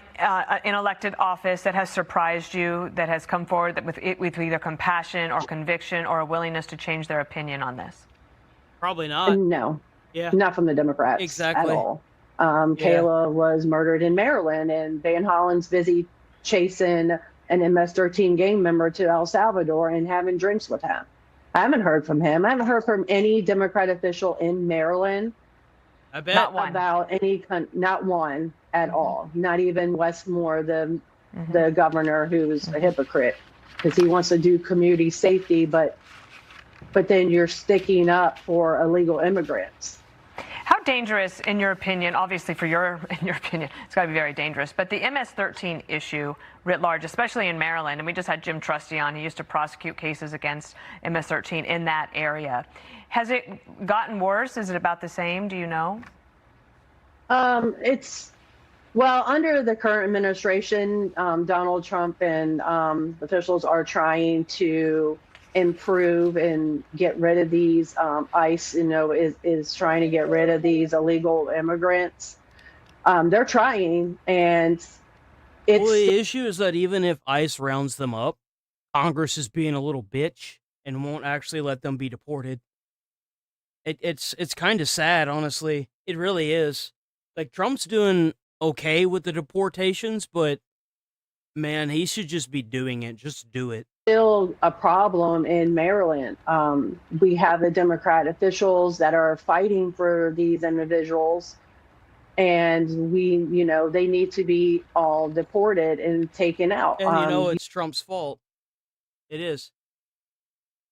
Speaker 3: in elected office that has surprised you, that has come forward with either compassion or conviction or a willingness to change their opinion on this?
Speaker 2: Probably not.
Speaker 5: No.
Speaker 2: Yeah.
Speaker 5: Not from the Democrats
Speaker 2: exactly.
Speaker 5: at all. Kayla was murdered in Maryland, and Van Hollen's busy chasing an MS-13 gang member to El Salvador and having drinks with him. I haven't heard from him. I haven't heard from any Democrat official in Maryland.
Speaker 2: I bet.
Speaker 5: Not one. About not one at all. Not even Westmore, the governor, who's a hypocrite because he wants to do community safety, but then you're sticking up for illegal immigrants.
Speaker 3: How dangerous, in your opinion, obviously in your opinion, it's got to be very dangerous, but the MS-13 issue writ large, especially in Maryland, and we just had Jim Trusty on, he used to prosecute cases against MS-13 in that area. Has it gotten worse? Is it about the same? Do you know?
Speaker 5: Well, under the current administration, Donald Trump and officials are trying to improve and get rid of these. ICE, is trying to get rid of these illegal immigrants. They're trying, and
Speaker 2: the issue is that even if ICE rounds them up, Congress is being a little bitch and won't actually let them be deported. It's kind of sad, honestly. It really is. Like, Trump's doing okay with the deportations, but man, he should just be doing it. Just do it.
Speaker 5: Still a problem in Maryland. We have the Democrat officials that are fighting for these individuals, and they need to be all deported and taken out.
Speaker 2: And it's Trump's fault. It is.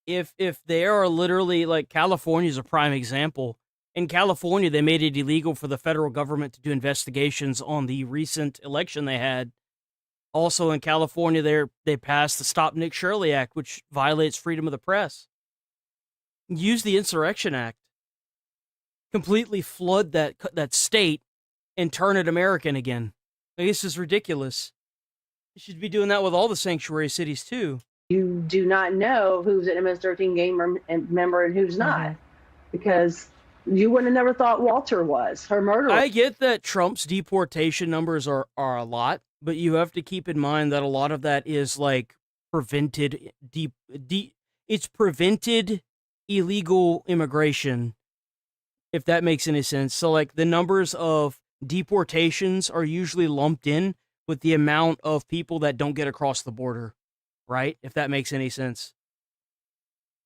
Speaker 2: If they are literally, like, California's a prime example. In California, they made it illegal for the federal government to do investigations on the recent election they had. Also in California, they passed the Stop Nick Shirley Act, which violates freedom of the press. Use the Insurrection Act. Completely flood that state and turn it American again. Like, this is ridiculous. You should be doing that with all the sanctuary cities, too.
Speaker 5: You do not know who's an MS-13 gang member and who's not. Because you would have never thought Walter was her murderer.
Speaker 2: I get that Trump's deportation numbers are a lot, but you have to keep in mind that a lot of that is like prevented. it's prevented illegal immigration, if that makes any sense. So like the numbers of deportations are usually lumped in with the amount of people that don't get across the border, right? If that makes any sense.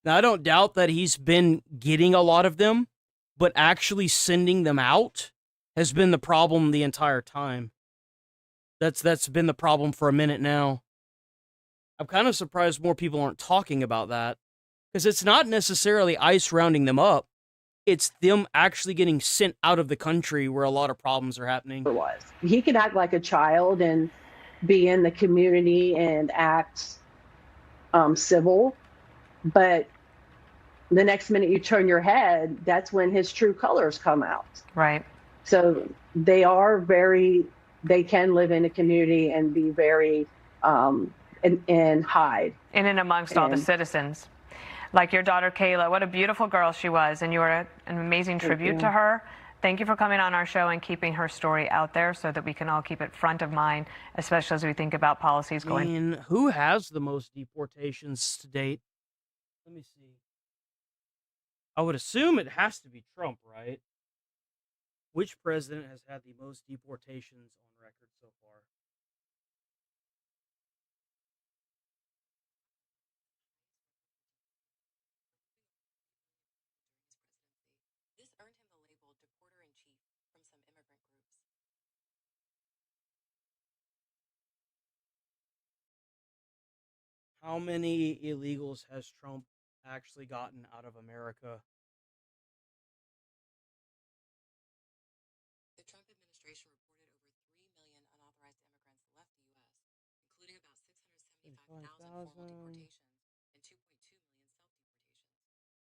Speaker 2: Now, I don't doubt that he's been getting a lot of them, but actually sending them out has been the problem the entire time. That's been the problem for a minute now. I'm kind of surprised more people aren't talking about that, because it's not necessarily ICE rounding them up. It's them actually getting sent out of the country where a lot of problems are happening.
Speaker 5: He can act like a child and be in the community and act civil, but the next minute you turn your head, that's when his true colors come out.
Speaker 3: Right.
Speaker 5: So they can live in a community and be very, and hide.
Speaker 3: In and amongst all the citizens. Like your daughter, Kayla, what a beautiful girl she was, and you were an amazing tribute to her. Thank you for coming on our show and keeping her story out there so that we can all keep it front of mind, especially as we think about policies going.
Speaker 2: I mean, who has the most deportations to date? Let me see. I would assume it has to be Trump, right? Which president has had the most deportations on record so far?
Speaker 1: This earned him the label deporter-in-chief from some immigrant groups.
Speaker 2: How many illegals has Trump actually gotten out of America?
Speaker 1: The Trump administration reported over 3 million unauthorized immigrants left the U.S., including about 675,000 formal deportations and 2.2 million self-deportations. Independent researchers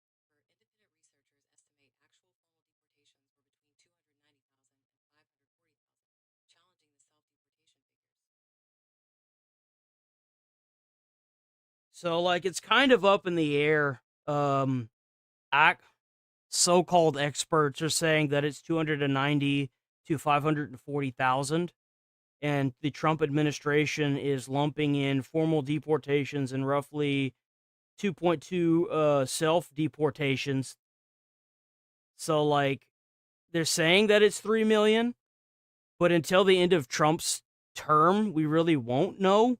Speaker 1: estimate actual formal deportations were between 290,000 and 540,000, challenging the self-deportation figures.
Speaker 2: So, like, it's kind of up in the air. So-called experts are saying that it's 290 to 540,000, and the Trump administration is lumping in formal deportations and roughly 2.2 self-deportations. So, like, they're saying that it's 3 million, but until the end of Trump's term, we really won't know.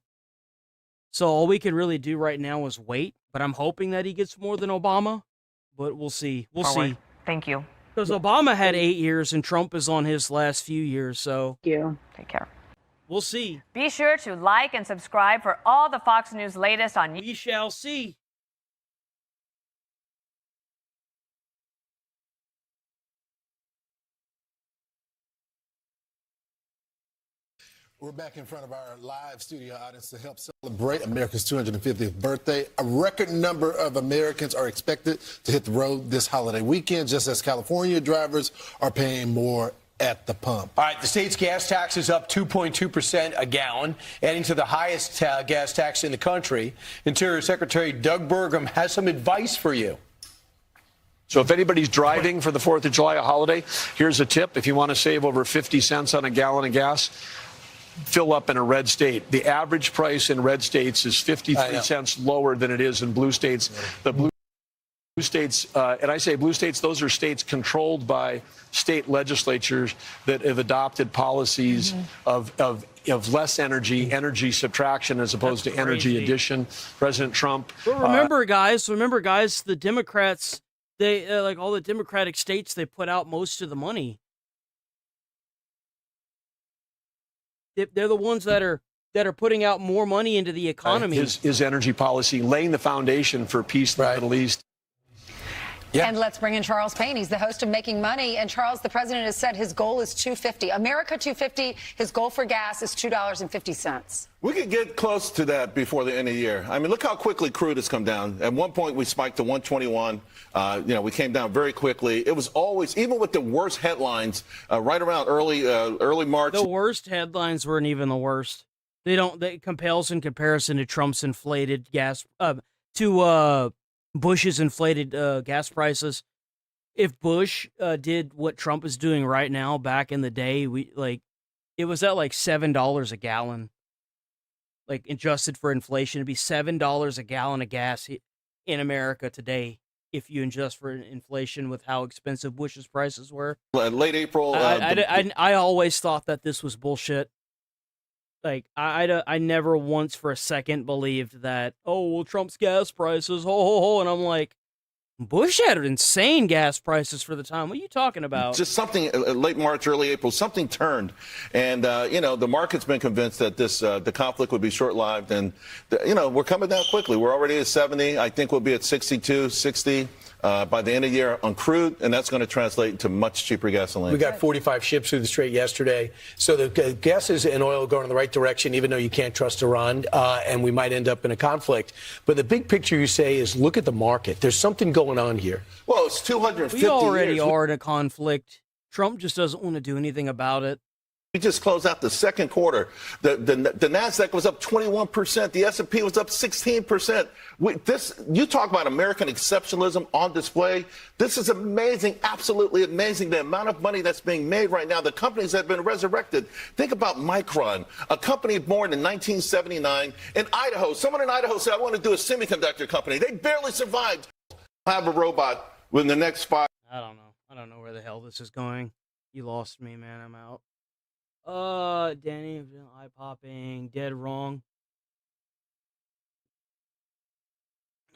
Speaker 2: So all we can really do right now is wait, but I'm hoping that he gets more than Obama, but we'll see. We'll see.
Speaker 3: Thank you.
Speaker 2: Because Obama had 8 years and Trump is on his last few years, so.
Speaker 5: Thank you.
Speaker 3: Take care.
Speaker 2: We'll see.
Speaker 3: Be sure to like and subscribe for all the Fox News latest on.
Speaker 2: We shall see.
Speaker 14: We're back in front of our live studio audience to help celebrate America's 250th birthday. A record number of Americans are expected to hit the road this holiday weekend, just as California drivers are paying more at the pump.
Speaker 15: All right, the state's gas tax is up 2.2% a gallon, adding to the highest gas tax in the country. Interior Secretary Doug Burgum has some advice for you.
Speaker 23: So if anybody's driving for the 4th of July, a holiday, here's a tip. If you want to save over 50 cents on a gallon of gas, fill up in a red state. The average price in red states is 53 cents lower than it is in blue states. The blue states, and I say blue states, those are states controlled by state legislatures that have adopted policies of less energy subtraction as opposed to energy addition. President Trump.
Speaker 2: But remember, guys, the Democrats, they like all the Democratic states, they put out most of the money. They're the ones that are putting out more money into the economy.
Speaker 23: His energy policy laying the foundation for peace in the Middle East.
Speaker 1: Yeah. And let's bring in Charles Payne. He's the host of Making Money. And Charles, the president has said his goal is $2.50. America $2.50. His goal for gas is $2.50.
Speaker 24: We could get close to that before the end of the year. I mean, look how quickly crude has come down. At one point, we spiked to 121. We came down very quickly. It was always, even with the worst headlines, right around early March.
Speaker 2: The worst headlines weren't even the worst. They compels in comparison to Trump's inflated gas, Bush's inflated gas prices. If Bush did what Trump is doing right now, back in the day, it was at like $7 a gallon. Like adjusted for inflation, it'd be $7 a gallon of gas. in America today if you adjust for inflation with how expensive Bush's prices were.
Speaker 24: Late April.
Speaker 2: I always thought that this was bullshit. Like, I never once for a second believed that, oh, well, Trump's gas prices, ho, ho, ho. And I'm like, Bush had insane gas prices for the time. What are you talking about?
Speaker 24: Just something late March, early April, something turned. And, the market's been convinced that the conflict would be short-lived. And, we're coming down quickly. We're already at 70. I think we'll be at 62, 60 by the end of the year on crude. And that's going to translate into much cheaper gasoline.
Speaker 15: We got 45 ships through the Strait yesterday. So the gases and oil going in the right direction, even though you can't trust Iran. And we might end up in a conflict. But the big picture, you say, is look at the market. There's something going on here.
Speaker 24: Well, it's 250
Speaker 2: We already
Speaker 24: years.
Speaker 2: are in a conflict. Trump just doesn't want to do anything about it.
Speaker 24: We just closed out the second quarter. The NASDAQ was up 21%. The S&P was up 16%. You talk about American exceptionalism on display. This is amazing, absolutely amazing, the amount of money that's being made right now. The companies that have been resurrected. Think about Micron, a company born in 1979 in Idaho. Someone in Idaho said, I want to do a semiconductor company. They barely survived. Have a robot within the next 5.
Speaker 2: I don't know. I don't know where the hell this is going. You lost me, man. I'm out. Danny, eye popping, dead wrong.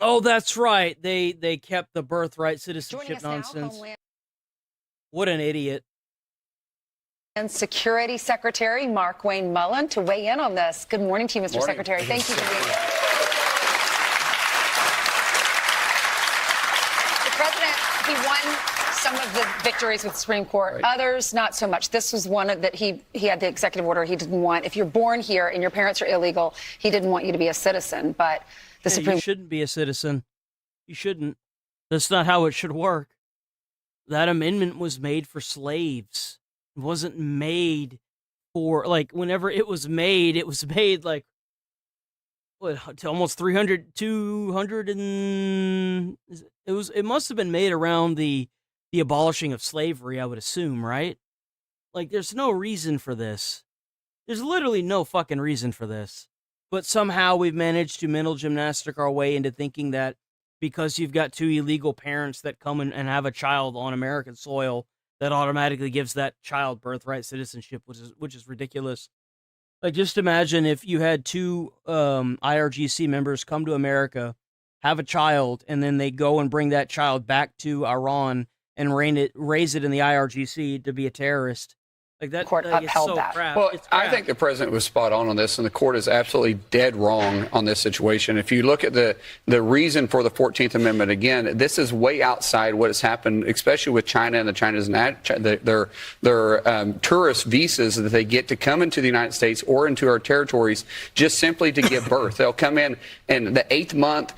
Speaker 2: Oh, that's right. They kept the birthright citizenship nonsense. What an idiot.
Speaker 7: And Security Secretary Mark Wayne Mullen to weigh in on this. Good morning to you, Mr. Secretary. Thank you for being here. The president, he won some of the victories with the Supreme Court, right. Others not so much. This was one that he had the executive order he didn't want. If you're born here and your parents are illegal, he didn't want you to be a citizen. But the Supreme
Speaker 2: You shouldn't be a citizen. You shouldn't. That's not how it should work. That amendment was made for slaves. It wasn't made for, like, whenever it was made like, what, to almost 200 and it must have been made around the abolishing of slavery, I would assume, right? Like, there's no reason for this. There's literally no fucking reason for this. But somehow we've managed to mental gymnastic our way into thinking that because you've got two illegal parents that come and have a child on American soil, that automatically gives that child birthright citizenship, which is ridiculous. Like, just imagine if you had two IRGC members come to America, have a child, and then they go and bring that child back to Iran and raise it in the IRGC to be a terrorist. Like that,
Speaker 7: court upheld that.
Speaker 2: Crap.
Speaker 12: Well,
Speaker 2: it's crap.
Speaker 12: I think the president was spot on this, and the court is absolutely dead wrong on this situation. If you look at the reason for the 14th Amendment, again, this is way outside what has happened, especially with China and their tourist visas that they get to come into the United States or into our territories just simply to give birth. They'll come in the 8th month,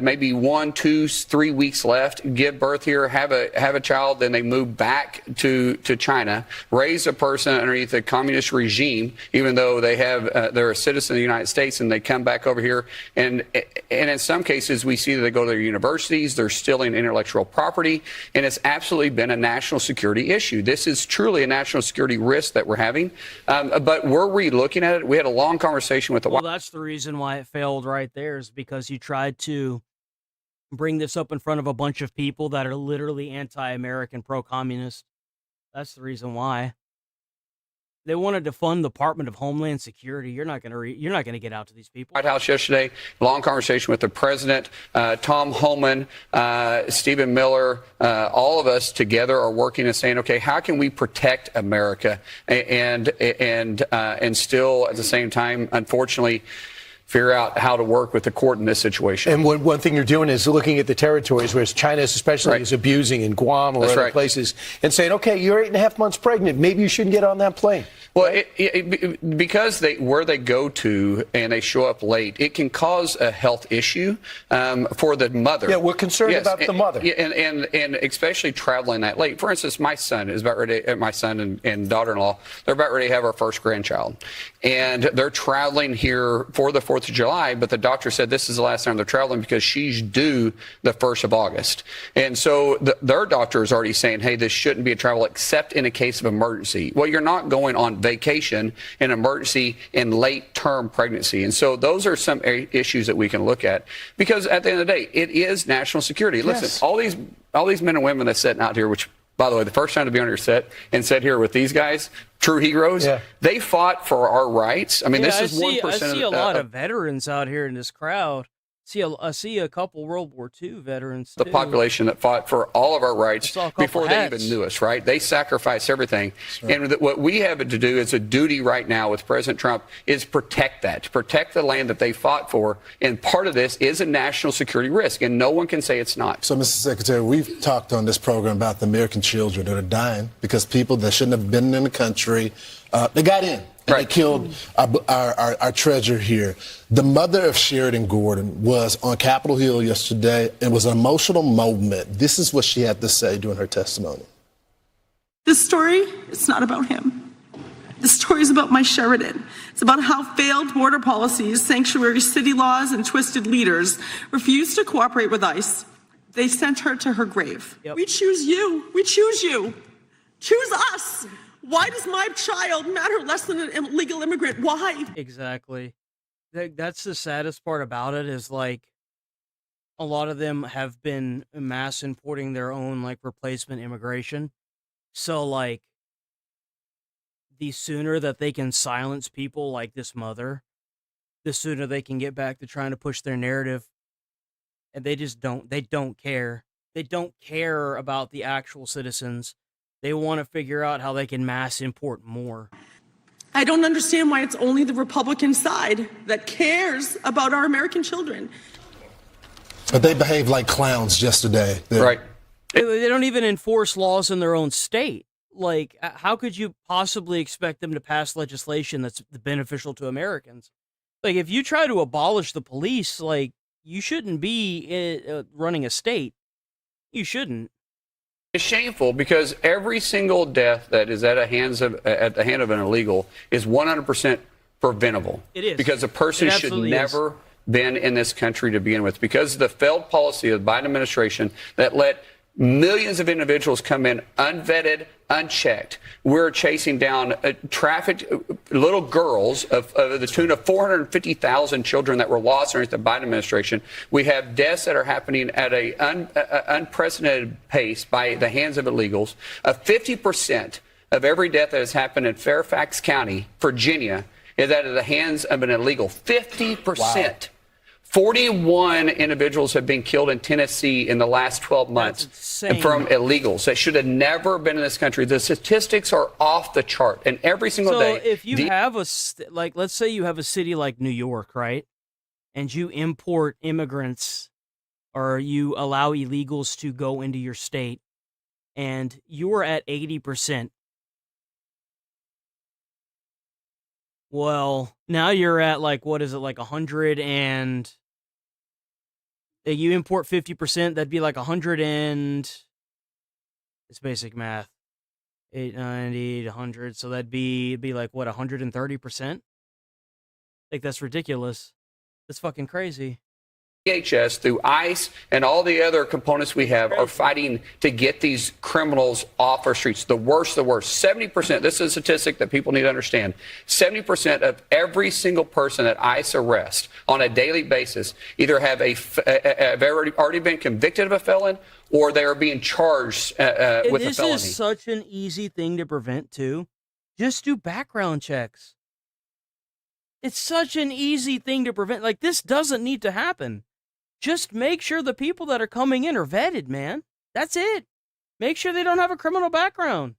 Speaker 12: maybe 1, 2, 3 weeks left, give birth here, have a child, then they move back to China, raise a person underneath a communist regime, even though they're a citizen of the United States, and they come back over here. And in some cases, we see that they go to their universities, they're stealing intellectual property, and it's absolutely been a national security issue. This is truly a national security risk that we're having. But we're re-looking at it. We had a long conversation with the
Speaker 2: Well, that's the reason why it failed right there, is because you tried to bring this up in front of a bunch of people that are literally anti-American, pro-communist. That's the reason why. They wanted to fund the Department of Homeland Security. You're not going to get out to these people.
Speaker 12: White House yesterday, long conversation with the president, Tom Homan, Stephen Miller, all of us together are working and saying, okay, how can we protect America and still at the same time, unfortunately, figure out how to work with the court in this situation.
Speaker 15: And one thing you're doing is looking at the territories where China especially is abusing in Guam or other places and saying, okay, you're 8.5 months pregnant. Maybe you shouldn't get on that plane.
Speaker 12: Well, because where they go to and they show up late, it can cause a health issue for the mother.
Speaker 15: Yeah, we're concerned about the mother.
Speaker 12: And especially traveling that late. For instance, my son is about ready, my son and daughter-in-law, they're about ready to have our first grandchild. And they're traveling here for the 4th of July, but the doctor said this is the last time they're traveling because she's due the 1st of August. And so their doctor is already saying, hey, this shouldn't be a travel except in a case of emergency. Well, you're not going on vacation, an emergency, and late term pregnancy. And so those are some issues that we can look at, because at the end of the day, it is national security.
Speaker 2: Yes.
Speaker 12: Listen, all these men and women that's sitting out here, which, by the way, the first time to be on your set and sit here with these guys, true heroes, they fought for our rights. I mean, this is 1%.
Speaker 2: I see a lot of veterans out here in this crowd. I see a couple World War II veterans,
Speaker 12: the
Speaker 2: too.
Speaker 12: population that fought for all of our rights before they
Speaker 2: hats.
Speaker 12: even knew us, right? They sacrificed everything. And what we have to do as a duty right now with President Trump is protect that, to protect the land that they fought for. And part of this is a national security risk, and no one can say it's not.
Speaker 14: So, Mr. Secretary, we've talked on this program about the American children that are dying because people that shouldn't have been in the country, they got in. And they killed our treasure here. The mother of Sheridan Gordon was on Capitol Hill yesterday. It was an emotional moment. This is what she had to say during her testimony.
Speaker 4: This story, it's not about him. This story is about my Sheridan. It's about how failed border policies, sanctuary city laws, and twisted leaders refused to cooperate with ICE. They sent her to her grave. We choose you. We choose you. Choose us. Why does my child matter less than an illegal immigrant? Why?
Speaker 2: Exactly. That's the saddest part about it, is like a lot of them have been mass importing their own like replacement immigration. So like the sooner that they can silence people like this mother, the sooner they can get back to trying to push their narrative. And they don't care. They don't care about the actual citizens. They want to figure out how they can mass import more.
Speaker 4: I don't understand why it's only the Republican side that cares about our American children.
Speaker 14: But they behaved like clowns yesterday.
Speaker 12: Right.
Speaker 2: They don't even enforce laws in their own state. Like, how could you possibly expect them to pass legislation that's beneficial to Americans? Like, if you try to abolish the police, like, you shouldn't be running a state. You shouldn't.
Speaker 12: It's shameful because every single death that is at the hand of an illegal is 100% preventable.
Speaker 2: It is.
Speaker 12: Because a person should never been in this country to begin with. Because of the failed policy of the Biden administration that let millions of individuals come in unvetted, unchecked. We're chasing down trafficked little girls of the tune of 450,000 children that were lost during the Biden administration. We have deaths that are happening at an unprecedented pace by the hands of illegals. 50% of every death that has happened in Fairfax County, Virginia, is out of the hands of an illegal. 50%. Wow. 41 individuals have been killed in Tennessee in the last 12 months and from illegals that should have never been in this country. The statistics are off the chart, and every single day.
Speaker 2: So if you have let's say you have a city like New York, right? And you import immigrants or you allow illegals to go into your state and you are at 80%. Well, now you're at like, what is it, like 100 and... You import 50%, that'd be like 100 and... It's basic math. 890 to 100, so it'd be like, what, 130%? Like, that's ridiculous. That's fucking crazy.
Speaker 12: DHS, through ICE, and all the other components we have are fighting to get these criminals off our streets. The worst, 70%, this is a statistic that people need to understand, 70% of every single person that ICE arrests on a daily basis either have already been convicted of a felon or they are being charged with a felony.
Speaker 2: This is such an easy thing to prevent, too. Just do background checks. It's such an easy thing to prevent. Like, this doesn't need to happen. Just make sure the people that are coming in are vetted, man. That's it. Make sure they don't have a criminal background.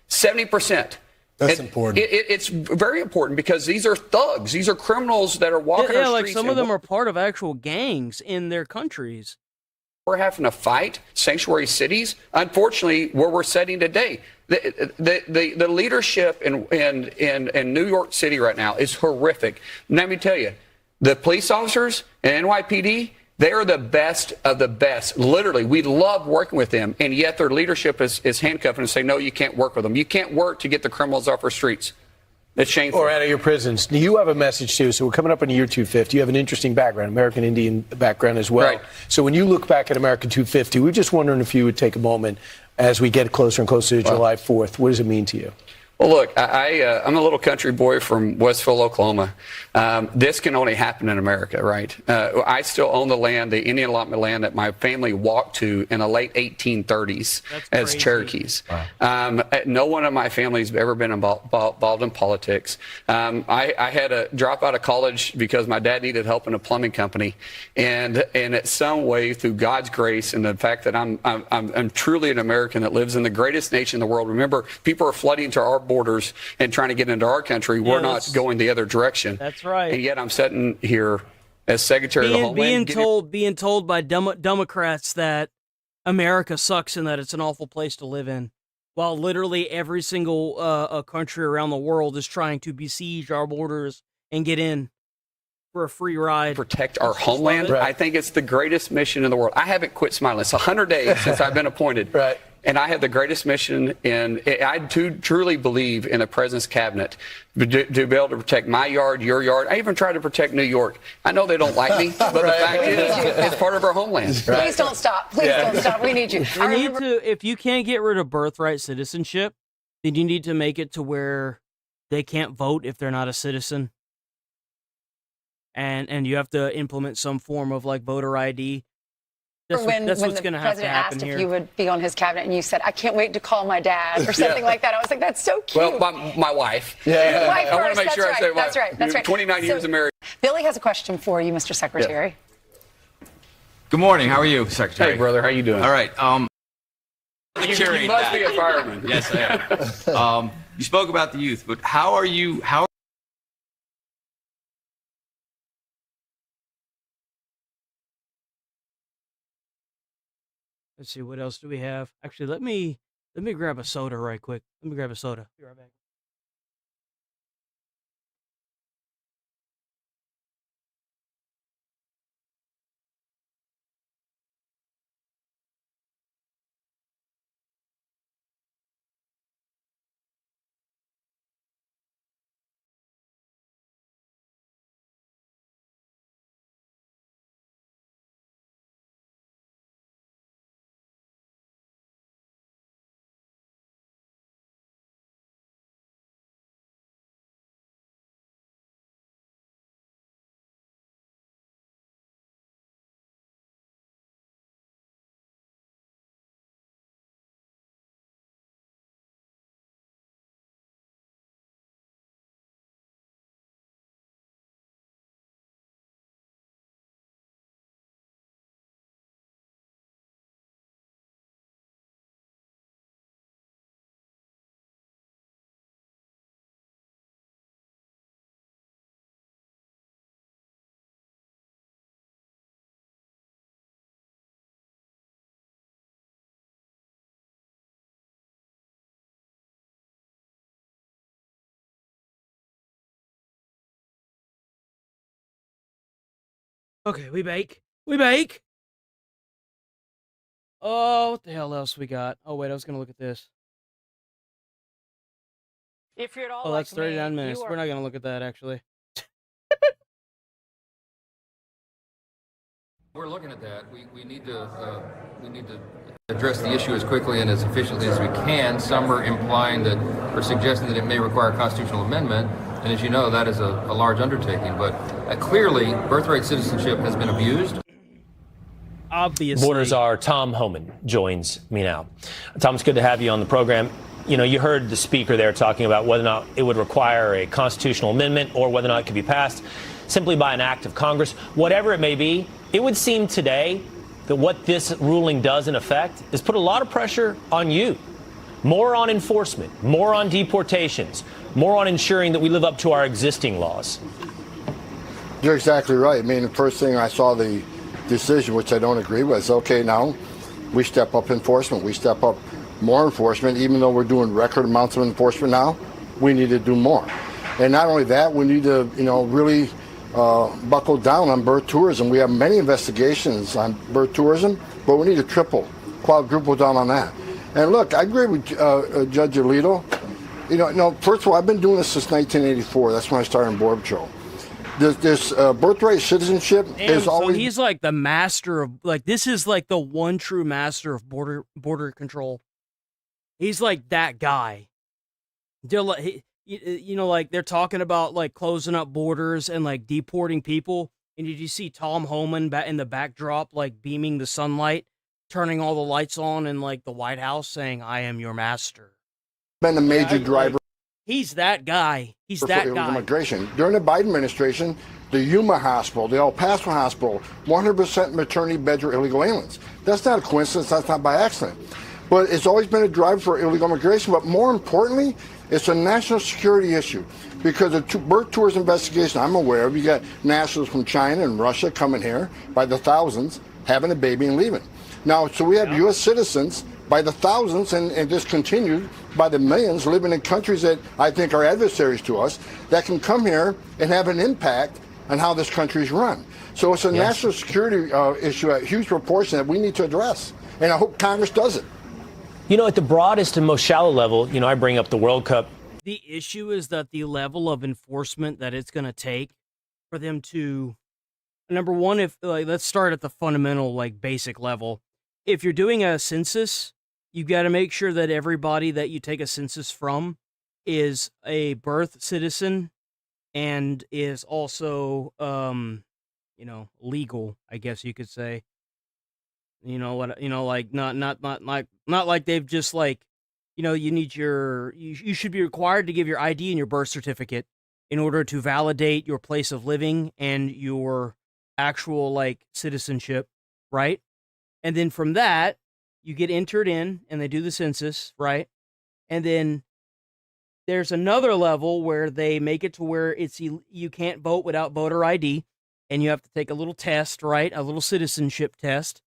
Speaker 12: 70%.
Speaker 14: That's important.
Speaker 12: It's very important because these are thugs. These are criminals that are walking our
Speaker 2: like
Speaker 12: streets.
Speaker 2: Some of them are part of actual gangs in their countries.
Speaker 12: We're having to fight sanctuary cities. Unfortunately, where we're sitting today, the leadership in New York City right now is horrific. Let me tell you, the police officers and NYPD, they are the best of the best. Literally, we love working with them, and yet their leadership is handcuffed and say, no, you can't work with them. You can't work to get the criminals off our streets. It's shameful.
Speaker 15: Or out of your prisons. You have a message, too. So we're coming up on year 250. You have an interesting background, American Indian background as well.
Speaker 12: Right.
Speaker 15: So when you look back at America 250, we're just wondering if you would take a moment as we get closer and closer to July 4th. What does it mean to you?
Speaker 12: Well, look, I'm a little country boy from Westville, Oklahoma. This can only happen in America, right? I still own the land, the Indian allotment land that my family walked to in the late 1830s as Cherokees. Wow. No one in my family has ever been involved in politics. I had to drop out of college because my dad needed help in a plumbing company. And in some way, through God's grace and the fact that I'm truly an American that lives in the greatest nation in the world. Remember, people are flooding to our borders and trying to get into our country. We're not going the other direction.
Speaker 2: That's right.
Speaker 12: And yet I'm sitting here as Secretary of the Homeland.
Speaker 2: Being told by Democrats that America sucks and that it's an awful place to live in, while literally every single country around the world is trying to besiege our borders and get in for a free ride.
Speaker 12: Protect our homeland. Right. I think it's the greatest mission in the world. I haven't quit smiling. It's 100 days since I've been appointed.
Speaker 15: Right.
Speaker 12: And I have the greatest mission, and I truly believe in the President's cabinet to be able to protect my yard, your yard. I even try to protect New York. I know they don't like me, but the fact is, it's part of our homeland.
Speaker 7: Please don't stop. Please don't stop. We need you.
Speaker 2: If you can't get rid of birthright citizenship, then you need to make it to where they can't vote if they're not a citizen. And you have to implement some form of like voter ID. That's what's going to have to happen here.
Speaker 7: When the president asked if you would be on his cabinet and you said, I can't wait to call my dad or something like that, I was like, that's so cute.
Speaker 12: Well, my wife.
Speaker 7: Yeah. Wife
Speaker 12: I want to make
Speaker 7: first.
Speaker 12: sure I say wife.
Speaker 7: That's right. That's right.
Speaker 12: 29 years of marriage.
Speaker 7: Billy has a question for you, Mr. Secretary.
Speaker 10: Yeah. Good morning. How are you, Secretary?
Speaker 12: Hey, brother. How you doing?
Speaker 10: All right.
Speaker 12: You must be a fireman.
Speaker 10: Yes, I am. You spoke about the youth, but how are you?
Speaker 2: Let's see, what else do we have? Actually, let me grab a soda right quick. Let me grab a soda. Be right back. Okay, we bake. Oh, what the hell else we got? Oh, wait, I was going to look at this.
Speaker 3: If you're at all
Speaker 2: that's
Speaker 3: like
Speaker 2: 39
Speaker 3: me,
Speaker 2: minutes. We're not going to look at that, actually.
Speaker 17: We're looking at that. We need to address the issue as quickly and as efficiently as we can. Some are implying that or suggesting that it may require a constitutional amendment. And as you know, that is a large undertaking. But clearly, birthright citizenship has been abused.
Speaker 2: Obviously.
Speaker 18: Borders are Tom Homan joins me now. Tom, it's good to have you on the program. You know, you heard the speaker there talking about whether or not it would require a constitutional amendment or whether or not it could be passed simply by an act of Congress. Whatever it may be, it would seem today that what this ruling does in effect is put a lot of pressure on you. More on enforcement, more on deportations, more on ensuring that we live up to our existing laws.
Speaker 20: You're exactly right. I mean, the first thing I saw the decision, which I don't agree with, is okay, now we step up enforcement. We step up more enforcement. Even though we're doing record amounts of enforcement now, we need to do more. And not only that, we need to, really buckle down on birth tourism. We have many investigations on birth tourism, but we need to quadruple down on that. And look, I agree with Judge Alito. First of all, I've been doing this since 1984. That's when I started on Border Patrol. This birthright citizenship is always.
Speaker 2: So he's like the master of this is like the one true master of border control. He's like that guy. they're like, you know, like they're talking about like closing up borders and like deporting people. And did you see Tom Homan in the backdrop, like beaming the sunlight, turning all the lights on in like the White House, saying, "I am your master."
Speaker 20: Been a major driver.
Speaker 2: He's that guy. He's
Speaker 20: for
Speaker 2: that
Speaker 20: illegal
Speaker 2: guy.
Speaker 20: immigration. During the Biden administration, the Yuma Hospital, the El Paso Hospital, 100% maternity beds were illegal aliens. That's not a coincidence. That's not by accident. But it's always been a driver for illegal immigration. But more importantly, it's a national security issue. Because the birth tours investigation I'm aware of, you got nationals from China and Russia coming here by the thousands, having a baby and leaving. Now, so we have U.S. citizens by the thousands and this continued by the millions living in countries that I think are adversaries to us that can come here and have an impact on how this country is run. So it's a national security issue, a huge proportion that we need to address. And I hope Congress does it.
Speaker 18: You know, at the broadest and most shallow level, you know, I bring up the World Cup.
Speaker 2: The issue is that the level of enforcement that it's going to take for them to, number one, if like, let's start at the fundamental, like basic level. If you're doing a census, you've got to make sure that everybody that you take a census from is a birth citizen and is also, you know, legal, I guess you could say. You know what? You know, like not like they've just like, you know, you should be required to give your ID and your birth certificate in order to validate your place of living and your actual like citizenship, right? And then from that, you get entered in and they do the census, right? And then there's another level where they make it to where you can't vote without voter ID and you have to take a little test, right? A little citizenship test.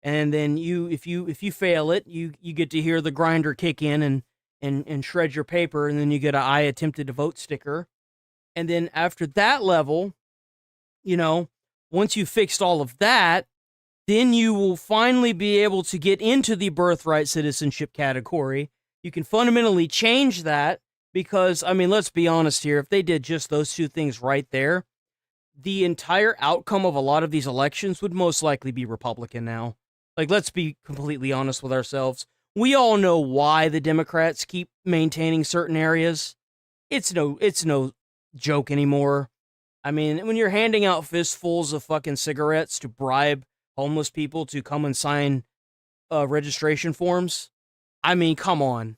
Speaker 2: And then if you fail it, you get to hear the grinder kick in and shred your paper, and then you get I attempted to vote sticker. And then after that level, you know, once you fixed all of that, then you will finally be able to get into the birthright citizenship category. You can fundamentally change that because, I mean, let's be honest here. If they did just those two things right there, the entire outcome of a lot of these elections would most likely be Republican now. Like, let's be completely honest with ourselves. We all know why the Democrats keep maintaining certain areas. It's no joke anymore. I mean, when you're handing out fistfuls of fucking cigarettes to bribe homeless people to come and sign registration forms, I mean, come on.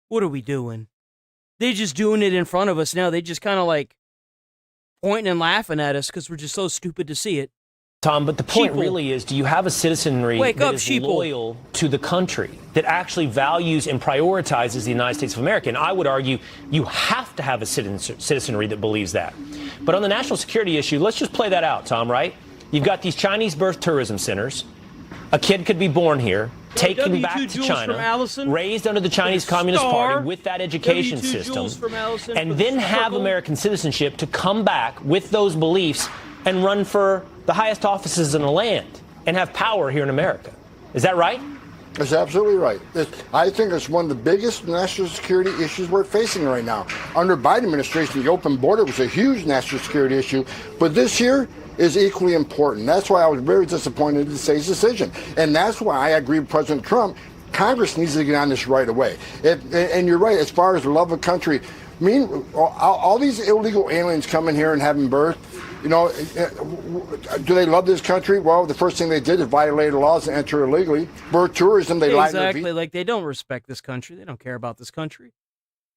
Speaker 2: What are we doing? They're just doing it in front of us now. They just kind of like pointing and laughing at us because we're just so stupid to see it.
Speaker 18: Tom, but the point really is, do you have a citizenry that is loyal to the country, that actually values and prioritizes the United States of America? And I would argue you have to have a citizenry that believes that. But on the national security issue, let's just play that out, Tom, right? You've got these Chinese birth tourism centers. A kid could be born here, taken back to China, raised under the Chinese Communist Party with that education system, and then have American citizenship to come back with those beliefs and run for the highest offices in the land and have power here in America. Is that right?
Speaker 20: That's absolutely right. I think it's one of the biggest national security issues we're facing right now. Under Biden administration, the open border was a huge national security issue, but this year is equally important. That's why I was very disappointed in today's decision. And that's why I agree with President Trump. Congress needs to get on this right away. And you're right, as far as the love of country, I mean, all these illegal aliens coming here and having birth, you know, do they love this country? Well, the first thing they did is violate the laws and enter illegally. Birth tourism, they lied.
Speaker 2: Exactly, like they don't respect this country. They don't care about this country.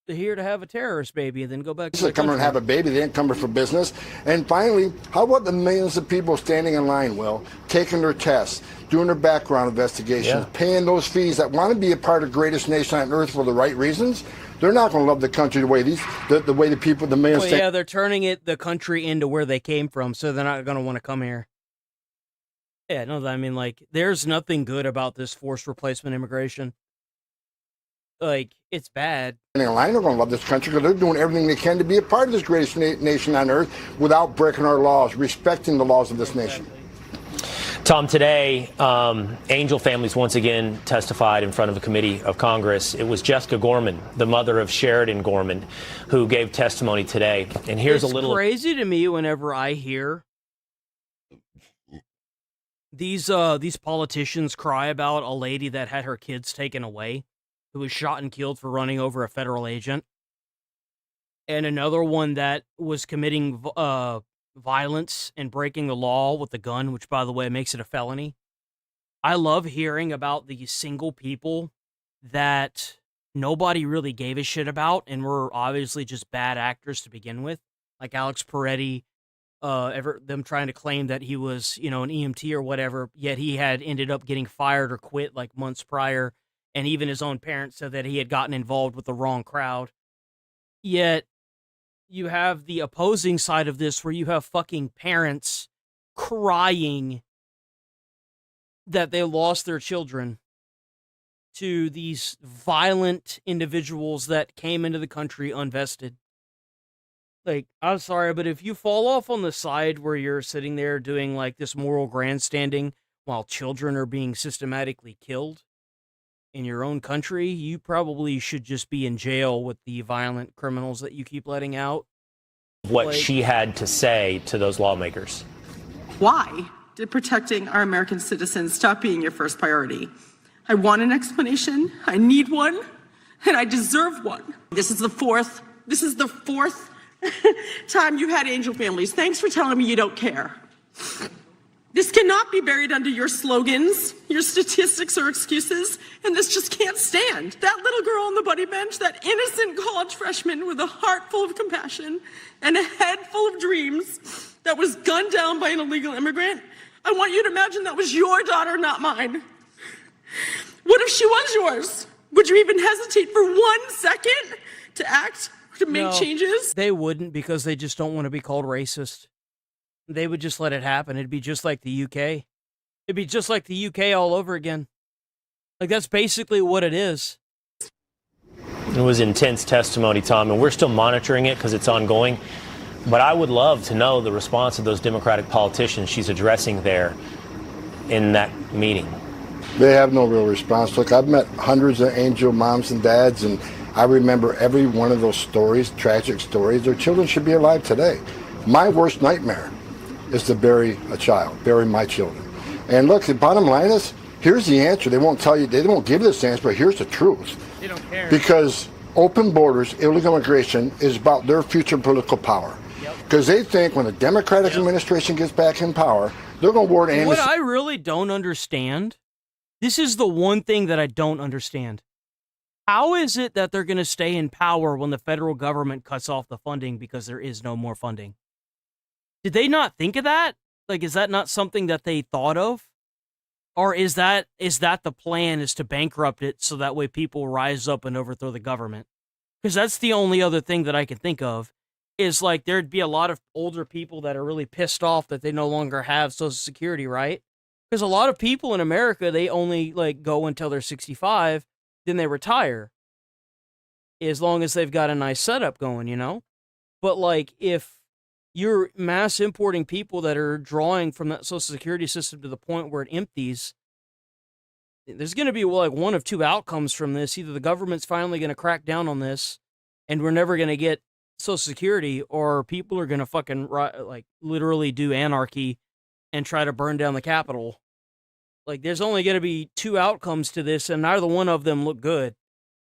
Speaker 2: They're here to have a terrorist baby and then go back to
Speaker 20: They come here and have a baby. They didn't come here for business. And finally, how about the millions of people standing in line, Will, taking their tests, doing their background investigations, paying those fees that want to be a part of the greatest nation on earth for the right reasons? They're not going to love the country the way the people, the millions.
Speaker 2: Well, yeah, they're turning the country into where they came from, so they're not going to want to come here. Yeah, no, I mean, like, there's nothing good about this forced replacement immigration. Like, it's bad.
Speaker 20: They're going to love this country because they're doing everything they can to be a part of this greatest nation on earth without breaking our laws, respecting the laws of this nation.
Speaker 18: Tom, today, Angel families once again testified in front of a committee of Congress. It was Jessica Gorman, the mother of Sheridan Gorman, who gave testimony today. And here's a little.
Speaker 2: It's crazy to me whenever I hear these politicians cry about a lady that had her kids taken away, who was shot and killed for running over a federal agent. and another one that was committing violence and breaking the law with a gun, which, by the way, makes it a felony. I love hearing about the single people that nobody really gave a shit about and were obviously just bad actors to begin with, like Alex Peretti, them trying to claim that he was, an EMT or whatever, yet he had ended up getting fired or quit like months prior, and even his own parents said that he had gotten involved with the wrong crowd. Yet, you have the opposing side of this where you have fucking parents crying that they lost their children to these violent individuals that came into the country unvested. Like, I'm sorry, but if you fall off on the side where you're sitting there doing like this moral grandstanding while children are being systematically killed in your own country, you probably should just be in jail with the violent criminals that you keep letting out.
Speaker 18: What she had to say to those lawmakers.
Speaker 4: Why did protecting our American citizens stop being your first priority? I want an explanation, I need one, and I deserve one. This is the fourth time you had angel families. Thanks for telling me you don't care. This cannot be buried under your slogans, your statistics or excuses, and this just can't stand. That little girl on the buddy bench, that innocent college freshman with a heart full of compassion and a head full of dreams that was gunned down by an illegal immigrant, I want you to imagine that was your daughter, not mine. What if she was yours? Would you even hesitate for 1 second to act, to make changes?
Speaker 2: They wouldn't, because they just don't want to be called racist. They would just let it happen. It'd be just like the UK. It'd be just like the UK all over again. Like, that's basically what it is.
Speaker 18: It was intense testimony, Tom, and we're still monitoring it because it's ongoing. But I would love to know the response of those Democratic politicians she's addressing there in that meeting.
Speaker 20: They have no real response. Look, I've met hundreds of angel moms and dads, and I remember every one of those stories, tragic stories. Their children should be alive today. My worst nightmare is to bury a child, bury my children. And look, the bottom line is, here's the answer. They won't tell you, they won't give this answer, but here's the truth.
Speaker 2: They don't care.
Speaker 20: Because open borders, illegal immigration is about their future political power. Because they think when the Democratic administration gets back in power, they're going to award amnesty.
Speaker 2: What I really don't understand, this is the one thing that I don't understand. How is it that they're going to stay in power when the federal government cuts off the funding because there is no more funding? Did they not think of that? Like, is that not something that they thought of? Or is that the plan, is to bankrupt it so that way people rise up and overthrow the government? Because that's the only other thing that I can think of, is like there'd be a lot of older people that are really pissed off that they no longer have Social Security, right? Because a lot of people in America, they only like go until they're 65, then they retire. As long as they've got a nice setup going, But like, if you're mass importing people that are drawing from that Social Security system to the point where it empties, there's going to be like one of two outcomes from this. Either the government's finally going to crack down on this and we're never going to get Social Security, or people are going to fucking like literally do anarchy and try to burn down the Capitol. Like, there's only going to be two outcomes to this, and neither one of them look good.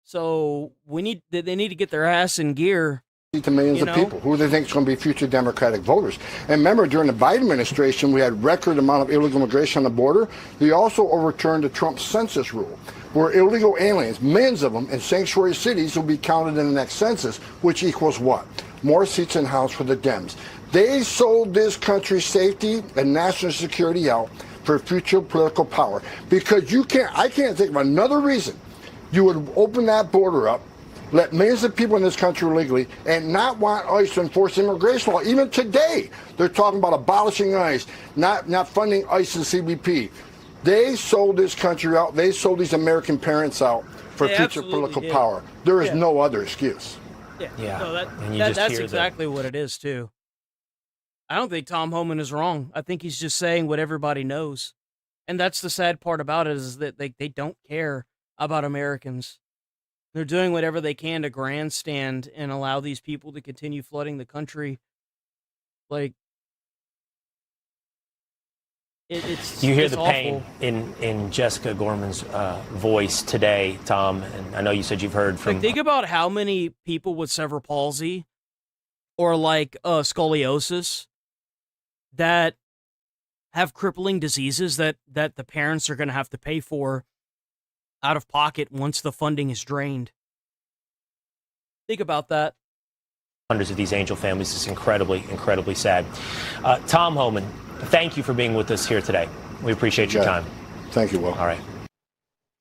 Speaker 2: So they need to get their ass in gear.
Speaker 20: To millions of people who they think is going to be future Democratic voters. And remember, during the Biden administration, we had record amount of illegal immigration on the border. They also overturned the Trump census rule, where illegal aliens, millions of them, in sanctuary cities will be counted in the next census, which equals what? More seats in House for the Dems. They sold this country's safety and national security out for future political power. Because I can't think of another reason you would open that border up, let millions of people in this country illegally, and not want ICE to enforce immigration law. Even today, they're talking about abolishing ICE, not funding ICE and CBP. They sold this country out. They sold these American parents out for future political power. There is no other excuse.
Speaker 2: Yeah. No, that's exactly what it is, too. I don't think Tom Homan is wrong. I think he's just saying what everybody knows. And that's the sad part about it, is that they don't care about Americans. They're doing whatever they can to grandstand and allow these people to continue flooding the country. Like,
Speaker 18: you hear the pain in Jessica Gorman's voice today, Tom, and I know you said you've heard from...
Speaker 2: Like, think about how many people with cerebral palsy or like scoliosis that have crippling diseases that the parents are going to have to pay for out of pocket once the funding is drained. Think about that.
Speaker 18: Hundreds of these angel families is incredibly, incredibly sad. Tom Homan, thank you for being with us here today. We appreciate your time.
Speaker 20: Thank you, Will.
Speaker 18: All right.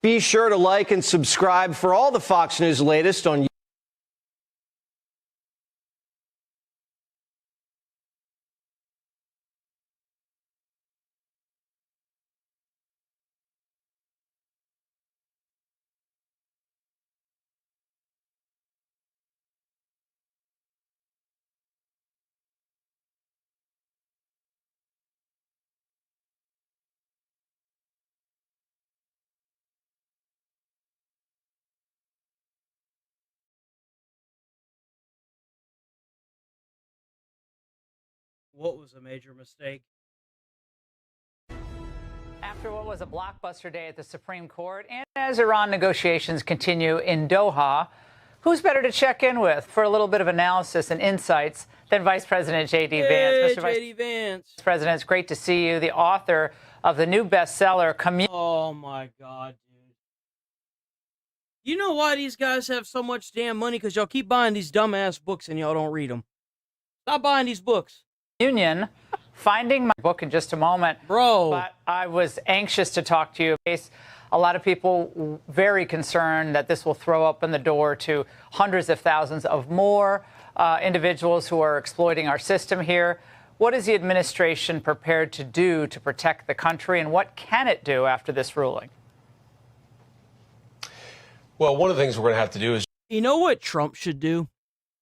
Speaker 2: Be sure to like and subscribe for all the Fox News latest on what was a major mistake?
Speaker 8: After what was a blockbuster day at the Supreme Court, and as Iran negotiations continue in Doha, who's better to check in with for a little bit of analysis and insights than Vice President J.D. Vance? Mr.
Speaker 2: J.D. Vance.
Speaker 8: President, it's great to see you, the author of the new bestseller,
Speaker 2: Oh, my God, dude. You know why these guys have so much damn money? Because y'all keep buying these dumbass books and y'all don't read them. Stop buying these books.
Speaker 8: Union. Finding my book in just a moment.
Speaker 2: Bro.
Speaker 8: But I was anxious to talk to you. A lot of people very concerned that this will throw open the door to hundreds of thousands of more individuals who are exploiting our system here. What is the administration prepared to do to protect the country, and what can it do after this ruling?
Speaker 11: Well, one of the things we're going to have to do is...
Speaker 2: You know what Trump should do?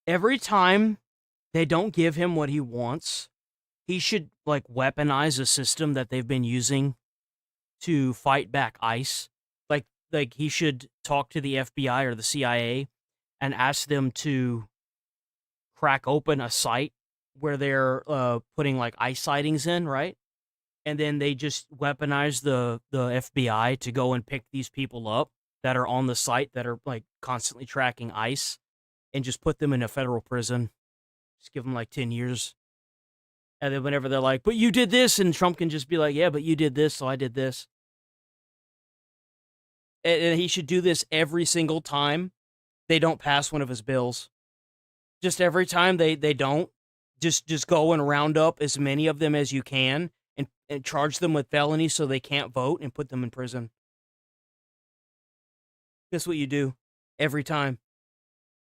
Speaker 2: Every time they don't give him what he wants, he should, like, weaponize a system that they've been using to fight back ICE. Like he should talk to the FBI or the CIA and ask them to crack open a site where they're putting, like, ICE sightings in, right? And then they just weaponize the FBI to go and pick these people up that are on the site that are, like, constantly tracking ICE and just put them in a federal prison. Just give them, like, 10 years. And then whenever they're like, but you did this, and Trump can just be like, yeah, but you did this, so I did this. And he should do this every single time they don't pass one of his bills. Just every time they don't, just go and round up as many of them as you can and charge them with felonies so they can't vote and put them in prison. That's what you do every time.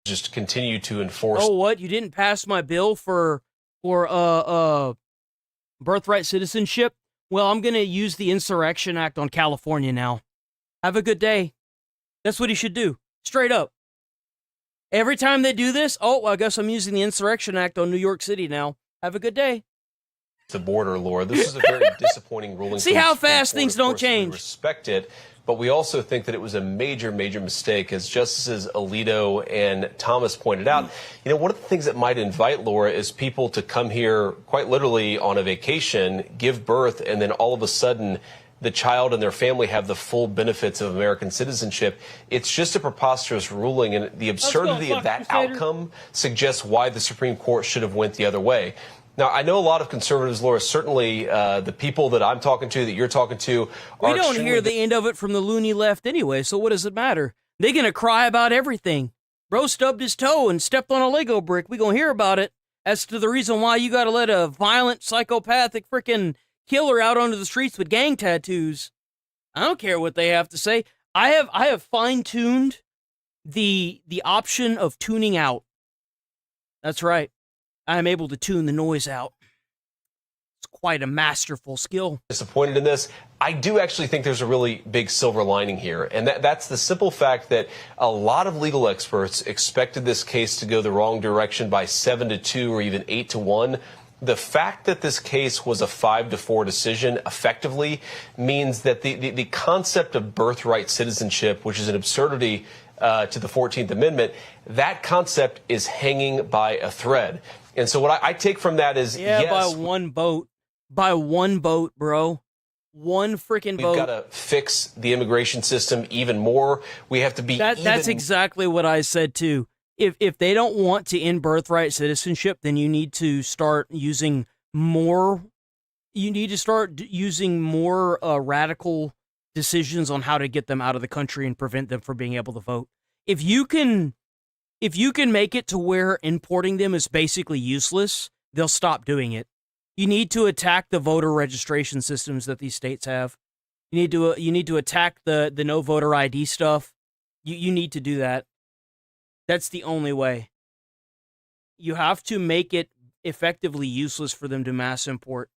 Speaker 11: Just continue to enforce...
Speaker 2: Oh, what? You didn't pass my bill for birthright citizenship? Well, I'm going to use the Insurrection Act on California now. Have a good day. That's what he should do. Straight up. Every time they do this, oh, I guess I'm using the Insurrection Act on New York City now. Have a good day.
Speaker 11: The border, Laura. This is a very disappointing ruling.
Speaker 2: See how fast things don't change.
Speaker 11: We respect it, but we also think that it was a major, major mistake, as Justices Alito and Thomas pointed out. You know, one of the things that might invite, Laura, is people to come here quite literally on a vacation, give birth, and then all of a sudden the child and their family have the full benefits of American citizenship. It's just a preposterous ruling, and the absurdity of that outcome suggests why the Supreme Court should have went the other way. Now, I know a lot of conservatives, Laura, certainly the people that I'm talking to, that you're talking to, are...
Speaker 2: We don't hear the end of it from the loony left anyway, so what does it matter? They're going to cry about everything. Bro stubbed his toe and stepped on a Lego brick. We going to hear about it as to the reason why you got to let a violent, psychopathic freaking killer out onto the streets with gang tattoos. I don't care what they have to say. I have fine-tuned the option of tuning out. That's right. I am able to tune the noise out. It's quite a masterful skill.
Speaker 11: Disappointed in this. I do actually think there's a really big silver lining here, and that's the simple fact that a lot of legal experts expected this case to go the wrong direction by 7-2 or even 8-1. The fact that this case was a 5-4 decision effectively means that the concept of birthright citizenship, which is an absurdity to the 14th Amendment, that concept is hanging by a thread. And so what I take from that is, yes,
Speaker 2: by one boat. By one boat, bro. One freaking boat.
Speaker 11: We've got to fix the immigration system even more. We have to be
Speaker 2: That's exactly what I said, too. if they don't want to end birthright citizenship, then you need to start using more. You need to start using more radical decisions on how to get them out of the country and prevent them from being able to vote. If you can make it to where importing them is basically useless, they'll stop doing it. You need to attack the voter registration systems that these states have. You need to attack the no voter ID stuff. You need to do that. That's the only way. You have to make it effectively useless for them to mass import.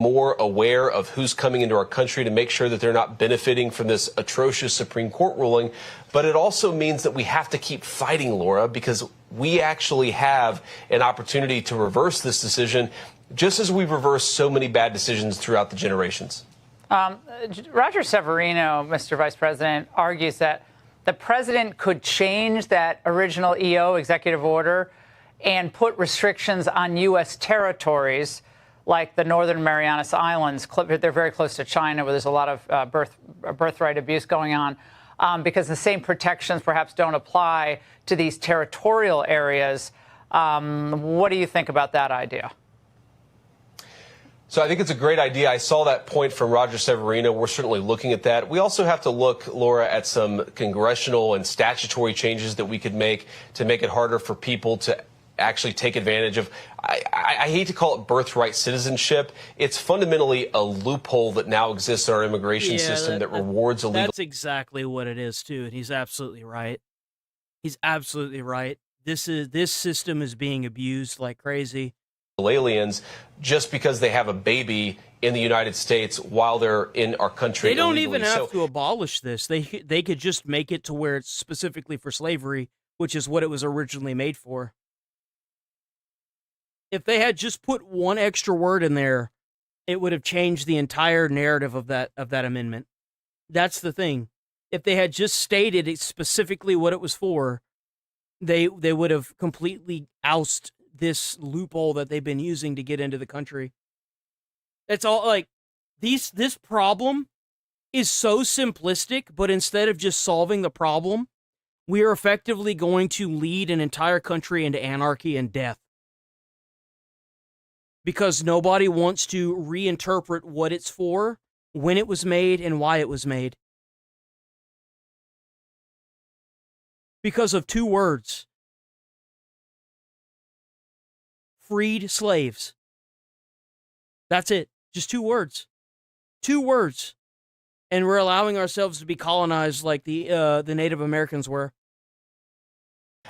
Speaker 11: More aware of who's coming into our country to make sure that they're not benefiting from this atrocious Supreme Court ruling. But it also means that we have to keep fighting, Laura, because we actually have an opportunity to reverse this decision, just as we've reversed so many bad decisions throughout the generations.
Speaker 8: Roger Severino, Mr. Vice President, argues that the president could change that original EO executive order and put restrictions on U.S. territories like the Northern Marianas Islands. They're very close to China, where there's a lot of birthright abuse going on, because the same protections perhaps don't apply to these territorial areas. What do you think about that idea?
Speaker 11: So I think it's a great idea. I saw that point from Roger Severino. We're certainly looking at that. We also have to look, Laura, at some congressional and statutory changes that we could make to make it harder for people to actually take advantage of. I hate to call it birthright citizenship. It's fundamentally a loophole that now exists in our immigration system that rewards illegal.
Speaker 2: That's exactly what it is, too, and he's absolutely right. He's absolutely right. This system is being abused like crazy.
Speaker 11: Aliens just because they have a baby in the United States while they're in our country.
Speaker 2: They don't
Speaker 11: illegally.
Speaker 2: even have to abolish this. They could just make it to where it's specifically for slavery, which is what it was originally made for. If they had just put one extra word in there, it would have changed the entire narrative of that amendment. That's the thing. If they had just stated it specifically what it was for, they would have completely ousted this loophole that they've been using to get into the country. It's all like this problem is so simplistic, but instead of just solving the problem, we are effectively going to lead an entire country into anarchy and death. Because nobody wants to reinterpret what it's for, when it was made, and why it was made. Because of two words. Freed slaves. That's it. Just two words. Two words. And we're allowing ourselves to be colonized like the Native Americans were.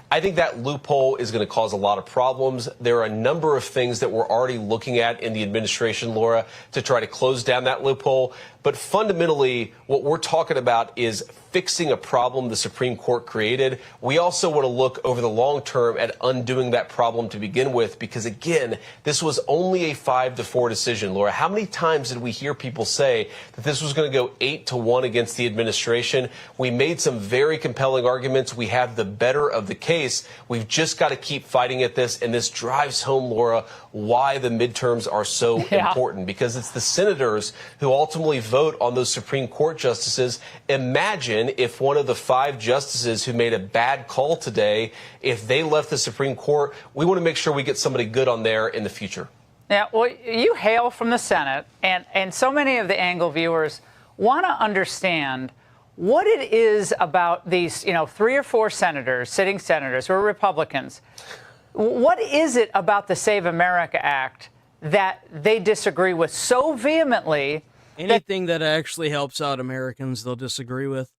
Speaker 11: I think that loophole is going to cause a lot of problems. There are a number of things that we're already looking at in the administration, Laura, to try to close down that loophole. But fundamentally, what we're talking about is fixing a problem the Supreme Court created. We also want to look over the long term at undoing that problem to begin with, because, again, this was only a 5-4 decision. Laura, how many times did we hear people say that this was going to go 8-1 against the administration? We made some very compelling arguments. We have the better of the case. We've just got to keep fighting at this. And this drives home, Laura, why the midterms are so important, because it's the senators who ultimately vote on those Supreme Court justices. Imagine if one of the 5 justices who made a bad call today, if they left the Supreme Court. We want to make sure we get somebody good on there in the future.
Speaker 8: Yeah, well, you hail from the Senate, and so many of the Angle viewers want to understand what it is about these, 3 or 4 senators, sitting senators who are Republicans. What is it about the Save America Act that they disagree with so vehemently?
Speaker 2: Anything that actually helps out Americans, they'll disagree with.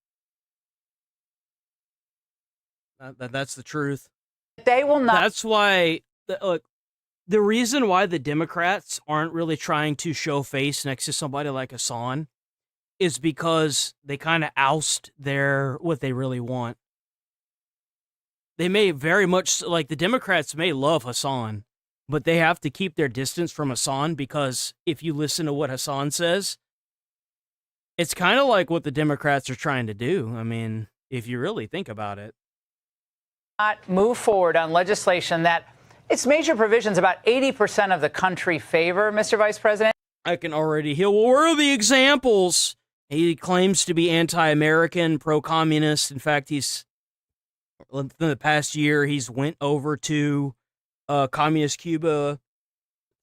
Speaker 2: That's the truth.
Speaker 8: They will not.
Speaker 2: That's why, look, the reason why the Democrats aren't really trying to show face next to somebody like Hassan is because they kind of oust what they really want. They may very much, like, the Democrats may love Hassan, but they have to keep their distance from Hassan, because if you listen to what Hassan says, it's kind of like what the Democrats are trying to do. I mean, if you really think about it.
Speaker 8: Not move forward on legislation that its major provisions about 80% of the country favor, Mr. Vice President.
Speaker 2: I can already hear, well, where are the examples? He claims to be anti-American, pro-communist. In fact, he's In the past year, he's went over to communist Cuba,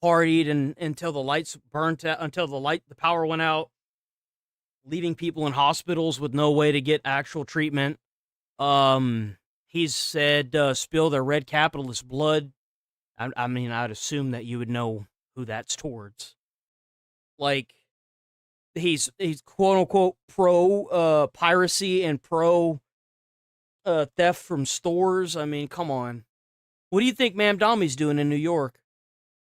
Speaker 2: partied and until the lights burnt out, until the power went out, leaving people in hospitals with no way to get actual treatment. He's said, spill their red capitalist blood. I mean, I'd assume that you would know who that's towards. Like, he's quote unquote pro piracy and pro theft from stores. I mean, come on. What do you think Mamdami's doing in New York?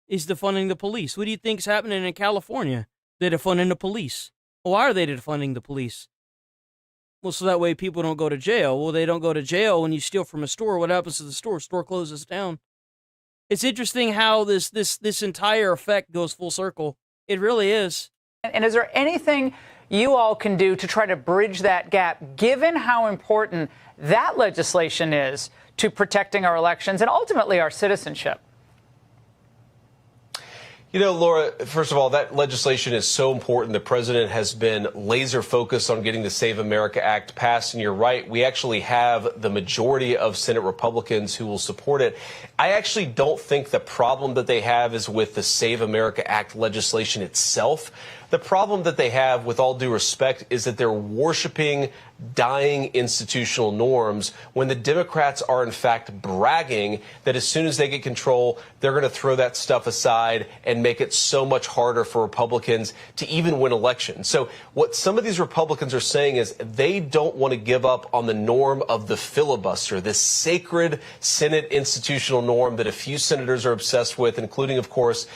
Speaker 2: He's defunding the police. What do you think's happening in California? They're defunding the police. Why are they defunding the police? Well, so that way people don't go to jail. Well, they don't go to jail when you steal from a store. What happens to the store? Store closes down. It's interesting how this entire effect goes full circle. It really is.
Speaker 8: And is there anything you all can do to try to bridge that gap, given how important that legislation is to protecting our elections and ultimately our citizenship?
Speaker 11: You know, Laura, first of all, that legislation is so important. The president has been laser focused on getting the Save America Act passed. And you're right, we actually have the majority of Senate Republicans who will support it. I actually don't think the problem that they have is with the Save America Act legislation itself. The problem that they have, with all due respect, is that they're worshiping dying institutional norms when the Democrats are, in fact, bragging that as soon as they get control, they're going to throw that stuff aside and make it so much harder for Republicans to even win elections. So what some of these Republicans are saying is they don't want to give up on the norm of the filibuster, this sacred Senate institutional norm that a few senators are obsessed with, including, of course,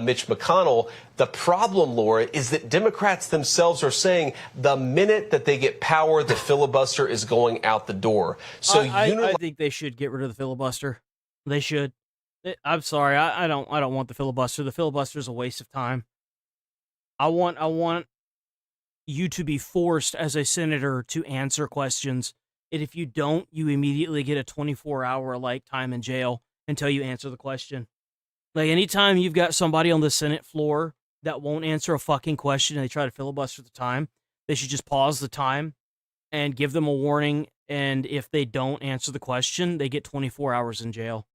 Speaker 11: Mitch McConnell. The problem, Laura, is that Democrats themselves are saying the minute that they get power, the filibuster is going out the door. So
Speaker 2: I think they should get rid of the filibuster. They should. I'm sorry, I don't want the filibuster. The filibuster is a waste of time. I want you to be forced as a senator to answer questions. And if you don't, you immediately get a 24-hour like time in jail until you answer the question. Like, anytime you've got somebody on the Senate floor that won't answer a fucking question and they try to filibuster the time, they should just pause the time and give them a warning. And if they don't answer the question, they get 24 hours in jail.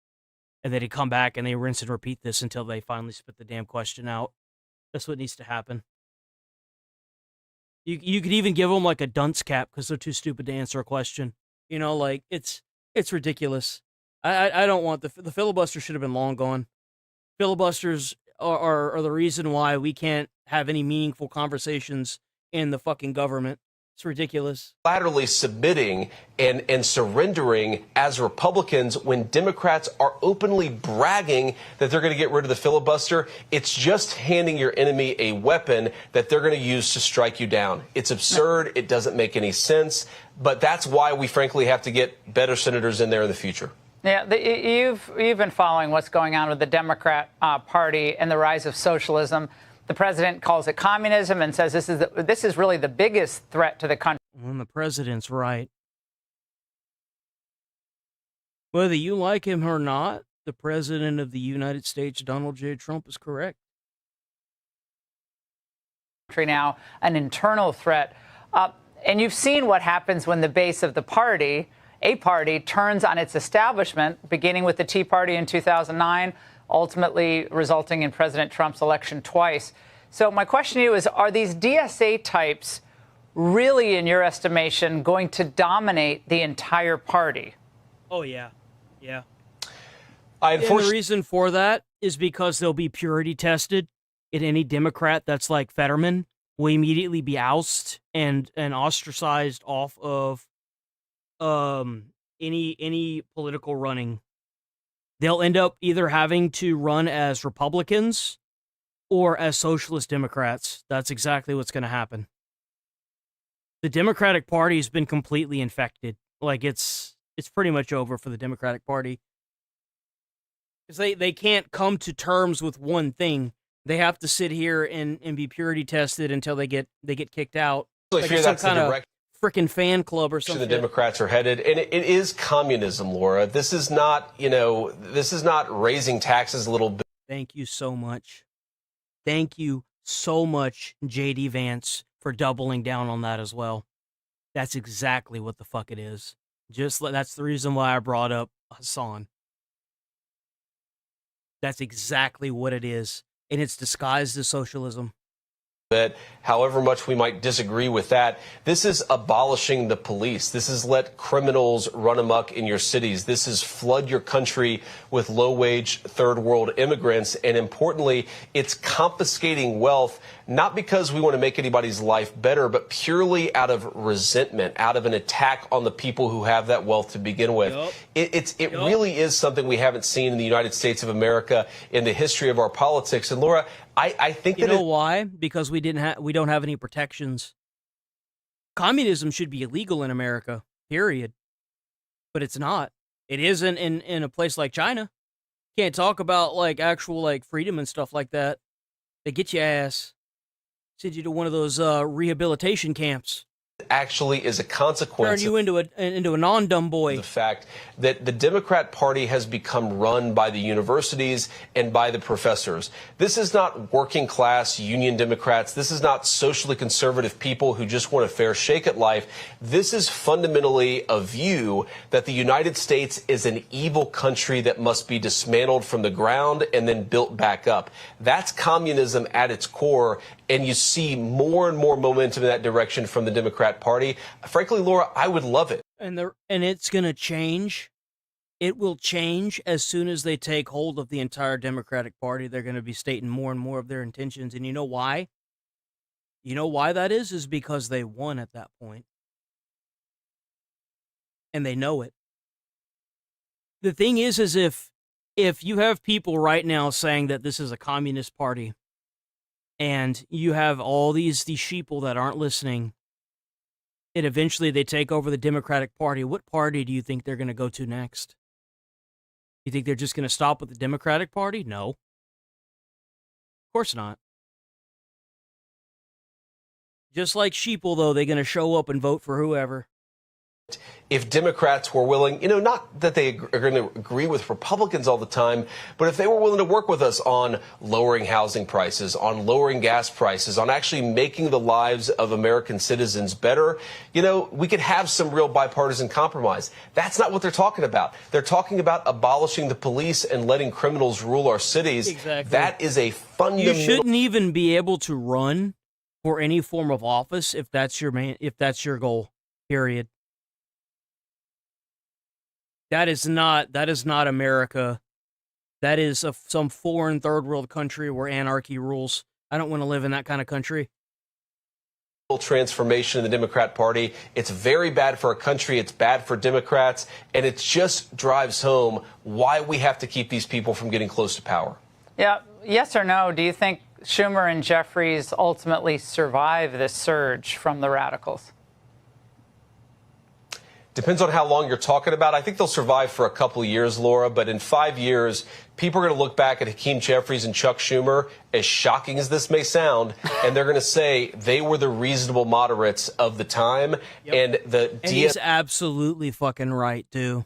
Speaker 2: And then they come back and they rinse and repeat this until they finally spit the damn question out. That's what needs to happen. You could even give them like a dunce cap because they're too stupid to answer a question. You know, like, it's ridiculous. I don't want the filibuster should have been long gone. Filibusters are the reason why we can't have any meaningful conversations in the fucking government. It's ridiculous.
Speaker 11: Laterally submitting and surrendering as Republicans when Democrats are openly bragging that they're going to get rid of the filibuster. It's just handing your enemy a weapon that they're going to use to strike you down. It's absurd. It doesn't make any sense. But that's why we frankly have to get better senators in there in the future.
Speaker 8: Yeah, you've been following what's going on with the Democrat Party and the rise of socialism. The president calls it communism and says this is really the biggest threat to the country.
Speaker 2: When the president's right. Whether you like him or not, the president of the United States, Donald J. Trump, is correct.
Speaker 8: Now, an internal threat. And you've seen what happens when the base of the party, a party, turns on its establishment, beginning with the Tea Party in 2009, ultimately resulting in President Trump's election twice. So my question to you is, are these DSA types really, in your estimation, going to dominate the entire party?
Speaker 2: Oh, yeah. Yeah. And the reason for that is because they'll be purity tested. And any Democrat that's like Fetterman will immediately be ousted and ostracized off of any political running. They'll end up either having to run as Republicans or as socialist Democrats. That's exactly what's going to happen. The Democratic Party has been completely infected. Like, it's pretty much over for the Democratic Party. Because they can't come to terms with one thing. They have to sit here and be purity tested until they get kicked out.
Speaker 11: Like some kind of
Speaker 2: freaking fan club or something.
Speaker 11: The Democrats are headed, and it is communism, Laura. This is not, this is not raising taxes a little bit.
Speaker 2: Thank you so much. Thank you so much, J.D. Vance, for doubling down on that as well. That's exactly what the fuck it is. That's the reason why I brought up Hassan. That's exactly what it is, and it's disguised as socialism.
Speaker 11: That however much we might disagree with that, this is abolishing the police. This is let criminals run amok in your cities. This is flood your country with low-wage third world immigrants. And importantly, it's confiscating wealth, not because we want to make anybody's life better, but purely out of resentment, out of an attack on the people who have that wealth to begin with. It really is something we haven't seen in the United States of America in the history of our politics. And Laura, I think
Speaker 2: you know why? Because we don't have any protections. Communism should be illegal in America, period. But it's not. It isn't in a place like China. Can't talk about like actual like freedom and stuff like that. They get your ass, send you to one of those rehabilitation camps.
Speaker 11: Actually is a consequence.
Speaker 2: Turn you into a non-dumb boy.
Speaker 11: The fact that the Democrat Party has become run by the universities and by the professors. This is not working class union Democrats. This is not socially conservative people who just want a fair shake at life. This is fundamentally a view that the United States is an evil country that must be dismantled from the ground and then built back up. That's communism at its core. And you see more and more momentum in that direction from the Democrat Party. Frankly, Laura, I would love it.
Speaker 2: And it's going to change. It will change as soon as they take hold of the entire Democratic Party. They're going to be stating more and more of their intentions. And you know why? You know why that is because they won at that point. And they know it. The thing is if you have people right now saying that this is a communist party, and you have all these sheeple that aren't listening, and eventually they take over the Democratic Party, what party do you think they're going to go to next? You think they're just going to stop with the Democratic Party? No. Of course not. Just like sheeple, though, they're going to show up and vote for whoever.
Speaker 11: If Democrats were willing, not that they are going to agree with Republicans all the time, but if they were willing to work with us on lowering housing prices, on lowering gas prices, on actually making the lives of American citizens better, we could have some real bipartisan compromise. That's not what they're talking about. They're talking about abolishing the police and letting criminals rule our cities.
Speaker 2: Exactly.
Speaker 11: That is a fundamental...
Speaker 2: You shouldn't even be able to run for any form of office if that's your goal, period. That is not America. That is some foreign third world country where anarchy rules. I don't want to live in that kind of country.
Speaker 11: Transformation in the Democrat Party. It's very bad for our country. It's bad for Democrats. And it just drives home why we have to keep these people from getting close to power.
Speaker 8: Yeah. Yes or no? Do you think Schumer and Jeffries ultimately survive this surge from the radicals?
Speaker 11: Depends on how long you're talking about. I think they'll survive for a couple of years, Laura, but in 5 years, people are going to look back at Hakeem Jeffries and Chuck Schumer, as shocking as this may sound, and they're going to say they were the reasonable moderates of the time. Yep. And
Speaker 2: he's absolutely fucking right, too.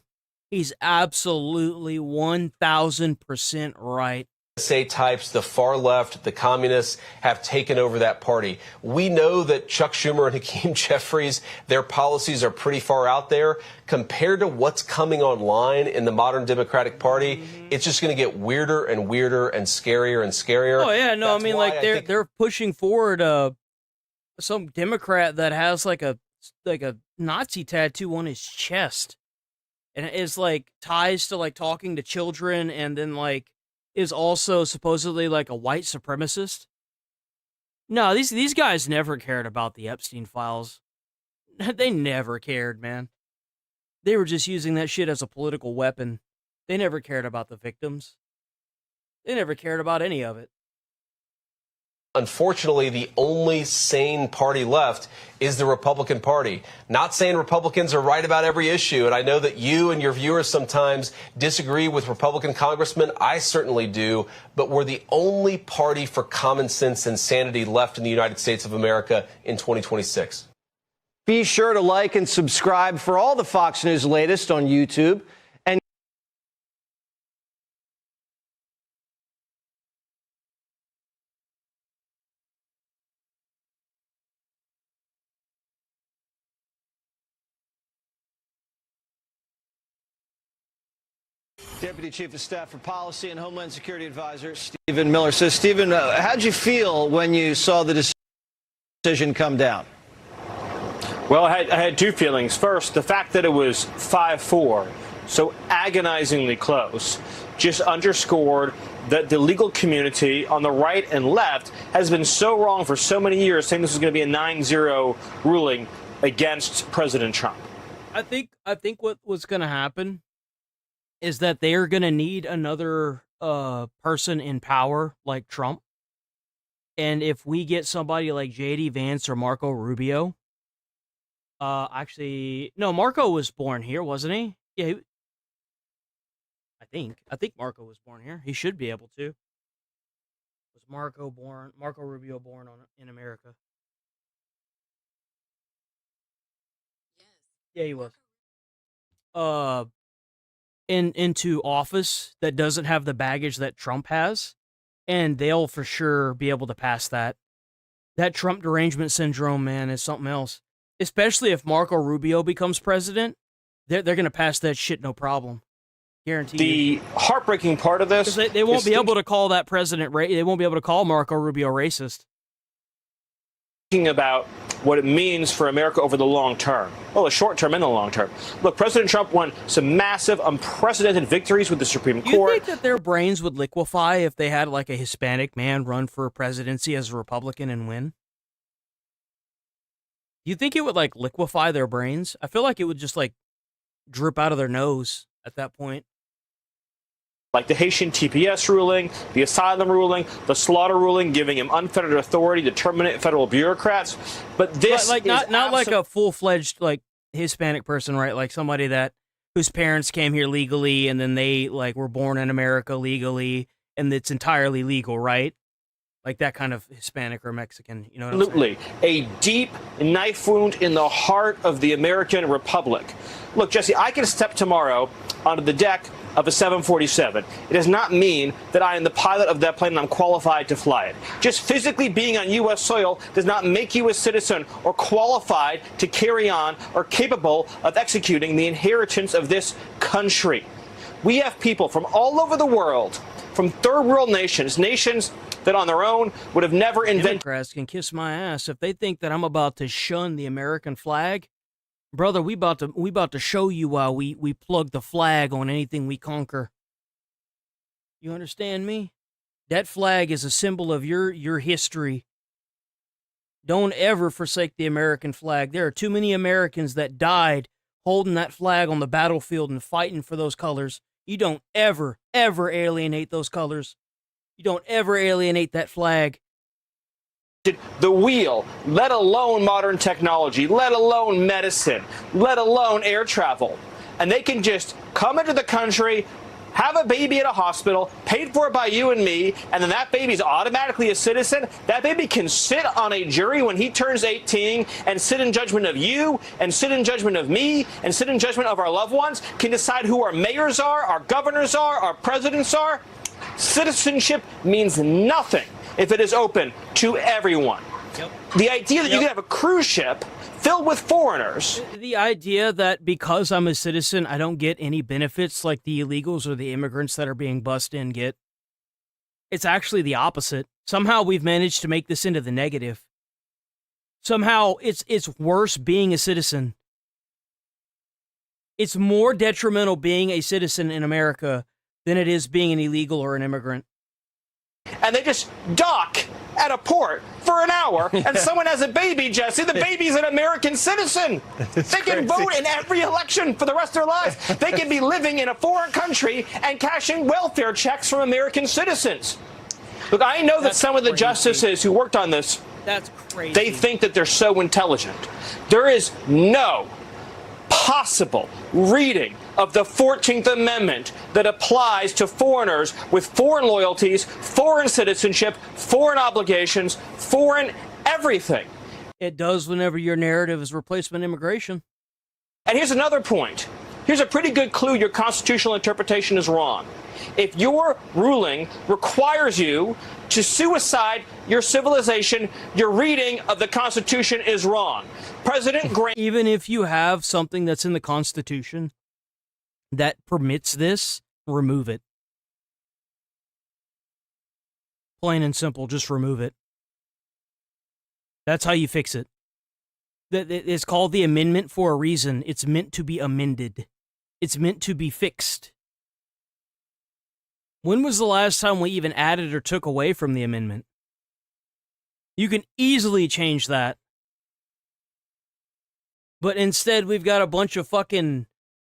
Speaker 2: He's absolutely 1,000% right.
Speaker 11: DSA types, the far left, the communists have taken over that party. We know that Chuck Schumer and Hakeem Jeffries, their policies are pretty far out there. Compared to what's coming online in the modern Democratic Party, it's just going to get weirder and weirder and scarier and scarier.
Speaker 2: Oh, yeah, no, they're pushing forward some Democrat that has like a Nazi tattoo on his chest. And it is like ties to like talking to children, and then like is also supposedly like a white supremacist. No, these guys never cared about the Epstein files. They never cared, man. They were just using that shit as a political weapon. They never cared about the victims. They never cared about any of it.
Speaker 11: Unfortunately, the only sane party left is the Republican Party. Not saying Republicans are right about every issue, and I know that you and your viewers sometimes disagree with Republican congressmen. I certainly do, but we're the only party for common sense and sanity left in the United States of America in 2026.
Speaker 9: Be sure to like and subscribe for all the Fox News latest on YouTube. Deputy Chief of Staff for Policy and Homeland Security Advisor Stephen Miller says, Stephen, how'd you feel when you saw the decision come down?
Speaker 16: Well, I had two feelings. First, the fact that it was 5-4, so agonizingly close, just underscored that the legal community on the right and left has been so wrong for so many years, saying this was going to be a 9-0 ruling against President Trump.
Speaker 2: I think what was going to happen is that they are going to need another person in power like Trump. And if we get somebody like J.D. Vance or Marco Rubio, actually, no, Marco was born here, wasn't he? Yeah, I think Marco was born here. He should be able to. Was Marco Rubio born in America? Yeah, he was. Into office that doesn't have the baggage that Trump has, and they'll for sure be able to pass that. That Trump derangement syndrome, man, is something else. Especially if Marco Rubio becomes president, they're going to pass that shit no problem. Guaranteed.
Speaker 16: The heartbreaking part of this,
Speaker 2: they won't be able to call that president. They won't be able to call Marco Rubio racist.
Speaker 16: Thinking about what it means for America over the long term. Well, the short term and the long term. Look, President Trump won some massive, unprecedented victories with the Supreme Court.
Speaker 2: Do you think that their brains would liquefy if they had like a Hispanic man run for presidency as a Republican and win? Do you think it would like liquefy their brains? I feel like it would just like drip out of their nose at that point.
Speaker 16: Like the Haitian TPS ruling, the asylum ruling, the slaughter ruling, giving him unfettered authority to terminate federal bureaucrats. But this
Speaker 2: like not like a full-fledged like Hispanic person, right? Like somebody whose parents came here legally and then they like were born in America legally and it's entirely legal, right? Like that kind of Hispanic or Mexican, you know what I'm saying?
Speaker 16: A deep knife wound in the heart of the American Republic. Look, Jesse, I can step tomorrow onto the deck of a 747. It does not mean that I am the pilot of that plane and I'm qualified to fly it. Just physically being on U.S. soil does not make you a citizen or qualified to carry on or capable of executing the inheritance of this country. We have people from all over the world, from third world nations that on their own would have never invented.
Speaker 2: Democrats can kiss my ass if they think that I'm about to shun the American flag. Brother, we about to show you why we plug the flag on anything we conquer. You understand me? That flag is a symbol of your history. Don't ever forsake the American flag. There are too many Americans that died holding that flag on the battlefield and fighting for those colors. You don't ever alienate those colors. You don't ever alienate that flag.
Speaker 16: The wheel, let alone modern technology, let alone medicine, let alone air travel. And they can just come into the country, have a baby at a hospital, paid for by you and me, and then that baby's automatically a citizen. That baby can sit on a jury when he turns 18 and sit in judgment of you, and sit in judgment of me, and sit in judgment of our loved ones, can decide who our mayors are, our governors are, our presidents are. Citizenship means nothing if it is open to everyone.
Speaker 2: Yep.
Speaker 16: The idea that you can have a cruise ship filled with foreigners.
Speaker 2: The idea that because I'm a citizen, I don't get any benefits like the illegals or the immigrants that are being bussed in get. It's actually the opposite. Somehow we've managed to make this into the negative. Somehow it's worse being a citizen. It's more detrimental being a citizen in America than it is being an illegal or an immigrant.
Speaker 16: And they just dock at a port for an hour, and someone has a baby, Jesse. The baby's an American citizen. They can vote in every election for the rest of their lives. They can be living in a foreign country and cashing welfare checks from American citizens. Look, I know that some of the justices who worked on this,
Speaker 2: that's crazy.
Speaker 16: They think that they're so intelligent. There is no possible reading of the 14th Amendment that applies to foreigners with foreign loyalties, foreign citizenship, foreign obligations, foreign everything.
Speaker 2: It does whenever your narrative is replacement immigration.
Speaker 16: And here's another point. Here's a pretty good clue your constitutional interpretation is wrong. If your ruling requires you to suicide your civilization, your reading of the Constitution is wrong. President Grant...
Speaker 2: Even if you have something that's in the Constitution that permits this,
Speaker 1: remove it. Plain and simple, just remove it. That's how you fix it. It's called the amendment for a reason. It's meant to be amended. It's meant to be fixed. When was the last time we even added or took away from the amendment? You can easily change that. But instead, we've got a bunch of fucking...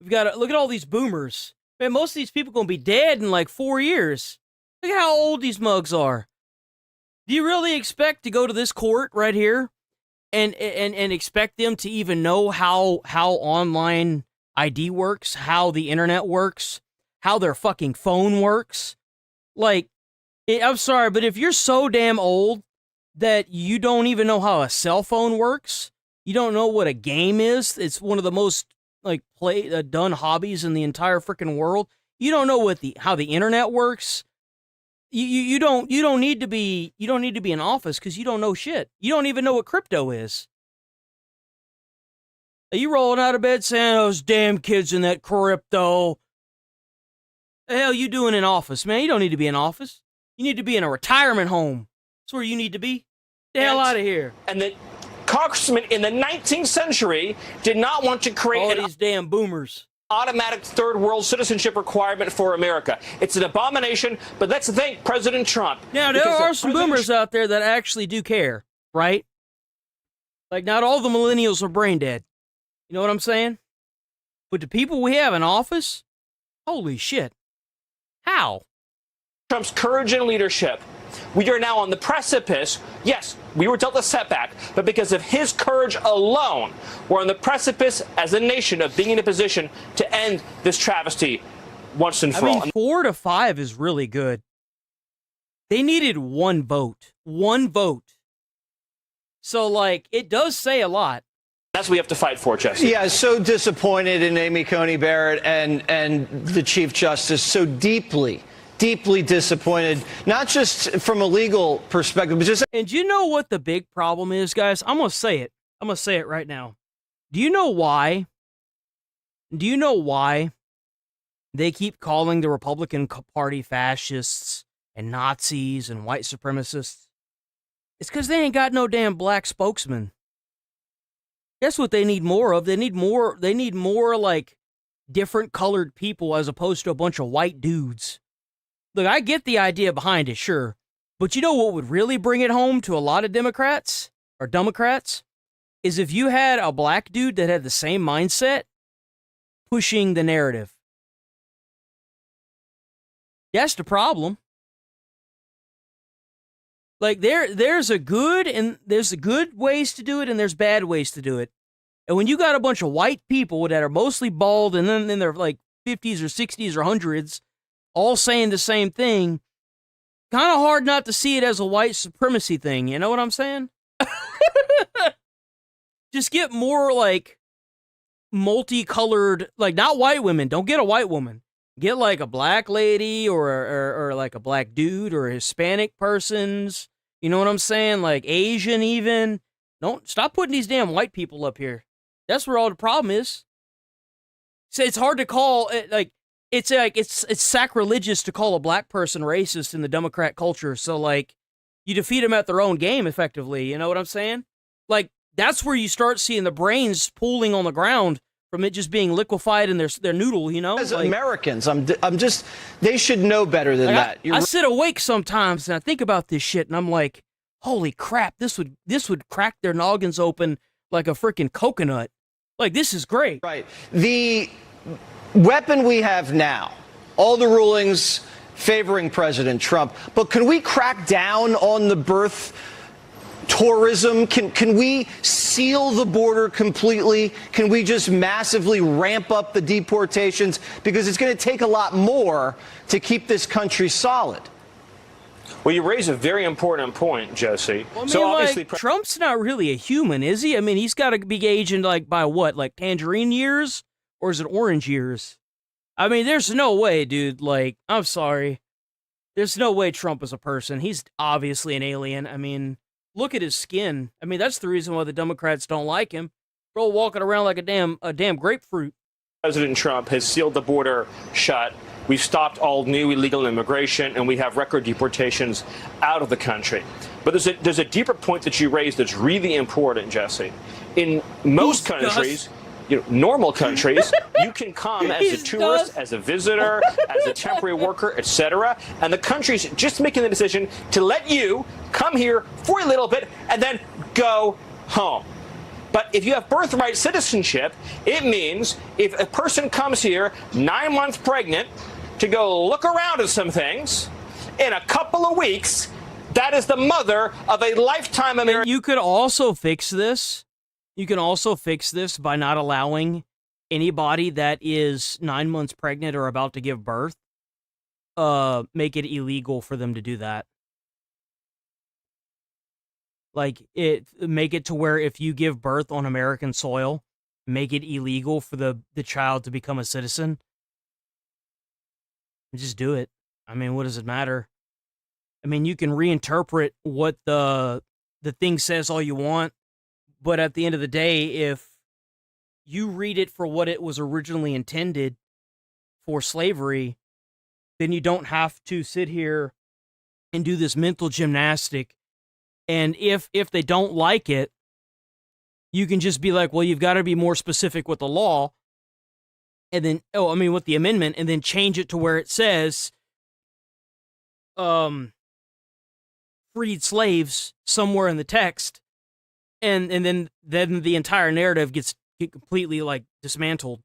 Speaker 1: look at all these boomers. Man, most of these people are going to be dead in like 4 years. Look at how old these mugs are. Do you really expect to go to this court right here and expect them to even know how online ID works, how the internet works, how their fucking phone works? Like, I'm sorry, but if you're so damn old that you don't even know how a cell phone works, you don't know what a game is, it's one of the most like done hobbies in the entire freaking world. You don't know how the internet works. You don't need to be in office because you don't know shit. You don't even know what crypto is. Are you rolling out of bed saying those damn kids in that crypto? The hell you doing in office, man? You don't need to be in office. You need to be in a retirement home. That's where you need to be. Get the hell out of here.
Speaker 16: And the congressman in the 19th century did not want to create
Speaker 1: all these damn boomers.
Speaker 16: Automatic third world citizenship requirement for America. It's an abomination, but let's thank President Trump.
Speaker 1: Now, there are some boomers out there that actually do care, right? Like, not all the millennials are brain dead. You know what I'm saying? But the people we have in office, holy shit. How?
Speaker 16: Trump's courage and leadership. We are now on the precipice. Yes, we were dealt a setback, but because of his courage alone, we're on the precipice as a nation of being in a position to end this travesty once and for all.
Speaker 1: 4 to 5 is really good. They needed one vote. One vote. So, like, it does say a lot.
Speaker 16: That's what we have to fight for, Jesse.
Speaker 9: Yeah, so disappointed in Amy Coney Barrett and the Chief Justice. So deeply disappointed, not just from a legal perspective, but just...
Speaker 1: And do you know what the big problem is, guys? I'm going to say it. I'm going to say it right now. Do you know why? Do you know why they keep calling the Republican Party fascists and Nazis and white supremacists? It's because they ain't got no damn black spokesman. That's what they need more of. They need more like different colored people as opposed to a bunch of white dudes. Look, I get the idea behind it, sure. But you know what would really bring it home to a lot of Democrats or Democrats? Is if you had a black dude that had the same mindset pushing the narrative. That's the problem. Like there's good ways to do it and there's bad ways to do it. And when you got a bunch of white people that are mostly bald and then in their like 50s or 60s or 100s all saying the same thing, kind of hard not to see it as a white supremacy thing. You know what I'm saying? Just get more like multicolored, like not white women. Don't get a white woman. Get like a black lady or like a black dude or a Hispanic persons. You know what I'm saying? Like Asian even. Don't stop putting these damn white people up here. That's where all the problem is. So it's hard to call it like it's sacrilegious to call a black person racist in the Democrat culture. So like you defeat them at their own game effectively. You know what I'm saying? Like that's where you start seeing the brains pooling on the ground from it just being liquefied in their noodle, you know?
Speaker 9: As
Speaker 1: like,
Speaker 9: Americans, I'm just, they should know better than that.
Speaker 1: I sit awake sometimes and I think about this shit and I'm like, holy crap, this would crack their noggins open like a freaking coconut. Like, this is great.
Speaker 9: Right. The weapon we have now, all the rulings favoring President Trump, but can we crack down on the birth tourism? Can we seal the border completely? Can we just massively ramp up the deportations? Because it's going to take a lot more to keep this country solid.
Speaker 16: Well, you raise a very important point, Jesse.
Speaker 1: Well, I mean,
Speaker 16: so obviously,
Speaker 1: like, Trump's not really a human, is he? I mean, he's got to be gauging like by what, like tangerine years, or is it orange years? I mean, there's no way, dude. Like, I'm sorry, there's no way Trump is a person. He's obviously an alien. I mean, look at his skin. I mean, that's the reason why the Democrats don't like him. Bro, walking around like a damn grapefruit.
Speaker 16: President Trump has sealed the border shut we've stopped all new illegal immigration, and we have record deportations out of the country. But there's a deeper point that you raised that's really important, Jesse. In most countries, normal countries, you can come as a tourist, as a visitor, as a temporary worker, etc. And the country's just making the decision to let you come here for a little bit and then go home. But if you have birthright citizenship, it means if a person comes here 9 months pregnant to go look around at some things, in a couple of weeks, that is the mother of a lifetime American.
Speaker 2: You could also fix this. You can also fix this by not allowing anybody that is 9 months pregnant or about to give birth, make it illegal for them to do that. Like, make it to where if you give birth on American soil, make it illegal for the child to become a citizen. Just do it. I mean, what does it matter? I mean, you can reinterpret what the thing says all you want, but at the end of the day, if you read it for what it was originally intended for slavery, then you don't have to sit here and do this mental gymnastic. And if they don't like it, you can just be like, well, you've got to be more specific with the law. And then, with the amendment, and then change it to where it says, freed slaves somewhere in the text. And then the entire narrative gets completely, dismantled.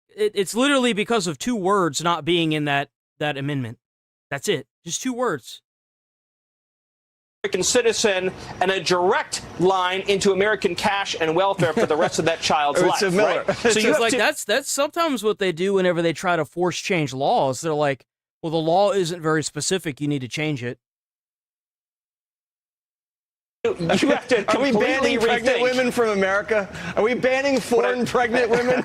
Speaker 2: It's literally because of 2 words not being in that amendment. That's it. Just 2 words.
Speaker 16: American citizen and a direct line into American cash and welfare for the rest of that child's life. Right?
Speaker 2: So that's sometimes what they do whenever they try to force change laws. They're like, well, the law isn't very specific. You need to change it.
Speaker 16: You have to
Speaker 9: Are we banning pregnant
Speaker 16: rethink.
Speaker 9: women from America? Are we banning foreign pregnant women?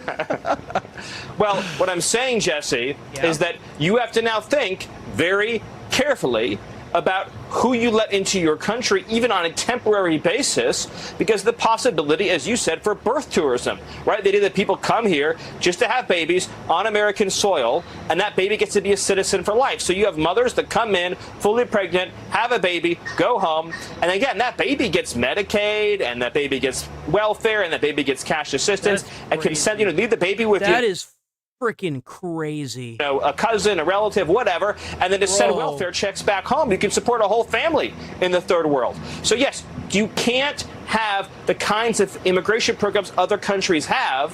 Speaker 16: Well, what I'm saying, Jesse, is that you have to now think very carefully about who you let into your country, even on a temporary basis, because the possibility, as you said, for birth tourism, right? The idea that people come here just to have babies on American soil, and that baby gets to be a citizen for life. So you have mothers that come in fully pregnant, have a baby, go home, and again, that baby gets Medicaid, and that baby gets welfare, and that baby gets cash assistance, and can send, leave the baby with you.
Speaker 2: That is freaking crazy.
Speaker 16: A cousin, a relative, whatever, and then to send welfare checks back home. You can support a whole family in the third world. So yes, you can't have the kinds of immigration programs other countries have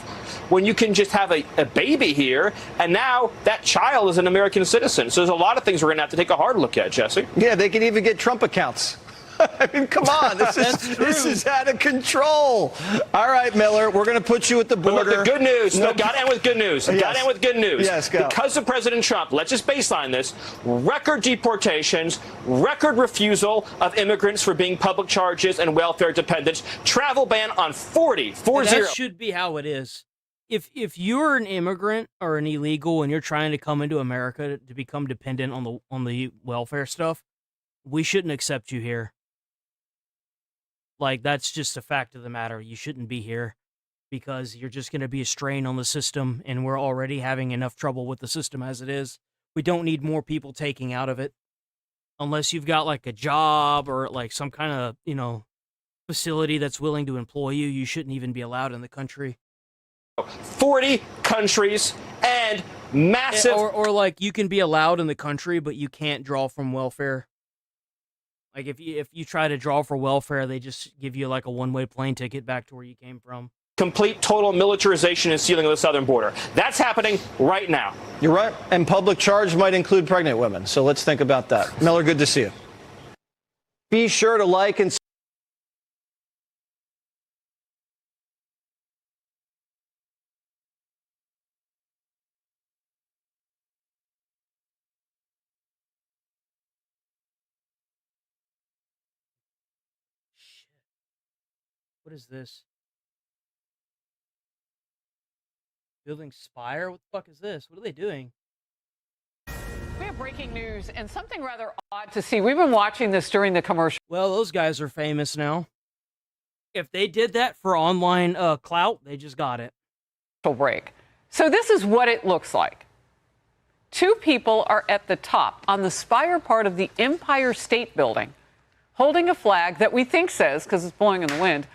Speaker 16: when you can just have a baby here, and now that child is an American citizen. So there's a lot of things we're going to have to take a hard look at, Jesse.
Speaker 9: Yeah, they can even get Trump accounts. I mean, come on, this is out of control. All right, Miller, we're going to put you at the border.
Speaker 16: But look, the good news. No, got to end with good news.
Speaker 9: Yes.
Speaker 16: Got to end with good news.
Speaker 9: Yes, go.
Speaker 16: Because of President Trump, let's just baseline this. Record deportations, record refusal of immigrants for being public charges and welfare dependents, travel ban on 40.
Speaker 2: That should be how it is. If you're an immigrant or an illegal and you're trying to come into America to become dependent on the welfare stuff, we shouldn't accept you here. Like, that's just a fact of the matter. You shouldn't be here because you're just going to be a strain on the system, and we're already having enough trouble with the system as it is. We don't need more people taking out of it. Unless you've got, a job or, some kind of, facility that's willing to employ you, you shouldn't even be allowed in the country.
Speaker 16: 40 countries and massive...
Speaker 2: Or you can be allowed in the country, but you can't draw from welfare. Like, if you try to draw for welfare, they just give you, a one-way plane ticket back to where you came from.
Speaker 16: Complete total militarization and sealing of the southern border. That's happening right now.
Speaker 9: You're right. And public charge might include pregnant women. So let's think about that. Miller, good to see you. Be sure to like and
Speaker 2: What is this? Building Spire? What the fuck is this? What are they doing?
Speaker 3: We have breaking news and something rather odd to see. We've been watching this during the commercial.
Speaker 2: Well, those guys are famous now. If they did that for online clout, they just got it.
Speaker 3: Break. So this is what it looks like. Two people are at the top on the spire part of the Empire State Building, holding a flag that we think says, because it's blowing in the wind,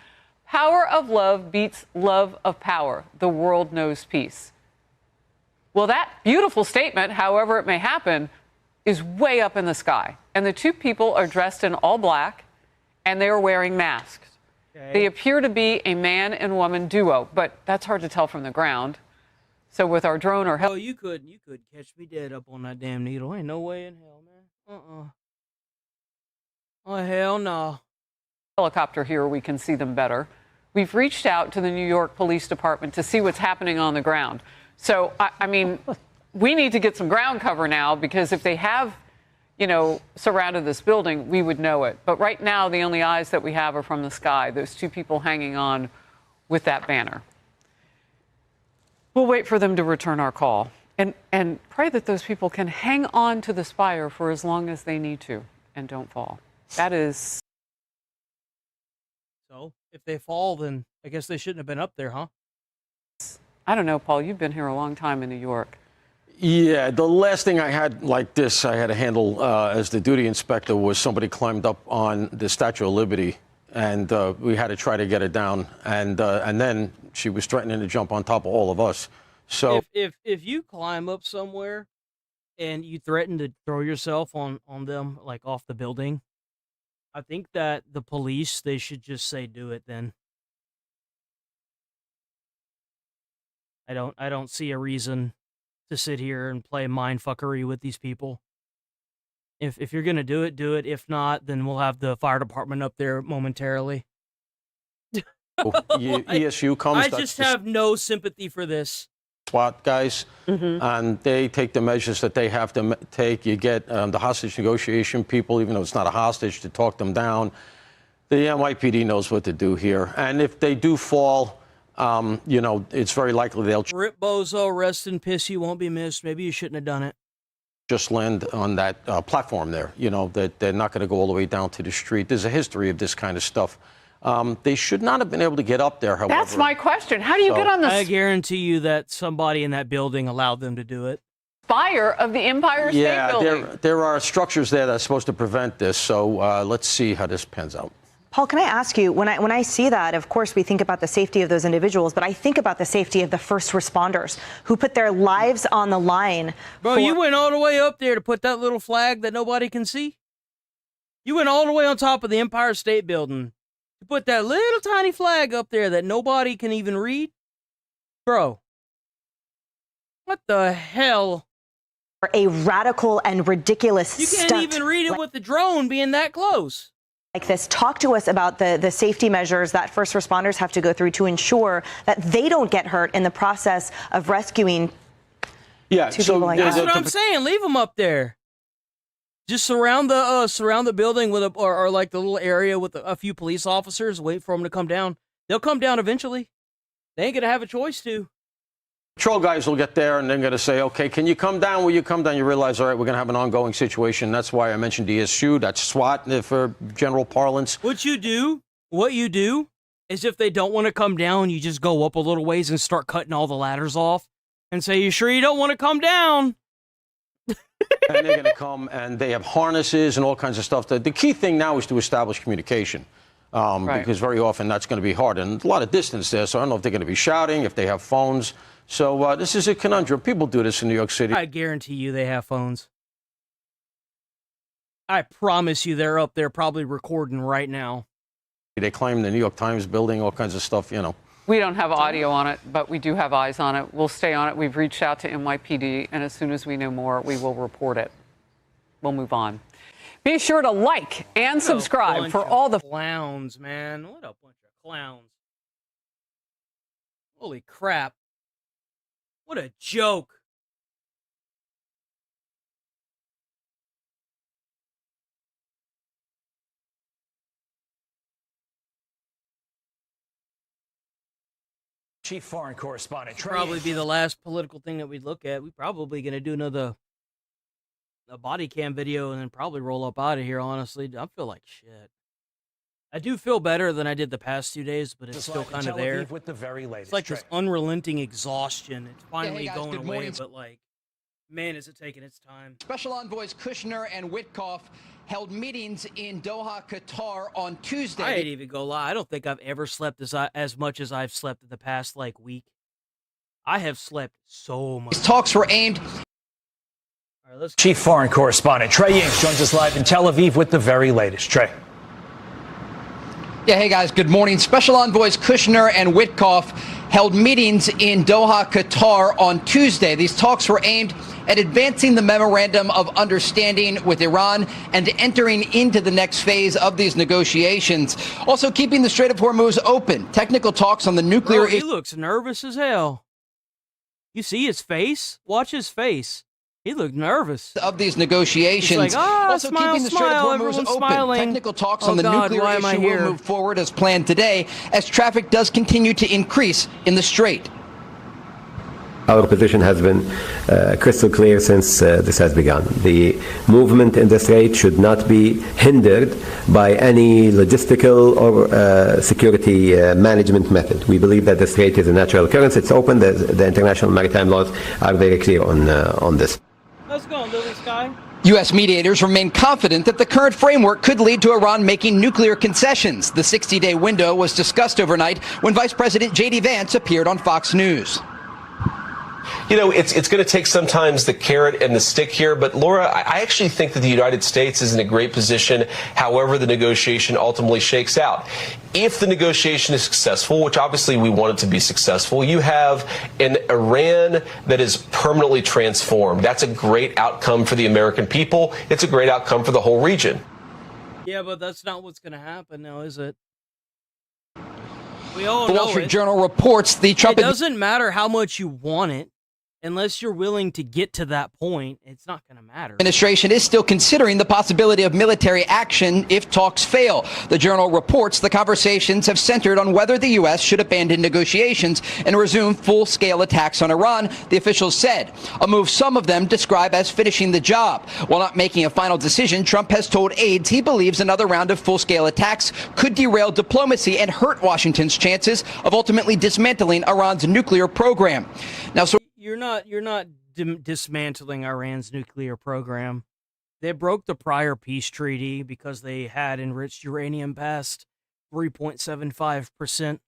Speaker 3: "Power of love beats love of power. The world knows peace." Well, that beautiful statement, however it may happen, is way up in the sky. And the two people are dressed in all black, and they are wearing masks. Okay. They appear to be a man and woman duo, but that's hard to tell from the ground. So with our drone or
Speaker 2: you could catch me dead up on that damn needle. Ain't no way in hell, man. Oh, hell no.
Speaker 3: Helicopter here, we can see them better. We've reached out to the New York Police Department to see what's happening on the ground. So, I mean, we need to get some ground cover now, because if they have, surrounded this building, we would know it. But right now, the only eyes that we have are from the sky, those two people hanging on with that banner. We'll wait for them to return our call and pray that those people can hang on to the spire for as long as they need to and don't fall. That is.
Speaker 2: So, if they fall, then I guess they shouldn't have been up there, huh?
Speaker 3: I don't know, Paul. You've been here a long time in New York.
Speaker 23: Yeah, the last thing I had like this, I had to handle as the duty inspector, was somebody climbed up on the Statue of Liberty, and we had to try to get her down, and then she was threatening to jump on top of all of us. So
Speaker 2: if you climb up somewhere and you threaten to throw yourself on them, like off the building, I think that the police, they should just say do it then. I don't see a reason to sit here and play mindfuckery with these people. If you're gonna do it, do it. If not, then we'll have the fire department up there momentarily.
Speaker 23: ESU comes.
Speaker 2: I just have no sympathy for this.
Speaker 23: SWAT guys, and they take the measures that they have to take. You get the hostage negotiation people, even though it's not a hostage, to talk them down. The NYPD knows what to do here, and if they do fall, it's very likely they'll
Speaker 2: Rip Bozo, rest in piss, you won't be missed. Maybe you shouldn't have done it.
Speaker 23: just land on that platform there, that they're not going to go all the way down to the street. There's a history of this kind of stuff. They should not have been able to get up there, however.
Speaker 3: That's my question. How do you get on the
Speaker 2: I guarantee you that somebody in that building allowed them to do it.
Speaker 3: Spire of the Empire State Building?
Speaker 23: Yeah, there are structures there that's supposed to prevent this, so let's see how this pans out.
Speaker 13: Paul, can I ask you, when I see that, of course, we think about the safety of those individuals, but I think about the safety of the first responders who put their lives on the line.
Speaker 2: Bro, you went all the way up there to put that little flag that nobody can see? You went all the way on top of the Empire State Building to put that little tiny flag up there that nobody can even read? Bro, what the hell?
Speaker 13: A radical and ridiculous
Speaker 2: stunt. You can't even read it with the drone being that close.
Speaker 13: Like this, talk to us about the safety measures that first responders have to go through to ensure that they don't get hurt in the process of rescuing two people like that.
Speaker 2: That's what I'm saying. Leave them up there. Just surround the building with or like the little area with a few police officers. Wait for them to come down. They'll come down eventually. They ain't gonna have a choice to.
Speaker 23: Patrol guys will get there and they're going to say, okay, can you come down? Will you come down? You realize, all right, we're going to have an ongoing situation. That's why I mentioned DSU. That's SWAT for general parlance.
Speaker 2: What you do is if they don't want to come down, you just go up a little ways and start cutting all the ladders off and say, you sure you don't want to come down?
Speaker 23: And they're going to come and they have harnesses and all kinds of stuff. The key thing now is to establish communication. Because very often that's going to be hard. And a lot of distance there, so I don't know if they're going to be shouting, if they have phones. So this is a conundrum. People do this in New York City.
Speaker 2: I guarantee you they have phones. I promise you they're up there probably recording right now.
Speaker 23: They claim the New York Times building, all kinds of stuff,
Speaker 3: We don't have audio on it, but we do have eyes on it. We'll stay on it. We've reached out to NYPD, and as soon as we know more, we will report it. We'll move on. Be sure to like and subscribe for all the
Speaker 2: clowns, man. What a bunch of clowns. Holy crap. What a joke.
Speaker 19: Chief Foreign Correspondent.
Speaker 2: Probably be the last political thing that we look at. We're probably going to do a body cam video and then probably roll up out of here, honestly. I feel like shit. I do feel better than I did the past 2 days, but it's still kind of there.
Speaker 19: With the very latest
Speaker 2: it's like this unrelenting exhaustion. It's finally
Speaker 19: hey guys,
Speaker 2: going
Speaker 19: good
Speaker 2: away,
Speaker 19: morning.
Speaker 2: But like, Man, is it taking its time.
Speaker 6: Special envoys Kushner and Witkoff held meetings in Doha, Qatar on Tuesday.
Speaker 2: I ain't even gonna lie. I don't think I've ever slept as much as I've slept in the past, week. I have slept so much.
Speaker 6: These talks were aimed...
Speaker 2: All right,
Speaker 19: Chief Foreign Correspondent Trey Yingst joins us live in Tel Aviv with the very latest. Trey.
Speaker 6: Yeah, hey guys, good morning. Special envoys Kushner and Witkoff held meetings in Doha, Qatar on Tuesday. These talks were aimed at advancing the memorandum of understanding with Iran and entering into the next phase of these negotiations. Also keeping the Strait of Hormuz open. Technical talks on the nuclear...
Speaker 2: He looks nervous as hell. You see his face? Watch his face. He looked nervous.
Speaker 6: Of these negotiations.
Speaker 2: He's like,
Speaker 6: also
Speaker 2: smile,
Speaker 6: keeping the Strait of Hormuz
Speaker 2: everyone's
Speaker 6: open.
Speaker 2: Smiling.
Speaker 6: Technical talks
Speaker 2: Oh
Speaker 6: on the
Speaker 2: God,
Speaker 6: nuclear issue will move forward as planned today as traffic does continue to increase in the Strait.
Speaker 21: Our position has been crystal clear since this has begun. The movement in the Strait should not be hindered by any logistical or security management method. We believe that the Strait is a natural occurrence. It's open. The international maritime laws are very clear on this.
Speaker 2: Let's go, Lily Sky.
Speaker 6: U.S. mediators remain confident that the current framework could lead to Iran making nuclear concessions. The 60-day window was discussed overnight when Vice President J.D. Vance appeared on Fox News.
Speaker 11: You know, it's going to take sometimes the carrot and the stick here. But, Laura, I actually think that the United States is in a great position, however the negotiation ultimately shakes out. If the negotiation is successful, which obviously we want it to be successful, you have an Iran that is permanently transformed. That's a great outcome for the American people. It's a great outcome for the whole region.
Speaker 2: Yeah, but that's not what's going to happen now, is it? We all
Speaker 6: The
Speaker 2: know
Speaker 6: Wall Street
Speaker 2: it.
Speaker 6: Journal reports the Trump...
Speaker 2: It doesn't matter how much you want it. Unless you're willing to get to that point, it's not going to matter.
Speaker 6: Administration is still considering the possibility of military action if talks fail. The Journal reports the conversations have centered on whether the U.S. should abandon negotiations and resume full-scale attacks on Iran, the officials said, a move some of them describe as finishing the job. While not making a final decision, Trump has told aides he believes another round of full-scale attacks could derail diplomacy and hurt Washington's chances of ultimately dismantling Iran's nuclear program. Now,
Speaker 2: You're not dismantling Iran's nuclear program. They broke the prior peace treaty because they had enriched uranium past 3.75%.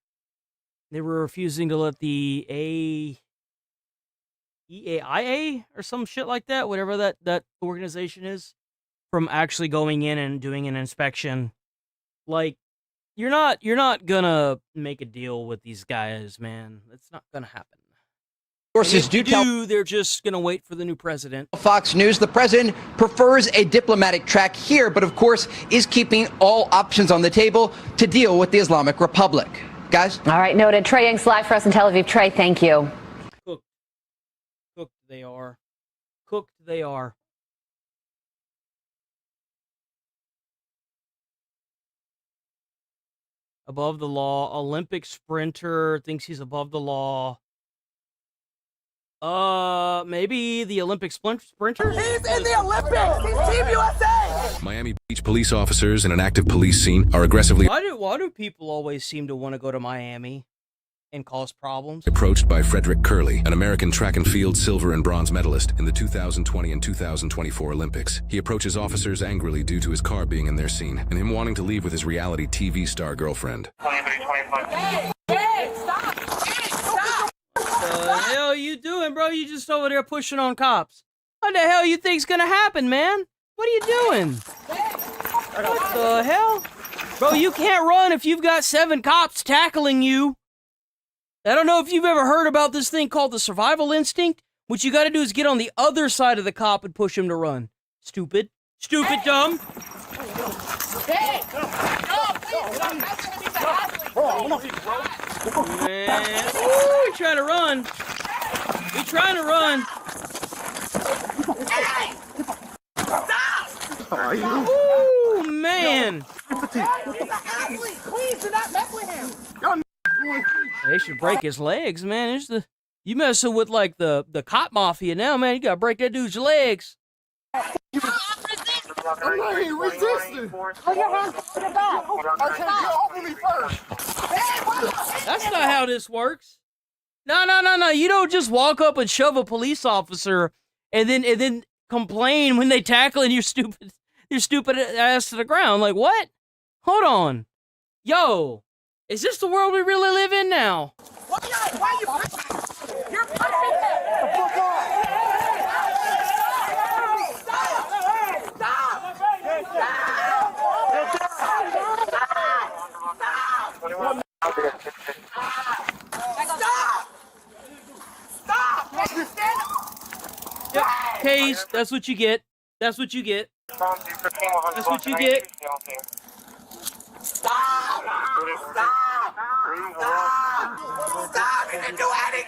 Speaker 2: They were refusing to let the EAIA or some shit like that, whatever that organization is, from actually going in and doing an inspection. Like, you're not gonna make a deal with these guys, man. It's not gonna happen.
Speaker 6: Sources do tell
Speaker 2: they're just going to wait for the new president.
Speaker 6: Fox News the president prefers a diplomatic track here, but of course is keeping all options on the table to deal with the Islamic Republic. Guys?
Speaker 22: All right, noted. Trey Yingst live for us in Tel Aviv. Trey, thank you.
Speaker 2: Cooked they are. Cooked they are. Above the law. Olympic sprinter thinks he's above the law. Maybe the Olympic sprinter?
Speaker 25: He's in the Olympics! He's Team USA!
Speaker 26: Miami Beach police officers in an active police scene are aggressively
Speaker 2: Why do people always seem to want to go to Miami and cause problems?
Speaker 26: approached by Frederick Curley, an American track and field silver and bronze medalist in the 2020 and 2024 Olympics. He approaches officers angrily due to his car being in their scene and him wanting to leave with his reality TV star girlfriend.
Speaker 25: Hey, stop! Stop!
Speaker 2: What the hell you doing, bro? You just over there pushing on cops. What the hell you think's gonna happen, man? What are you doing? What the hell? Bro, you can't run if you've got 7 cops tackling you. I don't know if you've ever heard about this thing called the survival instinct. What you gotta do is get on the other side of the cop and push him to run. Stupid. Stupid, dumb.
Speaker 25: Hey!
Speaker 2: Man. Ooh, we trying to run. We trying to run. Ooh, man.
Speaker 25: Please do not mess with him.
Speaker 2: They should break his legs, man. You messing with like the cop mafia now, man. You gotta break that dude's legs.
Speaker 25: I'm not even resisting. Put your hands behind your back. Okay, get over me first.
Speaker 2: That's not how this works. No. You don't just walk up and shove a police officer and then complain when they tackling your stupid ass to the ground. Like, what? Hold on. Yo, is this the world we really live in now?
Speaker 25: Why you You're pushing it! The fuck off! Stop!
Speaker 2: Yep. Case, that's what you get. That's what you get. That's what you get.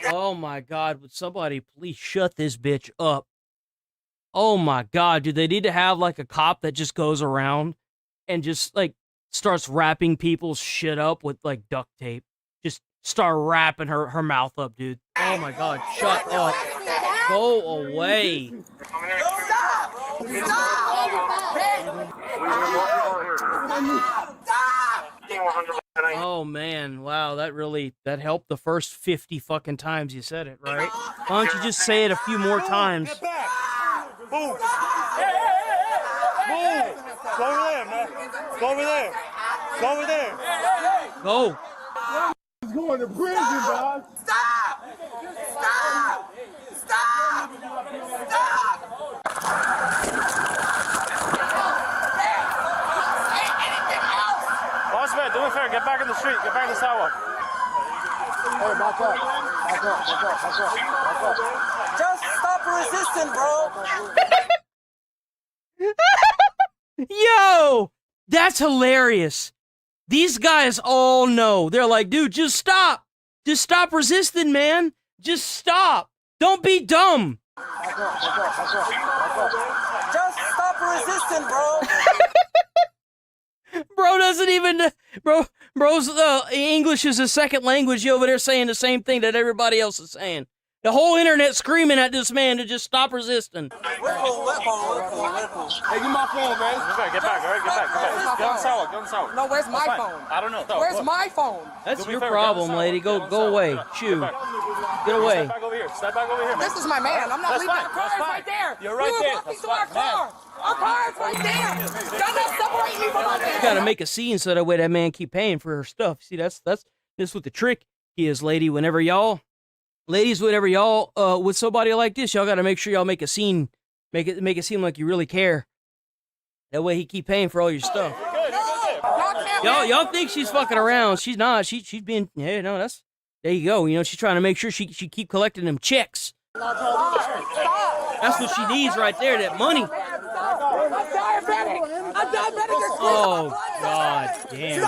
Speaker 2: Oh my God, would somebody please shut this bitch up? Oh my God, do they need to have like a cop that just goes around and just like starts wrapping people's shit up with like duct tape? Just start wrapping her mouth up, dude. Oh my God, shut up. Go away. Oh man, wow, that helped the first 50 fucking times you said it, right? Why don't you just say it a few more times?
Speaker 25: Get back! Move! Move! Go over there, man. Go over there. Go over there.
Speaker 2: Go.
Speaker 25: He's going to prison, dog. Stop! Stop! Stop! Stop!
Speaker 16: Boss man, do me a favor. Get back in the street. Get back in the sidewalk.
Speaker 25: Hey, back up. Back up. Back up. Back up. Back up.
Speaker 5: Just stop resisting, bro.
Speaker 2: Yo, that's hilarious. These guys all know. They're like, dude, just stop. Just stop resisting, man. Just stop. Don't be dumb.
Speaker 5: Back up. Back up. Back up. Back up. Just stop resisting, bro.
Speaker 2: Bro doesn't even, bro's English is a second language. You over there saying the same thing that everybody else is saying. The whole internet screaming at this man to just stop resisting.
Speaker 5: We're cool. We're cool. We're cool. We're cool.
Speaker 16: Hey, give my phone, man. Get back. All right, get back. Get on the sidewalk. Get on the sidewalk.
Speaker 5: No, where's my phone?
Speaker 16: I don't know.
Speaker 5: Where's my phone?
Speaker 2: That's your problem, lady. Go away. Shoo. Get away.
Speaker 16: Step back over here. Step back over here, man.
Speaker 5: This is my man. I'm not leaving. Our car is right there.
Speaker 16: You're right there.
Speaker 5: Walking to our car. Our car is right there. Y'all not separating me from my man.
Speaker 2: You gotta make a scene so that way that man keep paying for her stuff. See, that's what the trick is, lady. Ladies, whenever y'all with somebody like this, y'all gotta make sure y'all make a scene, make it seem like you really care. That way he keep paying for all your stuff. Y'all think she's fucking around? She's not. She's being. Yeah, no, that's. There you go. You know, she's trying to make sure she keep collecting them checks. That's what she needs right there. That money.
Speaker 5: I'm diabetic.
Speaker 2: Oh God damn.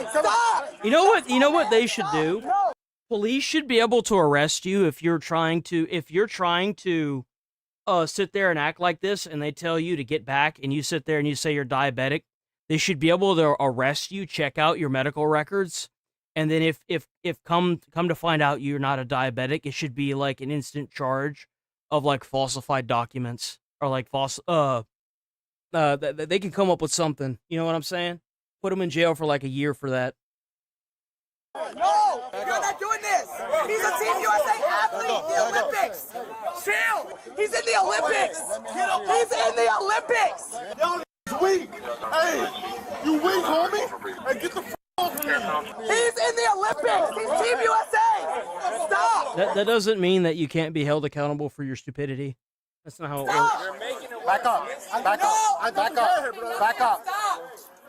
Speaker 5: Stop.
Speaker 2: You know what they should do? Police should be able to arrest you if you're trying to sit there and act like this, and they tell you to get back, and you sit there and you say you're diabetic. They should be able to arrest you, check out your medical records, and then if come to find out you're not a diabetic, it should be like an instant charge of like falsified documents or like they can come up with something. You know what I'm saying? Put them in jail for like a year for that.
Speaker 5: No, you're not doing this. He's a Team USA athlete, the Olympics. Chill. He's in the Olympics. He's in the Olympics.
Speaker 25: Yo, weak. Hey, you weak, homie? Hey, get the off me.
Speaker 5: He's in the Olympics. He's Team USA. Stop.
Speaker 2: That doesn't mean that you can't be held accountable for your stupidity. That's not how it works.
Speaker 25: Back up. Back up. Back up. Back up.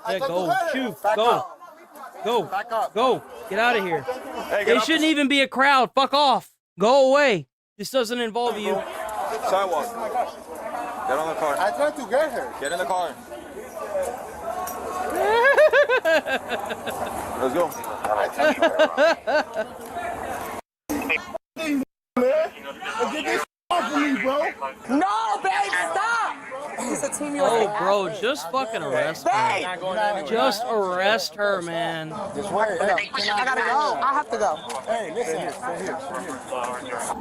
Speaker 2: Yeah, go. Shoot. Go. Go.
Speaker 25: Back up.
Speaker 2: Go. Get out of here.
Speaker 25: Hey,
Speaker 2: It shouldn't even be a crowd. Fuck off. Go away. This doesn't involve you.
Speaker 7: Sidewalk. Get on the car.
Speaker 25: I tried to get her.
Speaker 7: Get in the car. Let's go.
Speaker 25: Get this off of me, bro.
Speaker 5: No, babe, stop. He's a Team USA.
Speaker 2: Oh, bro, just fucking arrest her. Just arrest her, man.
Speaker 25: Just wait.
Speaker 5: I gotta go. I have to go.
Speaker 25: Hey, listen. Stay here.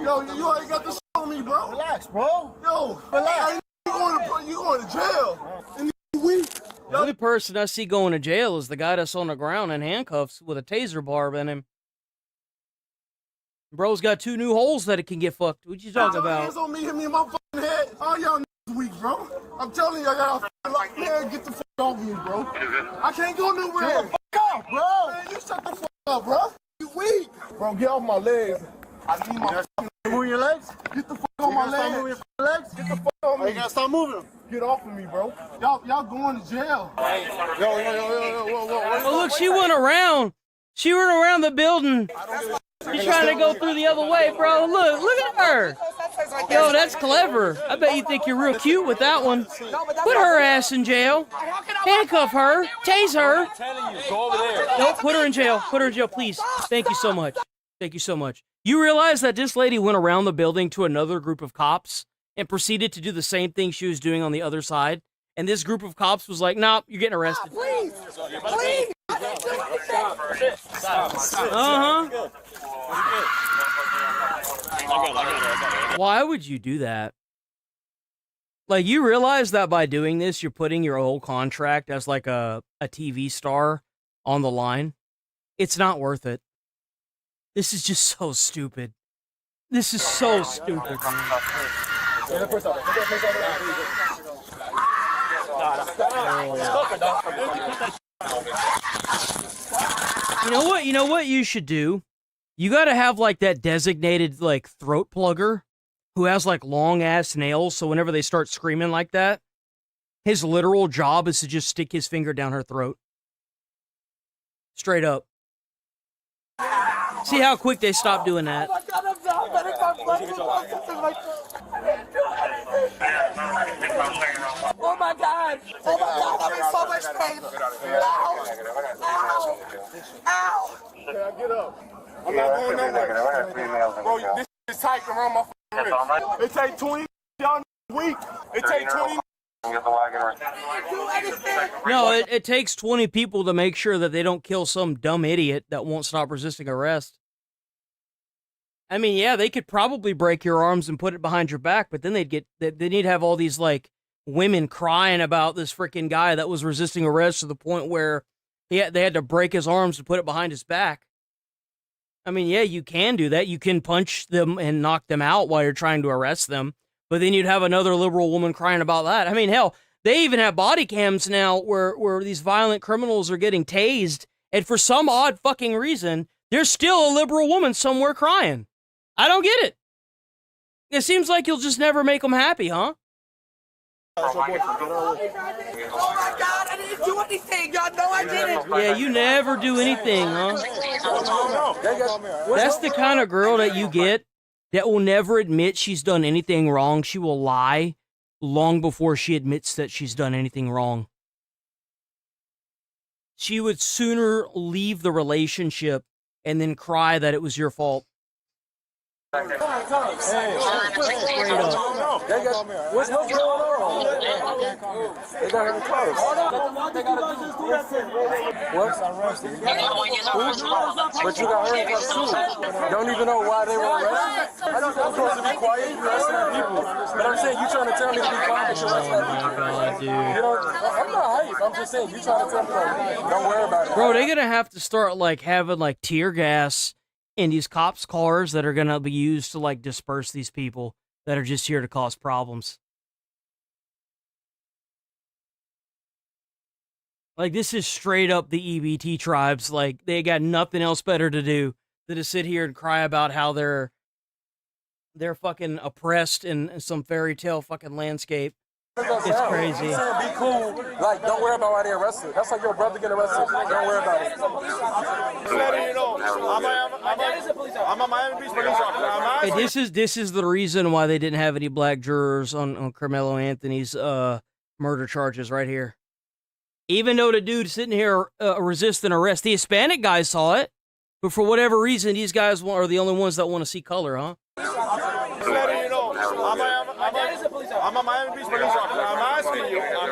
Speaker 25: Yo, you already got this on me, bro. Relax, bro. Yo, relax. You going to jail. And you weak.
Speaker 2: The only person I see going to jail is the guy that's on the ground in handcuffs with a taser barb in him. Bro's got 2 new holes that it can get fucked. What you talking about?
Speaker 25: Hands on me, hit me in my fucking head. All y'all niggas weak, bro. I'm telling you, I got like, man, get the fuck off me, bro. I can't go nowhere. Shut the fuck up, bro. Man, you shut the fuck up, bro. You weak. Bro, get off my legs. I need my move your legs? Get the fuck on my legs. Stop moving your legs? Get the fuck on me. You gotta stop moving. Get off of me, bro. Y'all going to jail. Yo, whoa.
Speaker 2: Oh, look, she went around. She went around the building. She's trying to go through the other way, bro. Look at her. Yo, that's clever. I bet you think you're real cute with that one. Put her ass in jail. Handcuff her. Tase her. No, put her in jail. Put her in jail, please. Thank you so much. Thank you so much. You realize that this lady went around the building to another group of cops and proceeded to do the same thing she was doing on the other side? And this group of cops was like, "Nah, you're getting arrested."
Speaker 25: Please. I didn't do anything.
Speaker 2: Uh-huh. Why would you do that? Like, you realize that by doing this, you're putting your whole contract as like a TV star on the line? It's not worth it. This is just so stupid. This is so stupid. You know what you should do? You gotta have like that designated like throat plugger who has like long ass nails, so whenever they start screaming like that, his literal job is to just stick his finger down her throat. Straight up. See how quick they stop doing that.
Speaker 25: Oh my God! Oh my God! I'm in so much pain! Ow! Ow! Get up! I'm not going nowhere. Bro, this is tight around my wrist. It take 20. Y'all weak. It take 20.
Speaker 2: No, it takes 20 people to make sure that they don't kill some dumb idiot that won't stop resisting arrest. I mean, yeah, they could probably break your arms and put it behind your back, but then they need to have all these like women crying about this freaking guy that was resisting arrest to the point where they had to break his arms to put it behind his back. I mean, yeah, you can do that. You can punch them and knock them out while you're trying to arrest them, but then you'd have another liberal woman crying about that. I mean, hell, they even have body cams now where these violent criminals are getting tased, and for some odd fucking reason, there's still a liberal woman somewhere crying. I don't get it. It seems like you'll just never make them happy, huh?
Speaker 25: Oh my God, I didn't do anything. Y'all know I didn't.
Speaker 2: Yeah, you never do anything, huh? That's the kind of girl that you get that will never admit she's done anything wrong. She will lie long before she admits that she's done anything wrong. She would sooner leave the relationship and then cry that it was your fault.
Speaker 25: What's going on? They got her close. What? But you got her close too. Don't even know why they were arrested. I don't know supposed to be quiet. You're arresting people. But I'm saying you trying to tell me to be quiet. You're arresting people. You know, I'm not hype. I'm just saying you trying to tell me like, don't worry about it.
Speaker 2: Bro, they're gonna have to start like having like tear gas in these cops' cars that are gonna be used to like disperse these people that are just here to cause problems. Like, this is straight up the EBT tribes. Like, they got nothing else better to do than to sit here and cry about how they're fucking oppressed in some fairy tale fucking landscape. It's crazy.
Speaker 25: Be cool. Like, don't worry about why they arrested. That's like your brother get arrested. Don't worry about it. I'm a Miami Beach police officer.
Speaker 2: Hey, this is the reason why they didn't have any black jurors on Carmelo Anthony's murder charges right here. Even though the dude sitting here resisting arrest, the Hispanic guys saw it, but for whatever reason, these guys are the only ones that want to see color, huh?
Speaker 25: I'm a Miami Beach police officer. I'm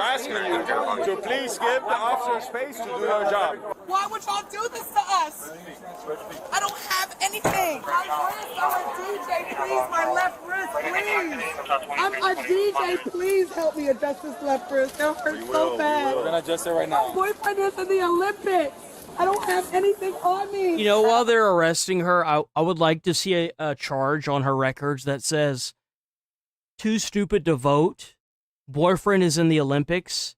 Speaker 25: asking you to please give the officer space to do your job.
Speaker 5: Why would y'all do this to us? I don't have anything. My wrist, I'm a DJ, please, my left wrist, please. I'm a DJ, please help me adjust this left wrist. It hurts so bad.
Speaker 25: We're gonna adjust it right now.
Speaker 5: My boyfriend is in the Olympics. I don't have anything on me.
Speaker 2: You know, while they're arresting her, I would like to see a charge on her records that says, too stupid to vote, boyfriend is in the Olympics,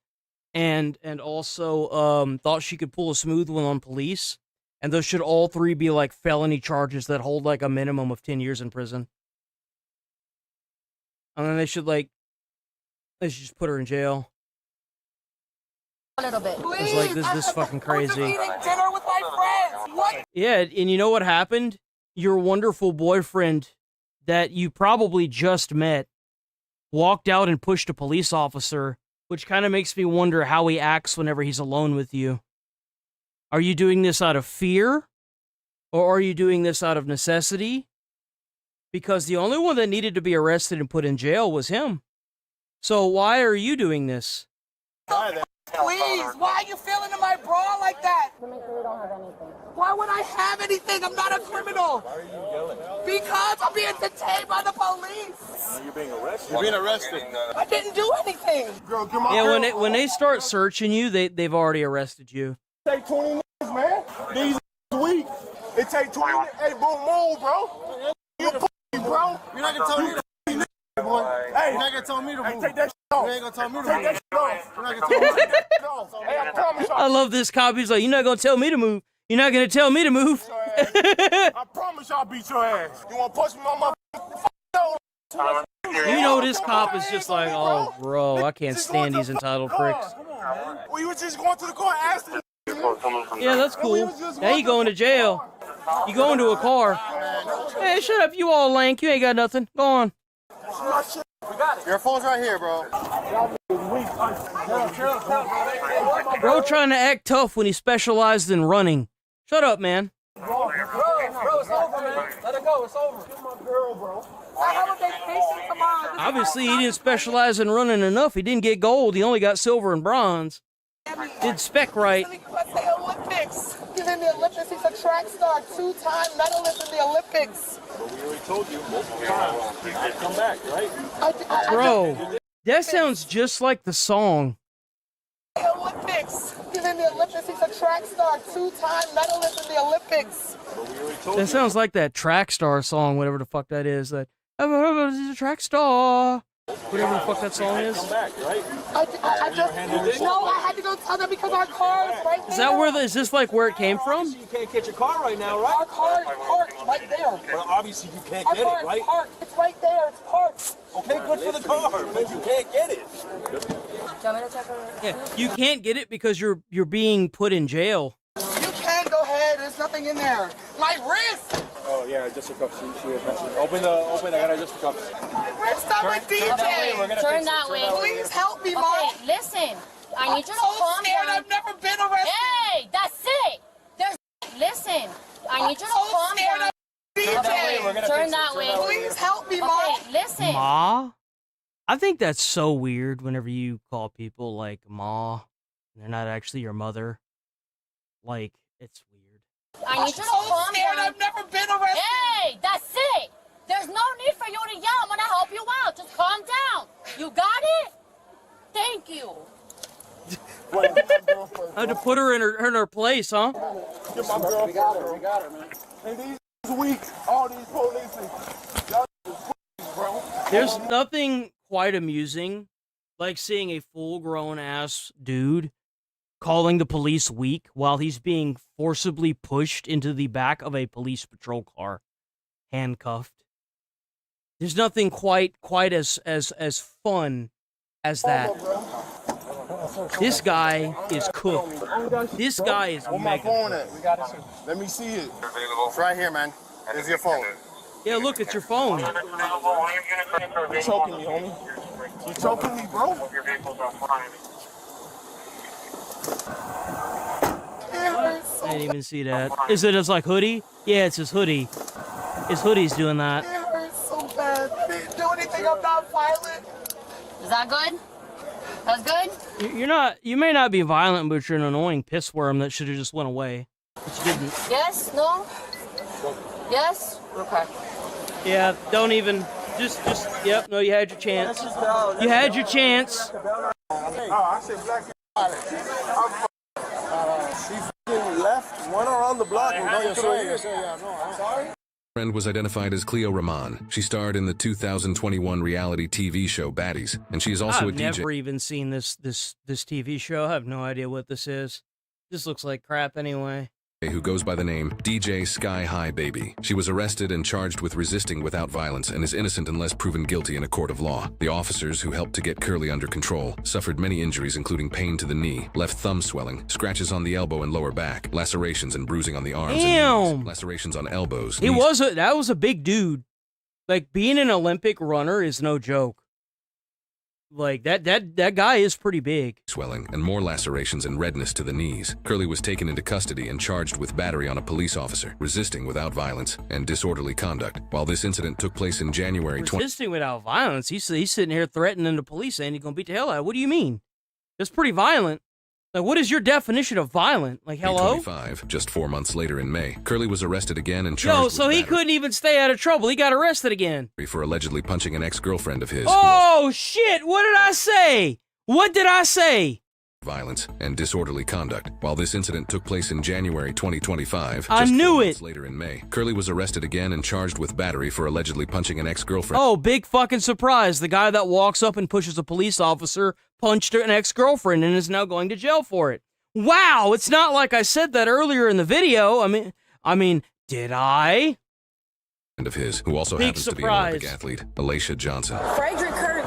Speaker 2: and also thought she could pull a smooth one on police. And those should all three be like felony charges that hold like a minimum of 10 years in prison. And then they should just put her in jail.
Speaker 5: A little bit.
Speaker 2: It's like, this is fucking crazy.
Speaker 5: I'm just eating dinner with my friends. What?
Speaker 2: Yeah, and you know what happened? Your wonderful boyfriend that you probably just met walked out and pushed a police officer, which kind of makes me wonder how he acts whenever he's alone with you. Are you doing this out of fear? Or are you doing this out of necessity? Because the only one that needed to be arrested and put in jail was him. So why are you doing this?
Speaker 5: Please, why are you feeling in my bra like that? To make sure you don't have anything. Why would I have anything? I'm not a criminal. Why are you yelling? Because I'm being detained by the police.
Speaker 7: You're being arrested. You're being arrested.
Speaker 5: I didn't do anything.
Speaker 7: Girl, come on.
Speaker 2: Yeah, when they start searching you, they've already arrested you.
Speaker 7: It take 20 minutes, man. These weak. It take 20 minutes. Hey, boom, move, bro. You pussy, bro. You're not gonna tell me to boy. Hey, you're not gonna tell me to move. Hey, take that shit off. You ain't gonna tell me to move. Take that shit off. You're not gonna tell me to move. Hey, I promise y'all.
Speaker 2: I love this cop. He's like, you're not gonna tell me to move. You're not gonna tell me to move.
Speaker 7: I promise y'all beat your ass. You wanna punch me on my
Speaker 2: You know this cop is just like, oh, bro, I can't stand these entitled pricks.
Speaker 7: We were just going to the car and asked him.
Speaker 2: Yeah, that's cool. Now you going to jail. You go into a car. Hey, shut up, you all lank. You ain't got nothing. Go on.
Speaker 7: Your phone's right here, bro.
Speaker 2: Bro trying to act tough when he specialized in running. Shut up, man.
Speaker 5: Bro, it's over, man. Let it go. It's over. Get my girl, bro. I have a vacation tomorrow.
Speaker 2: Obviously, he didn't specialize in running enough. He didn't get gold. He only got silver and bronze. Did spec right.
Speaker 5: The Olympics. He's in the Olympics. He's a track star, 2-time medalist in the Olympics.
Speaker 7: But we already told you multiple times. Come back, right?
Speaker 2: Bro, that sounds just like the song.
Speaker 5: The Olympics. He's in the Olympics. He's a track star, 2-time medalist in the Olympics.
Speaker 2: That sounds like that track star song, whatever the fuck that is. That he's a track star. Whatever the fuck that song is.
Speaker 7: Come back, right?
Speaker 5: I just no. I had to go tell them because our car is right there.
Speaker 2: Is that where? Is this like where it came from?
Speaker 7: You can't get your car right now, right?
Speaker 5: Our car is parked right there.
Speaker 7: But obviously you can't
Speaker 5: Our
Speaker 7: get
Speaker 5: car
Speaker 7: it, right?
Speaker 5: is parked. It's right there. It's parked.
Speaker 7: Okay, good for the car, but you can't get it.
Speaker 2: Yeah, you can't get it because you're being put in jail.
Speaker 5: You can go ahead. There's nothing in there. My wrist.
Speaker 7: Oh yeah, just a cup. She was mentioning. Open. I got to just a cup.
Speaker 5: My wrist on my DJ.
Speaker 22: Turn that way.
Speaker 5: Please help me, Mom.
Speaker 22: Okay, listen. I need you to
Speaker 5: I'm so
Speaker 22: calm
Speaker 5: scared.
Speaker 22: down.
Speaker 5: I've never been arrested.
Speaker 22: Hey, that's it. Listen. I need you to
Speaker 5: I'm so
Speaker 22: calm
Speaker 5: scared.
Speaker 22: down.
Speaker 5: DJ.
Speaker 22: Turn that way.
Speaker 5: Please help me, Mom.
Speaker 22: Okay, listen.
Speaker 2: Ma? I think that's so weird whenever you call people like Ma and they're not actually your mother. Like, it's weird.
Speaker 22: I need you to
Speaker 5: so
Speaker 22: calm
Speaker 5: scared.
Speaker 22: down.
Speaker 5: I've never been arrested.
Speaker 22: Hey, that's it. There's no need for you to yell. I'm going to help you out. Just calm down. You got it? Thank you.
Speaker 2: I had to put her in her place, huh?
Speaker 7: Get my girl. We got her, man. And these weak, all these police, y'all bro.
Speaker 2: There's nothing quite amusing like seeing a full-grown ass dude calling the police weak while he's being forcibly pushed into the back of a police patrol car, handcuffed. There's nothing quite as fun as that. This guy is cooked. This guy is
Speaker 7: Where my phone at? Let me see it. It's right here, man. There's your phone.
Speaker 2: Yeah, look, it's your phone.
Speaker 7: You choking me, homie. You choking me, bro?
Speaker 2: I didn't even see that. Is it his like hoodie? Yeah, it's his hoodie. His hoodie's doing that.
Speaker 5: It hurts so bad. I didn't do anything. I'm not violent.
Speaker 22: Is that good? That's good?
Speaker 2: You're not. You may not be violent, but you're an annoying piss worm that should have just went away. But you didn't.
Speaker 22: Yes? No? Yes? Okay.
Speaker 2: Yeah, don't even. Just. Yep. No, you had your chance. You had your chance.
Speaker 7: I said black. She left. Went around the block. I'm sorry.
Speaker 26: Friend was identified as Cleo Rahman. She starred in the 2021 reality TV show Baddies, and she is also a DJ.
Speaker 2: I've never even seen this TV show. I have no idea what this is. This looks like crap anyway.
Speaker 26: Who goes by the name DJ Sky High Baby. She was arrested and charged with resisting without violence and is innocent unless proven guilty in a court of law. The officers who helped to get Curly under control suffered many injuries, including pain to the knee, left thumb swelling, scratches on the elbow and lower back, lacerations and bruising on the arms and knees, lacerations on elbows.
Speaker 2: That was a big dude. Like, being an Olympic runner is no joke. Like, that guy is pretty big.
Speaker 26: Swelling and more lacerations and redness to the knees. Curly was taken into custody and charged with battery on a police officer, resisting without violence, and disorderly conduct. While this incident took place in January 20...
Speaker 2: Resisting without violence? He's sitting here threatening the police, saying he's going to beat the hell out of it. What do you mean? That's pretty violent. Like, what is your definition of violent? Like, hello?
Speaker 26: 25, just 4 months later in May, Curly was arrested again and charged with
Speaker 2: so he couldn't even stay out of trouble. He got arrested again.
Speaker 26: For allegedly punching an ex-girlfriend of his.
Speaker 2: Oh, shit! What did I say? What did I say?
Speaker 26: Violence and disorderly conduct. While this incident took place in January 2025,
Speaker 2: I knew it.
Speaker 26: Later in May, Curly was arrested again and charged with battery for allegedly punching an ex-girlfriend.
Speaker 2: Oh, big fucking surprise. The guy that walks up and pushes a police officer punched an ex-girlfriend and is now going to jail for it. Wow, it's not like I said that earlier in the video. I mean, did I?
Speaker 26: Of his, who also
Speaker 2: big
Speaker 26: happens
Speaker 2: surprise.
Speaker 26: To be an Olympic athlete, Alicia Johnson.
Speaker 22: Frederick Curly.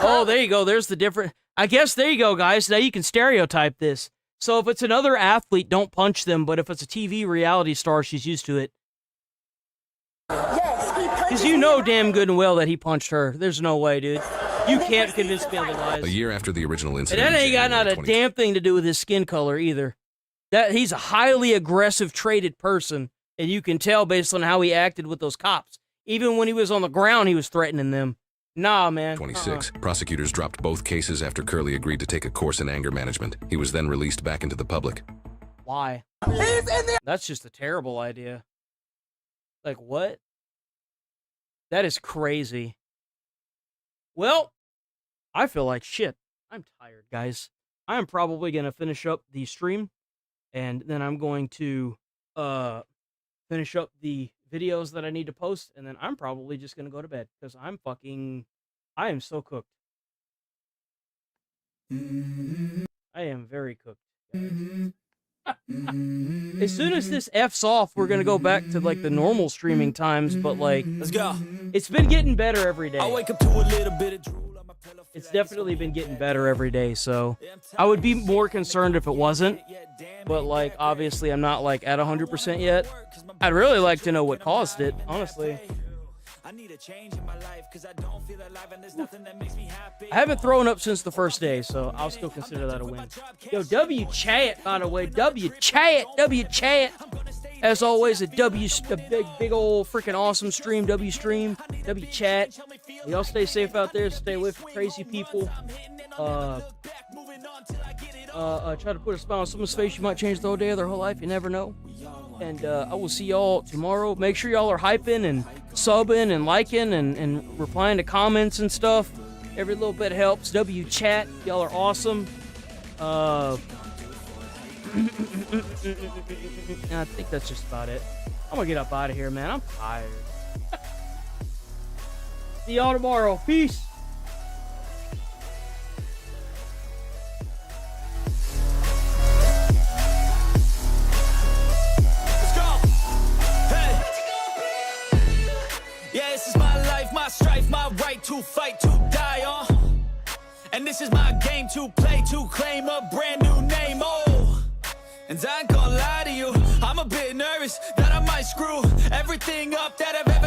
Speaker 2: Oh, there you go. There's the different. I guess there you go, guys. Now you can stereotype this. So if it's another athlete, don't punch them. But if it's a TV reality star, she's used to it.
Speaker 22: Yes, he punched.
Speaker 2: Because you know damn good and well that he punched her. There's no way, dude. You can't convince me otherwise.
Speaker 26: A year after the original incident.
Speaker 2: And that ain't got not a damn thing to do with his skin color either. That he's a highly aggressive, traded person, and you can tell based on how he acted with those cops. Even when he was on the ground, he was threatening them. Nah, man.
Speaker 26: 26. Prosecutors dropped both cases after Curly agreed to take a course in anger management. He was then released back into the public.
Speaker 2: Why? That's just a terrible idea. Like, what? That is crazy. Well, I feel like shit. I'm tired, guys. I'm probably going to finish up the stream, and then I'm going to finish up the videos that I need to post, and then I'm probably just going to go to bed, because I am so cooked. I am very cooked. As soon as this F's off, we're going to go back to, like, the normal streaming times, but, like, let's go. It's been getting better every day. I wake up to a little bit of drool. It's definitely been getting better every day, so I would be more concerned if it wasn't, but, like, obviously I'm not, like, at 100% yet. I'd really like to know what caused it, honestly. I haven't thrown up since the first day, so I'll still consider that a win. Yo, W-Chat, by the way, W-Chat. As always, a big old freaking awesome stream, W-Stream, W-Chat. Y'all stay safe out there, stay away from crazy people. Try to put a smile on someone's face, you might change the whole day of their whole life, you never know. And I will see y'all tomorrow. Make sure y'all are hyping and subbing and liking and replying to comments and stuff. Every little bit helps. W-Chat, y'all are awesome. I think that's just about it. I'm gonna get up out of here, man. I'm tired. See y'all tomorrow. Peace.
Speaker 10: My strife, my right to fight, to die on. And this is my game to play, to claim a brand new name, oh. And I ain't gonna lie to you, I'm a bit nervous that I might screw everything up that I've